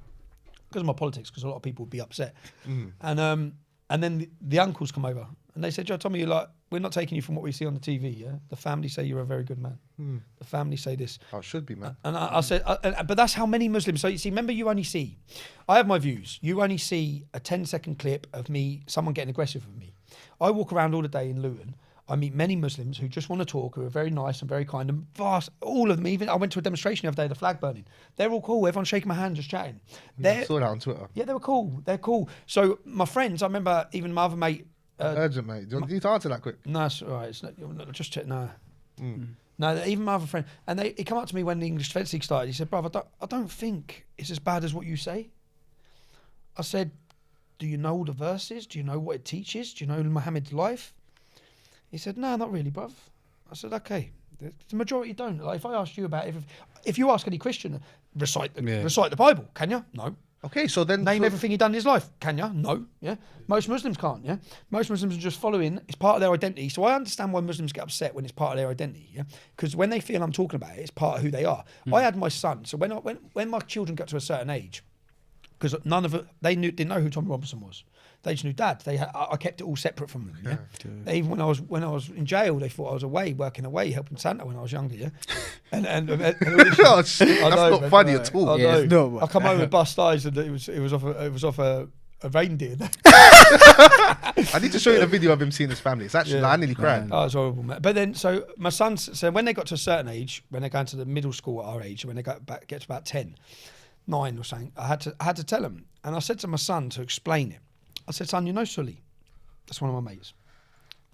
my politics, because a lot of people would be upset. And then the uncles come over, and they said, Joe, Tommy, we're not taking you from what we see on the TV, yeah? The family say you're a very good man. The family say this. Oh, it should be, man. And I said, but that's how many Muslims. So you see, remember, I have my views. You only see a 10-second clip of someone getting aggressive with me. I walk around all the day in Luton. I meet many Muslims who just want to talk, who are very nice and very kind and vast. All of them, even I went to a demonstration the other day, the flag burning. They're all cool. Everyone's shaking my hand, just chatting. I saw that on Twitter. Yeah, they were cool. They're cool. So my friends, I remember even my other mate. Urgent, mate. Do you need to answer that quick? No, it's all right. It's not, just check. No. No, even my other friend, and he come up to me when the English Defence League started. He said, "Bruv, I don't think it's as bad as what you say." I said, "Do you know all the verses? Do you know what it teaches? Do you know Muhammad's life?" He said, "No, not really, bruv." I said, "Okay." The majority don't. Like, if I asked you about if you ask any Christian, recite the Bible, can you? No. Okay, so then Name everything he done in his life. Can you? No. Yeah. Most Muslims can't. Yeah. Most Muslims are just following. It's part of their identity. So I understand why Muslims get upset when it's part of their identity. Yeah. Because when they feel I'm talking about it, it's part of who they are. I had my son. So when my children got to a certain age, because none of it, didn't know who Tom Robinson was. They just knew Dad. I kept it all separate from them. Yeah. Even when I was in jail, they thought I was working away, helping Santa when I was younger. Yeah. And that's not funny at all. I Yeah, know. it's not, I come home with bust eyes, and it was off a a reindeer. I need to show you the video of him seeing his family. It's actually, like, I nearly cried. Oh, it's horrible, man. But then, so my sons, so when they got to a certain age, when they're going to the middle school at our age, when they get to about 10, 9 or something, I had to tell them. And I said to my son to explain it. I said, son, you know Sully? That's one of my mates.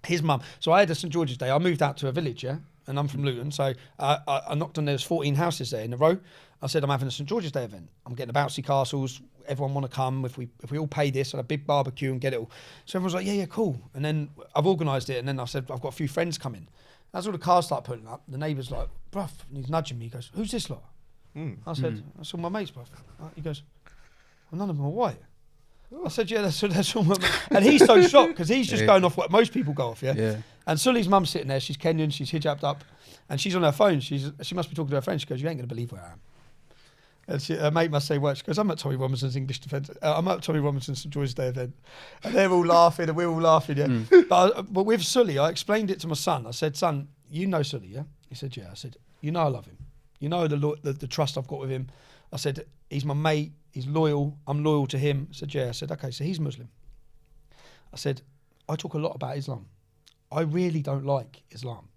His mum. So I had a St George's Day. I moved out to a village, yeah? And I'm from Luton. So I knocked on, there's 14 houses there in a row. I said, I'm having a St George's Day event. I'm getting the bouncy castles. Everyone want to come. If we all pay this, and a big barbecue and get it all. So everyone's like, yeah, cool. And then I've organised it. And then I said, I've got a few friends coming. As all the cars start putting up, the neighbour's like, bruv, and he's nudging me. He goes, who's this lot? I said, that's all my mates, bruv. He goes, well, none of them are white. I said, yeah, that's all my mates. And he's so shocked because he's just going off what most people go off, yeah? And Sully's mum's sitting there. She's Kenyan. She's hijabbed up. And she's on her phone. She must be talking to her friend. She goes, you ain't going to believe where I am. And her mate must say, what? She goes, I'm at Tommy Robinson's English Defence. I'm at Tommy Robinson's St George's Day event. And they're all laughing and we're all laughing, yeah? But with Sully, I explained it to my son. I said, son, you know Sully, yeah? He said, yeah. I said, you know I love him. You know the trust I've got with him. I said, he's my mate. He's loyal. I'm loyal to him. I said, yeah. I said, okay, so he's Muslim. I said, I talk a lot about Islam. I really don't like Islam,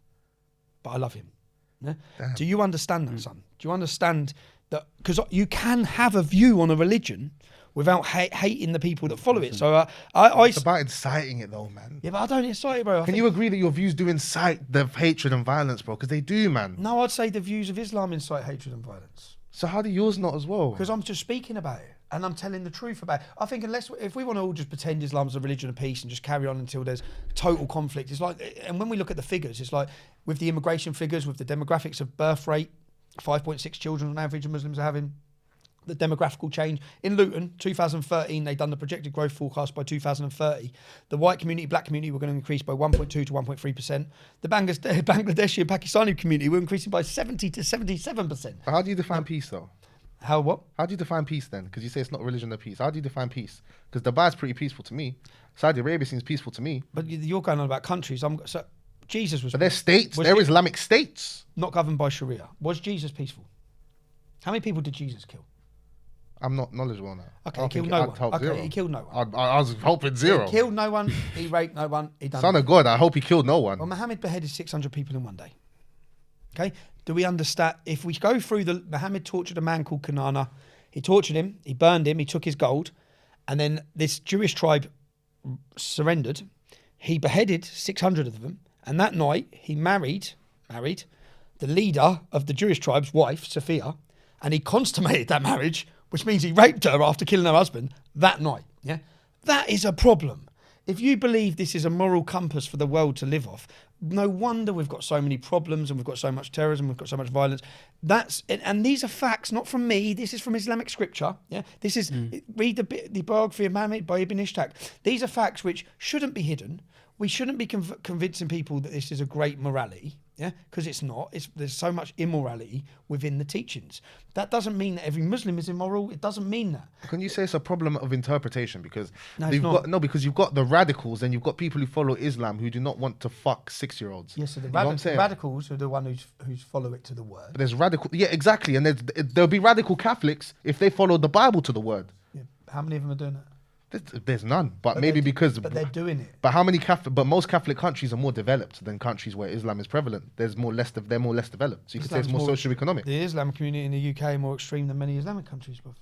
but I love him. Yeah? Do you understand that, son? Do you understand that? Because you can have a view on a religion without hating the people that follow it. So it's about inciting it, though, man. Yeah, but I don't incite it, bro. Can you agree that your views do incite the hatred and violence, bro? Because they do, man. No, I'd say the views of Islam incite hatred and violence. So how do yours not as well? Because I'm just speaking about it. And I'm telling the truth about it. I think if we want to all just pretend Islam's a religion of peace and just carry on until there's total conflict, it's like, and when we look at the figures, it's like with the immigration figures, with the demographics of birth rate, 5.6 children on average Muslims are having, the demographical change. In Luton, 2013, they've done the projected growth forecast by 2030. The white community, black community were going to increase by 1.2 to 1.3%. The Bangladeshi and Pakistani community were increasing by 70 to 77%. How do you define peace, though? How what? How do you define peace then? Because you say it's not religion of peace. How do you define peace? Because Dubai's pretty peaceful to me. Saudi Arabia seems peaceful to me. But you're going on about countries. So Jesus was. But they're states. They're Islamic states. Not governed by Sharia. Was Jesus peaceful? How many people did Jesus kill? I'm not knowledgeable on that. Okay, he killed no one. Okay, he killed no one. I was hoping zero. He killed no one. He raped no one. He done. Son of God, I hope he killed no one. Well, Muhammad beheaded 600 people in one day. Okay, do we understand? If we go through Muhammad tortured a man called Kanana. He tortured him. He burned him. He took his gold, and then this Jewish tribe surrendered. He beheaded 600 of them, and that night he married the leader of the Jewish tribe's wife, Sophia, and he consummated that marriage, which means he raped her after killing her husband that night. Yeah, that is a problem. If you believe this is a moral compass for the world to live off, no wonder we've got so many problems and we've got so much terrorism, we've got so much violence. And these are facts, not from me. This is from Islamic scripture. Yeah, this is read the biography of Muhammad by Ibn Ishaq. These are facts which shouldn't be hidden. We shouldn't be convincing people that this is a great morality. Yeah, because it's not. There's so much immorality within the teachings. That doesn't mean that every Muslim is immoral. It doesn't mean that. Can you say it's a problem of interpretation? Because because you've got the radicals and you've got people who follow Islam who do not want to fuck 6-year-olds. Yes, so the radicals are the one who's follow it to the word. But there's radical, yeah, exactly, and there'll be radical Catholics if they follow the Bible to the word. Yeah, how many of them are doing that? There's none, but maybe because. But they're doing it. But most Catholic countries are more developed than countries where Islam is prevalent. They're more less developed. So you could say it's more socio-economic. The Islam community in the UK are more extreme than many Islamic countries, bruv.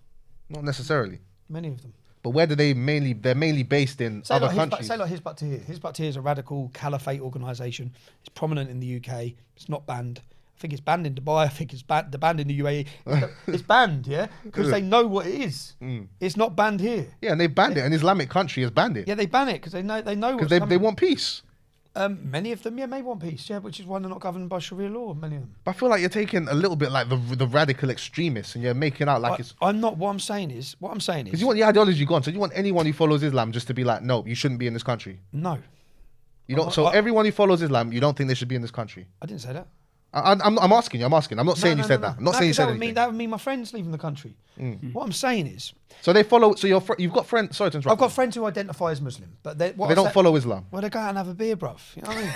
Not necessarily. Many of them. But where do they mainly? They're mainly based in other countries. Say like Hizb ut-Tahrir. Hizb ut-Tahrir is a radical caliphate organisation. It's prominent in the UK. It's not banned. I think it's banned in Dubai. I think it's banned in the UAE. It's banned, yeah, because they know what it is. It's not banned here. Yeah, and they banned it. An Islamic country has banned it. Yeah, they ban it because they know because they want peace. Many of them, yeah, may want peace, yeah, which is why they're not governed by Sharia law. Many of them. But I feel like you're taking a little bit like the radical extremists, and you're making out like it's. I'm not. What I'm saying is because you want the ideology gone. So you want anyone who follows Islam just to be like, no, you shouldn't be in this country. No. You don't. So everyone who follows Islam, you don't think they should be in this country. I didn't say that. I'm asking you. I'm not saying you said that. I'm not saying you said anything. That would mean my friends leaving the country. What I'm saying is. So they follow. So you've got friends. Sorry to interrupt. I've got friends who identify as Muslim, but they don't follow Islam. Well, they go out and have a beer, bruv. You know what I mean?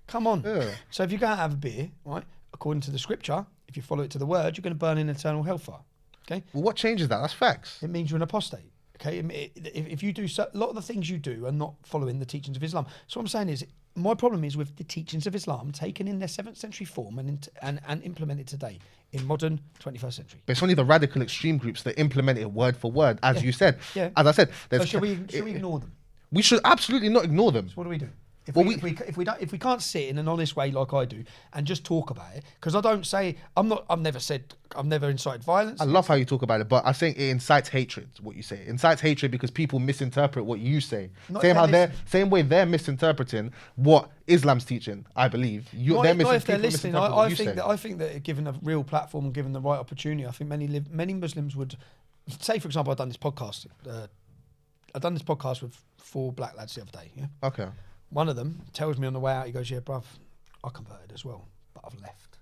Come on. Yeah. So if you go out and have a beer, right? According to the scripture, if you follow it to the word, you're going to burn in eternal hellfire. Okay. Well, what changes that? That's facts. It means you're an apostate. Okay, if you do a lot of the things you do are not following the teachings of Islam. So what I'm saying is, my problem is with the teachings of Islam taken in their 7th century form and implemented today in modern 21st century. But it's only the radical extreme groups that implement it word for word, as you said. Yeah. As I said, So should we ignore them? we should absolutely not ignore them. So what do we do? If Well, we can't sit in an honest way like I do and just talk about it, because I've never incited violence. I love how you talk about it, but I think it incites hatred. What you say it incites hatred because people misinterpret what you say. Same way they're misinterpreting what Islam's teaching. I believe Not if they're listening. I think that given a real platform and given the right opportunity, I think many Muslims would say. For example, I've done this podcast. With 4 black lads the other day. Yeah. Okay. One of them tells me on the way out, he goes, "Yeah, bruv, I converted as well, but I've left."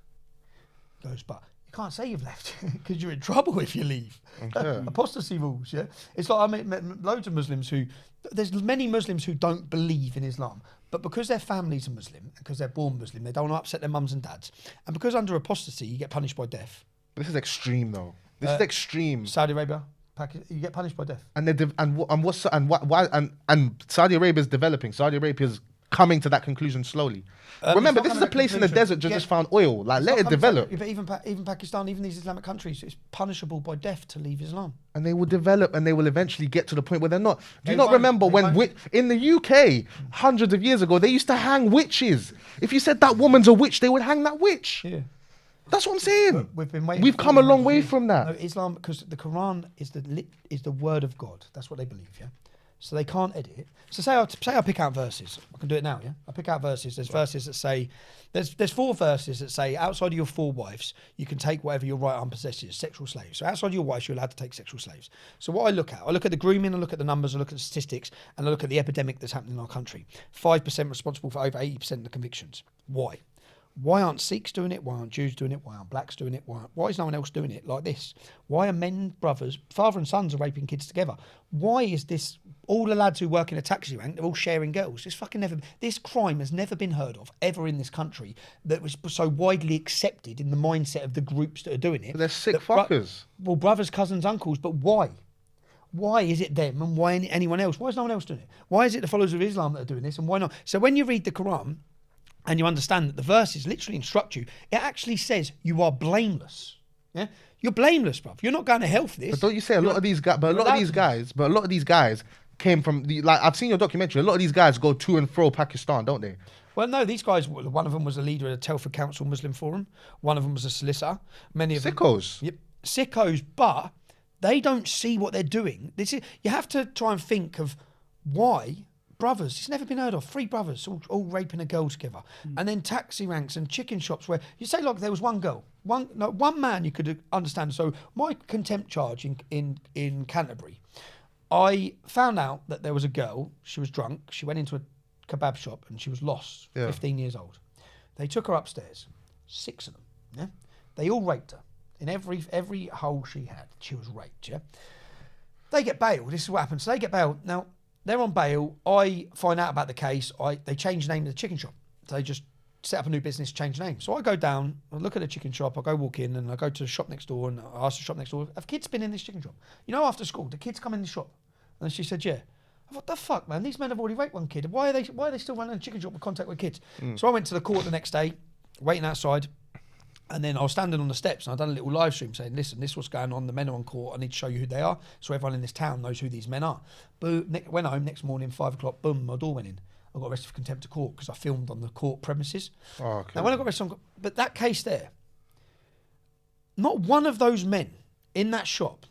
He goes, "But you can't say you've left because you're in trouble if you leave." Okay. Apostasy rules, yeah? It's like I met loads of Muslims there's many Muslims who don't believe in Islam, but because their families are Muslim, because they're born Muslim, they don't want to upset their mums and dads. And because under apostasy, you get punished by death. This is extreme, though. This is extreme. Saudi Arabia, you get punished by death. And Saudi Arabia is developing. Saudi Arabia is coming to that conclusion slowly. Remember, this is a place in the desert just found oil. Like, let it develop. But even Pakistan, even these Islamic countries, it's punishable by death to leave Islam. And they will develop, and they will eventually get to the point where they're not. Do you not remember when in the UK, hundreds of years ago, they used to hang witches? If you said that woman's a witch, they would hang that witch. Yeah. That's what I'm saying. We've come a long way from that. No, Islam, because the Quran is the word of God. That's what they believe, yeah? So they can't edit it. So say I pick out verses. I can do it now, yeah? I pick out verses. There's verses that say, there's 4 verses that say, outside of your 4 wives, you can take whatever your right arm possesses, sexual slaves. So outside your wives, you're allowed to take sexual slaves. So what I look at the grooming, I look at the numbers, I look at the statistics, and I look at the epidemic that's happening in our country. 5% responsible for over 80% of the convictions. Why? Why aren't Sikhs doing it? Why aren't Jews doing it? Why aren't blacks doing it? Why is no one else doing it like this? Why are men, brothers, father and sons are raping kids together? Why is this, all the lads who work in a taxi rank, they're all sharing girls? This crime has never been heard of ever in this country that was so widely accepted in the mindset of the groups that are doing it. But they're sick fuckers. Well, brothers, cousins, uncles, but why? Why is it them and why anyone else? Why is no one else doing it? Why is it the followers of Islam that are doing this and why not? So when you read the Quran, and you understand that the verses literally instruct you, it actually says you are blameless. Yeah, you're blameless, bruv. You're not going to hell for this. But don't you say a lot of these guys came from I've seen your documentary. A lot of these guys go to and fro Pakistan, don't they? Well, no, these guys. One of them was a leader of the Telford Council Muslim Forum. One of them was a solicitor. Many of sickos. Yep, sickos. But they don't see what they're doing. You have to try and think of why. Brothers, it's never been heard of. 3 brothers all raping a girl together. And then taxi ranks and chicken shops where you say, look, there was one girl. One man you could understand. So my contempt charge in Canterbury, I found out that there was a girl, she was drunk, she went into a kebab shop and she was lost, 15 years old. They took her upstairs, 6 of them, yeah? They all raped her. In every hole she had, she was raped, yeah? They get bailed. This is what happens. So they get bailed. Now, they're on bail. I find out about the case. They change the name of the chicken shop. They just set up a new business, change the name. So I go down, I look at the chicken shop, I go walk in and I go to the shop next door and I ask the shop next door, have kids been in this chicken shop? You know, after school, the kids come in the shop. And she said, yeah. I thought, the fuck, man? These men have already raped one kid. Why are they still running a chicken shop with contact with kids? So I went to the court the next day, waiting outside. And then I was standing on the steps and I'd done a little live stream saying, listen, this is what's going on. The men are on court. I need to show you who they are. So everyone in this town knows who these men are. But went home next morning, 5 o'clock, boom, my door went in. I got arrested for contempt of court because I filmed on the court premises. Oh, okay. Now when I got arrested, but that case there, not one of those men in that shop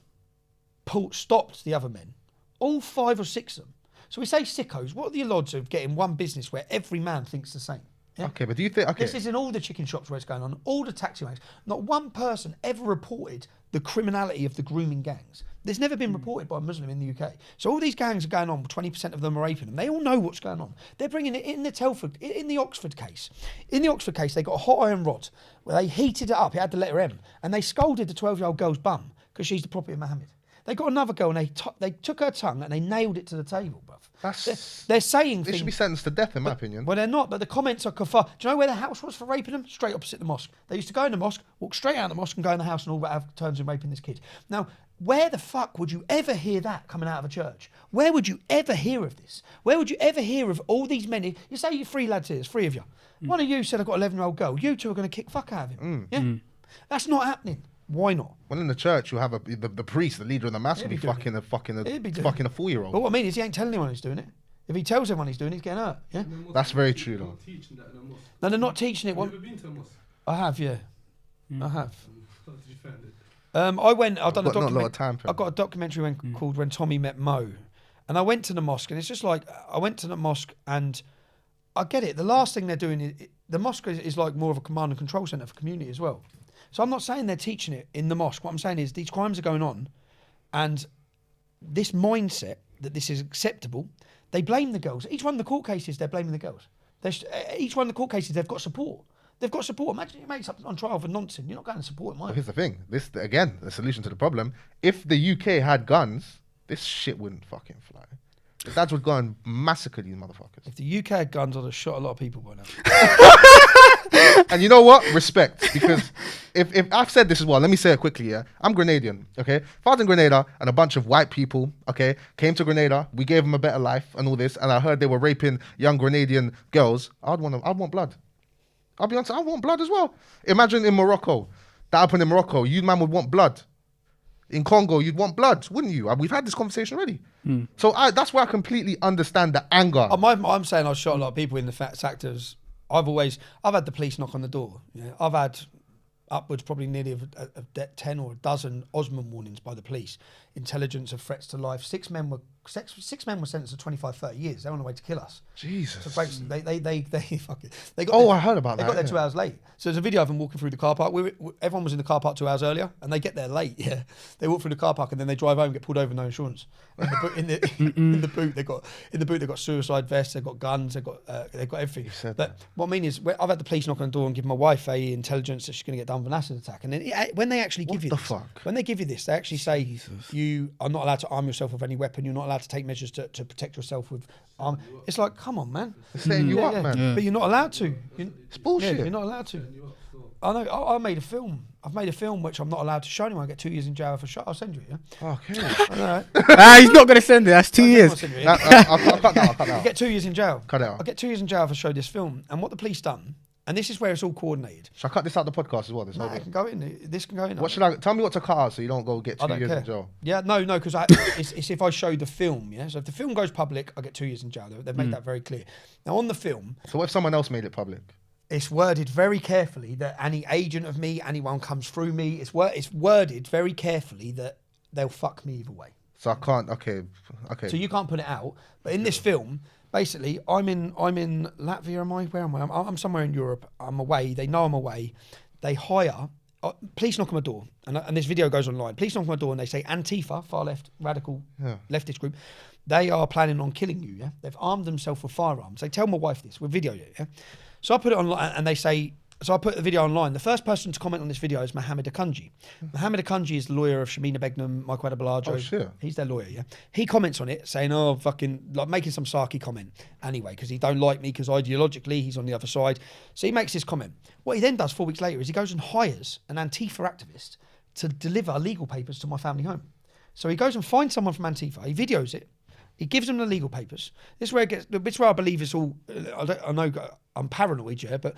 stopped the other men. All 5 or 6 of them. So we say sickos. What are the odds of getting one business where every man thinks the same? Yeah? Okay, but do you think... Okay. This is in all the chicken shops where it's going on, all the taxi ranks. Not one person ever reported the criminality of the grooming gangs. There's never been reported by a Muslim in the UK. So all these gangs are going on, 20% of them are raping them. They all know what's going on. They're bringing it in the Oxford case. In the Oxford case, they got a hot iron rod where they heated it up. It had the letter M. And they scolded the 12-year-old girl's bum because she's the property of Mohammed. They got another girl and they took her tongue and they nailed it to the table, bruv. They're saying they should be sentenced to death, in my opinion. Well, they're not, but the comments are kafar. Do you know where the house was for raping them? Straight opposite the mosque. They used to go in the mosque, walk straight out of the mosque and go in the house and all have turns in raping this kid. Now, Where the fuck would you ever hear that coming out of a church? Where would you ever hear of this? Where would you ever hear of all these men? You say you're 3 lads here, there's 3 of you. One of you said I've got an 11-year-old girl. You 2 are going to kick fuck out of him. Yeah? That's not happening. Why not? Well, in the church, you have the priest, the leader of the mass, will be fucking a 4-year-old. But what I mean is he ain't telling anyone he's doing it. If he tells everyone he's doing it, he's getting hurt. Yeah. That's very true, though. Teaching that in a mosque. No, they're not teaching it. Have you ever been to a mosque? I have, yeah. I have. How did you find it? I've done Got not a lot a of time for it. I got a documentary called When Tommy Met Mo. And I went to the mosque, and it's just like, I went to the mosque, and I get it. The last thing they're doing is, the mosque is like more of a command and control centre for community as well. So I'm not saying they're teaching it in the mosque. What I'm saying is these crimes are going on, and this mindset that this is acceptable, they blame the girls. Each one of the court cases, they're blaming the girls. Each one of the court cases, they've got support. They've got support. Imagine your mate's up on trial for nonsense. You're not going to support him, But are you? here's the thing. This, again, the solution to the problem. If the UK had guns, this shit wouldn't fucking fly. The dads would go and massacre these motherfuckers. If the UK had guns, I'd have shot a lot of people by now. And you know what? Respect. Because if I've said this as well, let me say it quickly, yeah? I'm Grenadian, okay? If I was in Grenada and a bunch of white people, okay, came to Grenada, we gave them a better life and all this, and I heard they were raping young Grenadian girls, I'd want blood. I'll be honest, I want blood as well. Imagine in Morocco, that happened in Morocco, you man would want blood. In Congo, you'd want blood, wouldn't you? We've had this conversation already. So that's why I completely understand the anger. I'm saying I've shot a lot of people in the sectors. I've had the police knock on the door. Yeah? I've had upwards probably nearly of 10 or a dozen Osman warnings by the police. Intelligence of threats to life. Six men were sentenced to 25, 30 years. They were on the way to kill us. Jesus. So they fucking they got Oh, there, I heard about they that, got there yeah. 2 hours late. So there's a video of them walking through the car park. Everyone was in the car park 2 hours earlier, and they get there late. Yeah, they walk through the car park and then they drive home, get pulled over, no insurance. In the boot they got suicide vests, they've got guns, they've got everything. said But what I mean is, I've had the police knock on the door and give my wife intelligence that she's going to get done with an acid attack, and then when they actually give you the this, fuck? when they give you this, they actually say you are not allowed to arm yourself with any weapon. You're not allowed to take measures to protect yourself with arm. It's like, come on, man. They're setting you up, man. Yeah. But you're not allowed to. It's bullshit. Yeah, you're not allowed to. I know. I made a film. I've made a film which I'm not allowed to show anyone. I get 2 years in jail for shot. I'll send you it. Yeah. Okay. I know. He's not gonna send it. That's 2 I'll years. send you it. I'll cut that out. I get 2 years in jail. Cut it out. I get 2 years in jail for show this film. And what the police done, and this is where it's all coordinated. Shall I cut this out the podcast as well? This No, whole it bit? can go in. This can go in. What should I tell me what to cut out so you don't go get I 2 don't years care. in jail? Yeah, no, because it's if I show the film. Yeah. So if the film goes public, I get 2 years in jail. They've made that very clear. Now on the film, So what if someone else made it public? it's worded very carefully that any agent of me, anyone comes through me, it's worded very carefully that they'll fuck me either way. So I can't. Okay. So you can't put it out. But in this film, basically, I'm in Latvia. Am I? Where am I? I'm somewhere in Europe. I'm away. They know I'm away. They hire. Police knock on my door, and this video goes online. Police knock on my door, and they say Antifa, far left, radical leftist group. They are planning on killing you. Yeah, they've armed themselves with firearms. They tell my wife this. We video it. Yeah. So I put it online, and they say. So I put the video online. The first person to comment on this video is Mohammed Akunji. Mohammed Akunji is the lawyer of Shamina Begum, Michael Adebolajo. Oh, shit. He's their lawyer, yeah. He comments on it saying, oh, fucking, like making some sarky comment anyway, because he don't like me, because ideologically he's on the other side. So he makes this comment. What he then does 4 weeks later is he goes and hires an Antifa activist to deliver legal papers to my family home. So he goes and finds someone from Antifa. He videos it. He gives them the legal papers. This is where it gets. This is where I believe it's all. I know I'm paranoid, yeah, but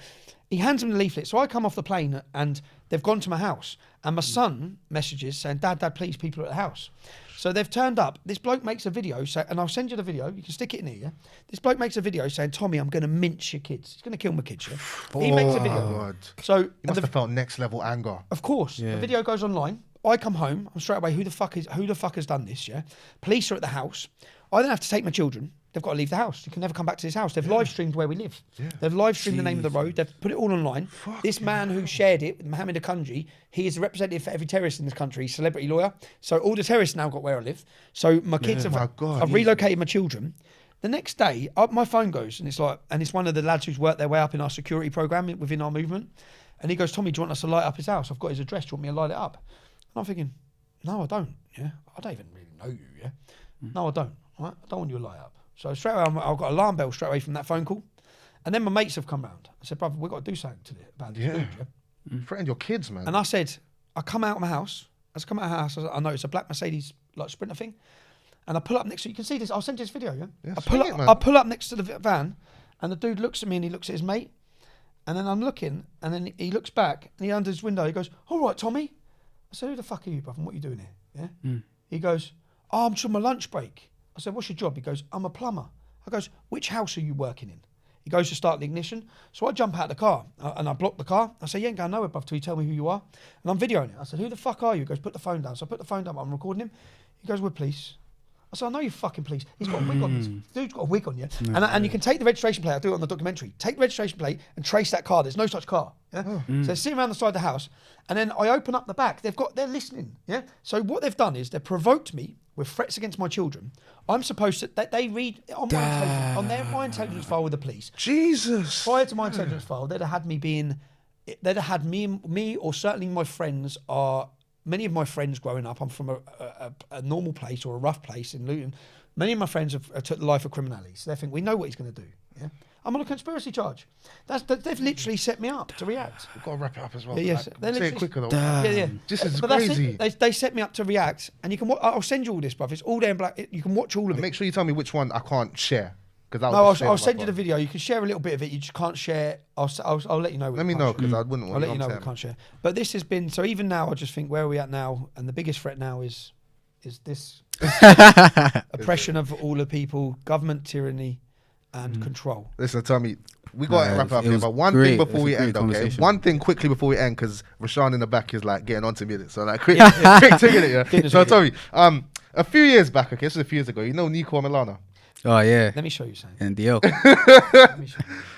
he hands them the leaflet. So I come off the plane and they've gone to my house, and my son messages saying, "Dad, please, people are at the house." So they've turned up. This bloke makes a video, and I'll send you the video. You can stick it in here. Yeah? This bloke makes a video saying, "Tommy, I'm going to mince your kids. He's going to kill my kids." Yeah? He makes a video. God. So You must have felt next level anger. of course, the video goes online. I come home. I'm straight away. Who the fuck has done this? Yeah. Police are at the house. I then have to take my children. They've got to leave the house. You can never come back to this house. They've live streamed where we live. They've live streamed the name of the road. They've put it all online. This man who shared it, Mohammed Akunji, he is a representative for every terrorist in this country, celebrity lawyer. So all the terrorists now got where I live. So my kids my God, I've relocated my children. The next day, my phone goes, and it's one of the lads who's worked their way up in our security program within our movement. And he goes, "Tommy, do you want us to light up his house? I've got his address. Do you want me to light it up?" And I'm thinking, no, I don't. Yeah, I don't even really know you. Yeah, no, I don't. Right? I don't want you to light up. So straight away, I've got an alarm bell straight away from that phone call. And then my mates have come round. I said, "Brother, we've got to do something about this dude." Yeah? Threaten your kids, man. And I said, I come out of my house As I come out of the house, I know it's a black Mercedes like Sprinter thing, and I pull up next to. You can see this. I'll send you this video. Yeah. I pull up next to the van, and the dude looks at me and he looks at his mate, and then I'm looking, and then he looks back and he under his window. He goes, "All right, Tommy." I said, "Who the fuck are you, bruv? And what are you doing here?" Yeah. He goes, "Oh, I'm on my lunch break." I said, "What's your job?" He goes, "I'm a plumber." I goes, "Which house are you working in?" He goes to start the ignition. So I jump out of the car and I block the car. I say, "You ain't going nowhere, bruv, till you tell me who you are." And I'm videoing it. I said, "Who the fuck are you?" He goes, "Put the phone down." So I put the phone down. I'm recording him. He goes, "We're police." I said, "I know you fucking police." He's got a wig on. This dude's got a wig on, yeah? And you can take the registration plate. I do it on the documentary. Take the registration plate and trace that car. There's no such car. Yeah? So they're sitting around the side of the house. And then I open up the back. They're listening. Yeah. So what they've done is they've provoked me with threats against my children. I'm supposed to, they read on my intelligence file with the police. Jesus. Prior to my intelligence file, they'd have had me or certainly my friends many of my friends growing up, I'm from a normal place or a rough place in Luton. Many of my friends have took the life of criminality. So they think, we know what he's going to do. Yeah. I'm on a conspiracy charge. They've literally set me up to react. We've got to wrap it up as well. Yes. Like, say it quicker though. Yeah. This is but crazy. They set me up to react, and you can. I'll send you all this, bruv. It's all there in black. You can watch all of it. Make sure you tell me which one I can't share. I'll send you the video. You can share a little bit of it. You just can't share. I'll let you know. Let me know, because I wouldn't want. I'll let you know we can't share. But this has been, so even now I just think, where are we at now? And the biggest threat now is this oppression of all the people, government tyranny, and control. Listen, Tommy, we got to wrap up here. But one thing before we end, okay? One thing quickly before we end, because Rashawn in the back is like getting onto me. So like quick ticket it, yeah. So Tommy, a few years back, okay, this was a few years ago. You know Nico Milano? Oh yeah. Let me show you something. NDL.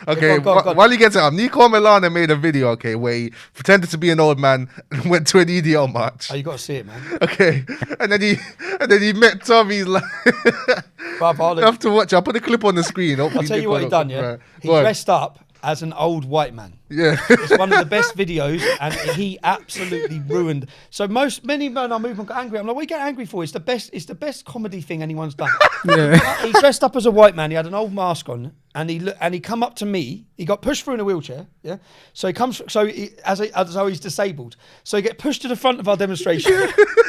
Okay, go on. while you get it up, Nico Milano made a video, okay, where he pretended to be an old man and went to an EDL march. Oh, you got to see it, man. Okay, and then he met Tommy. Like, Bruv, you have to watch. I'll put the clip on the screen. I'll tell you what he done. Yeah, he dressed up as an old white man. Yeah, it's one of the best videos, and he absolutely ruined. So many men on movement got angry. I'm like, what are you getting angry for? It's the best comedy thing anyone's done. Yeah. He dressed up as a white man. He had an old mask on, and he come up to me. He got pushed through in a wheelchair. Yeah, so he comes. So as though he's disabled. So he get pushed to the front of our demonstration.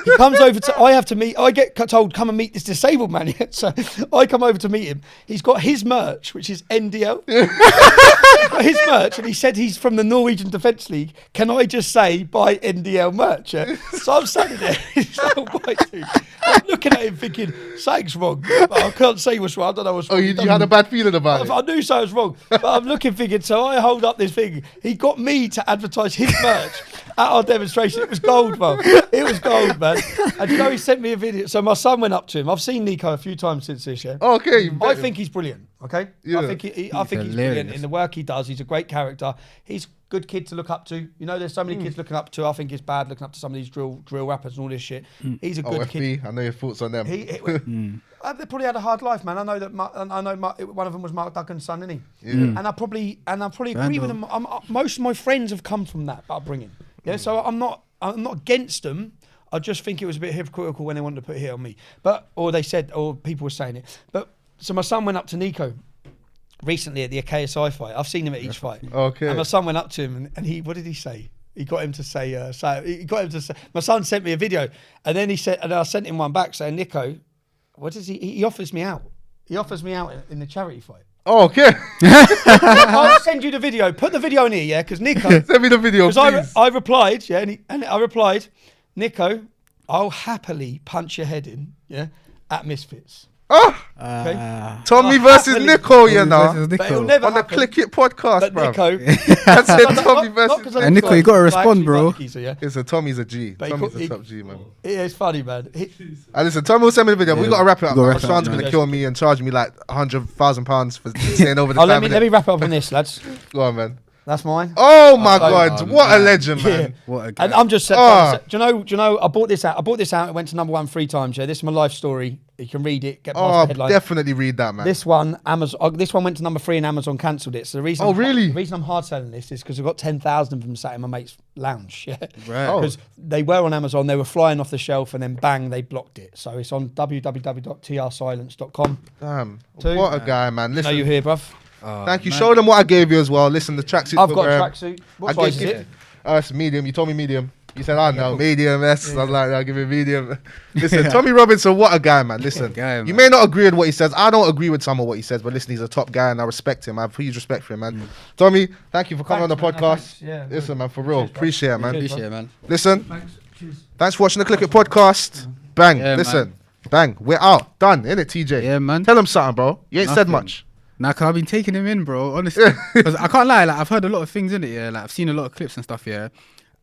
He comes over to. I have to meet. I get told, come and meet this disabled man. Yeah? So I come over to meet him. He's got his merch, which is NDL. His merch, and he said he's from the Norwegian Defence League. Can I just say buy NDL merch? Yeah? So I'm standing there, he's a little white dude. I'm looking at him thinking something's wrong. But I can't say what's wrong. I don't know what's wrong. Oh, you had a bad feeling about it? I knew something was wrong. But I'm looking thinking, so I hold up this thing. He got me to advertise his merch at our demonstration. It was gold, man. It was gold, man. And you know, he sent me a video. So my son went up to him. I've seen Nico a few times since this year. Oh, okay. I think he's brilliant. Okay, yeah. I think he's brilliant in the work he does. He's a great character. He's a good kid to look up to. You know, there's so many kids looking up to. I think it's bad looking up to some of these drill rappers and all this shit. He's a good kid. I know your thoughts on them. They probably had a hard life, man. I know that. One of them was Mark Duggan's son, isn't he? Yeah. And I probably agree with them. Most of my friends have come from that upbringing. Yeah, so I'm not against them. I just think it was a bit hypocritical when they wanted to put it on me. Or people were saying it. So my son went up to Nico recently at the KSI fight. I've seen him at each fight. Okay. And my son went up to him and he, what did he say? He got him to say, my son sent me a video, and then he said, and I sent him one back saying, Nico, what is he offers me out. He offers me out in the charity fight. Oh, okay. I'll send you the video. Put the video in here, yeah? Because Nico... Send me the video, please. I replied, yeah, and I replied, Nico, I'll happily punch your head in, yeah, at Misfits. Oh, okay. Tommy versus Nico, you know. But it'll never on the Click It podcast, bro. Nico, that's it. Tommy versus. And Nico, you got to respond, bro. Tommy's a G. Tommy's a top G, man. It's funny, man. Listen, Tommy will send me the video. We got to wrap it up. Sean's gonna kill me and charge me like £100,000 for staying over the time. Let me wrap it up on this, lads. Go on, man. That's mine. Oh my God! What a legend, man! Yeah. What a guy. And I'm just saying. Do you know? I bought this out. It went to #1 3 times. Yeah, this is my life story. You can read it. Get past the headline. Definitely read that, man. This one, Amazon. This one went to #3 and Amazon cancelled it. So the reason. Oh, really? The reason I'm hard selling this is because I've got 10,000 of them sat in my mate's lounge. Yeah. Right. Because they were on Amazon. They were flying off the shelf, and then bang, they blocked it. So it's on www.trsilence.com. Damn. What a guy, man. Listen. Know you here, bruv. Thank you. Man. Show them what I gave you as well. Listen, the tracksuit. I've got a tracksuit. What size is it? It's medium. You told me medium. You said, "Oh no, medium S." I was like, "I'll give it medium." Listen, Tommy Robinson, what a guy, man. Listen, Guy, you man. may not agree with what he says. I don't agree with some of what he says, but listen, he's a top guy, and I respect him. I have huge respect for him, man. Tommy, thank you for coming on the Thanks, man. podcast. Thanks. Yeah, Listen, man, for real, Cheers, bro. appreciate it, man. Appreciate it, man. Listen, Thanks. Cheers. thanks for watching the Click It podcast. Bang, Yeah, listen, man. bang, we're out, done, innit, TJ? Yeah, man. Tell him something, bro. You ain't said Nothing. much. Nah, cause I've been taking him in, bro. Honestly, 'cause I can't lie. Like I've heard a lot of things in it. Yeah, like I've seen a lot of clips and stuff. Yeah,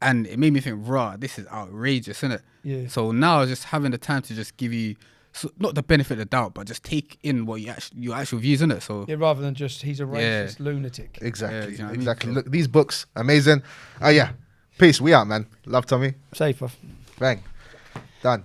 and it made me think, rah, this is outrageous, isn't it? Yeah. So now just having the time to just give you, not the benefit of the doubt, but just take in what your actual views in it. So Yeah, rather than just he's a racist lunatic. Exactly, Yeah, do you know what I mean? exactly. So- Look, these books, amazing. Oh yeah, peace. We out, man. Love, Tommy. Safer. Bang, done.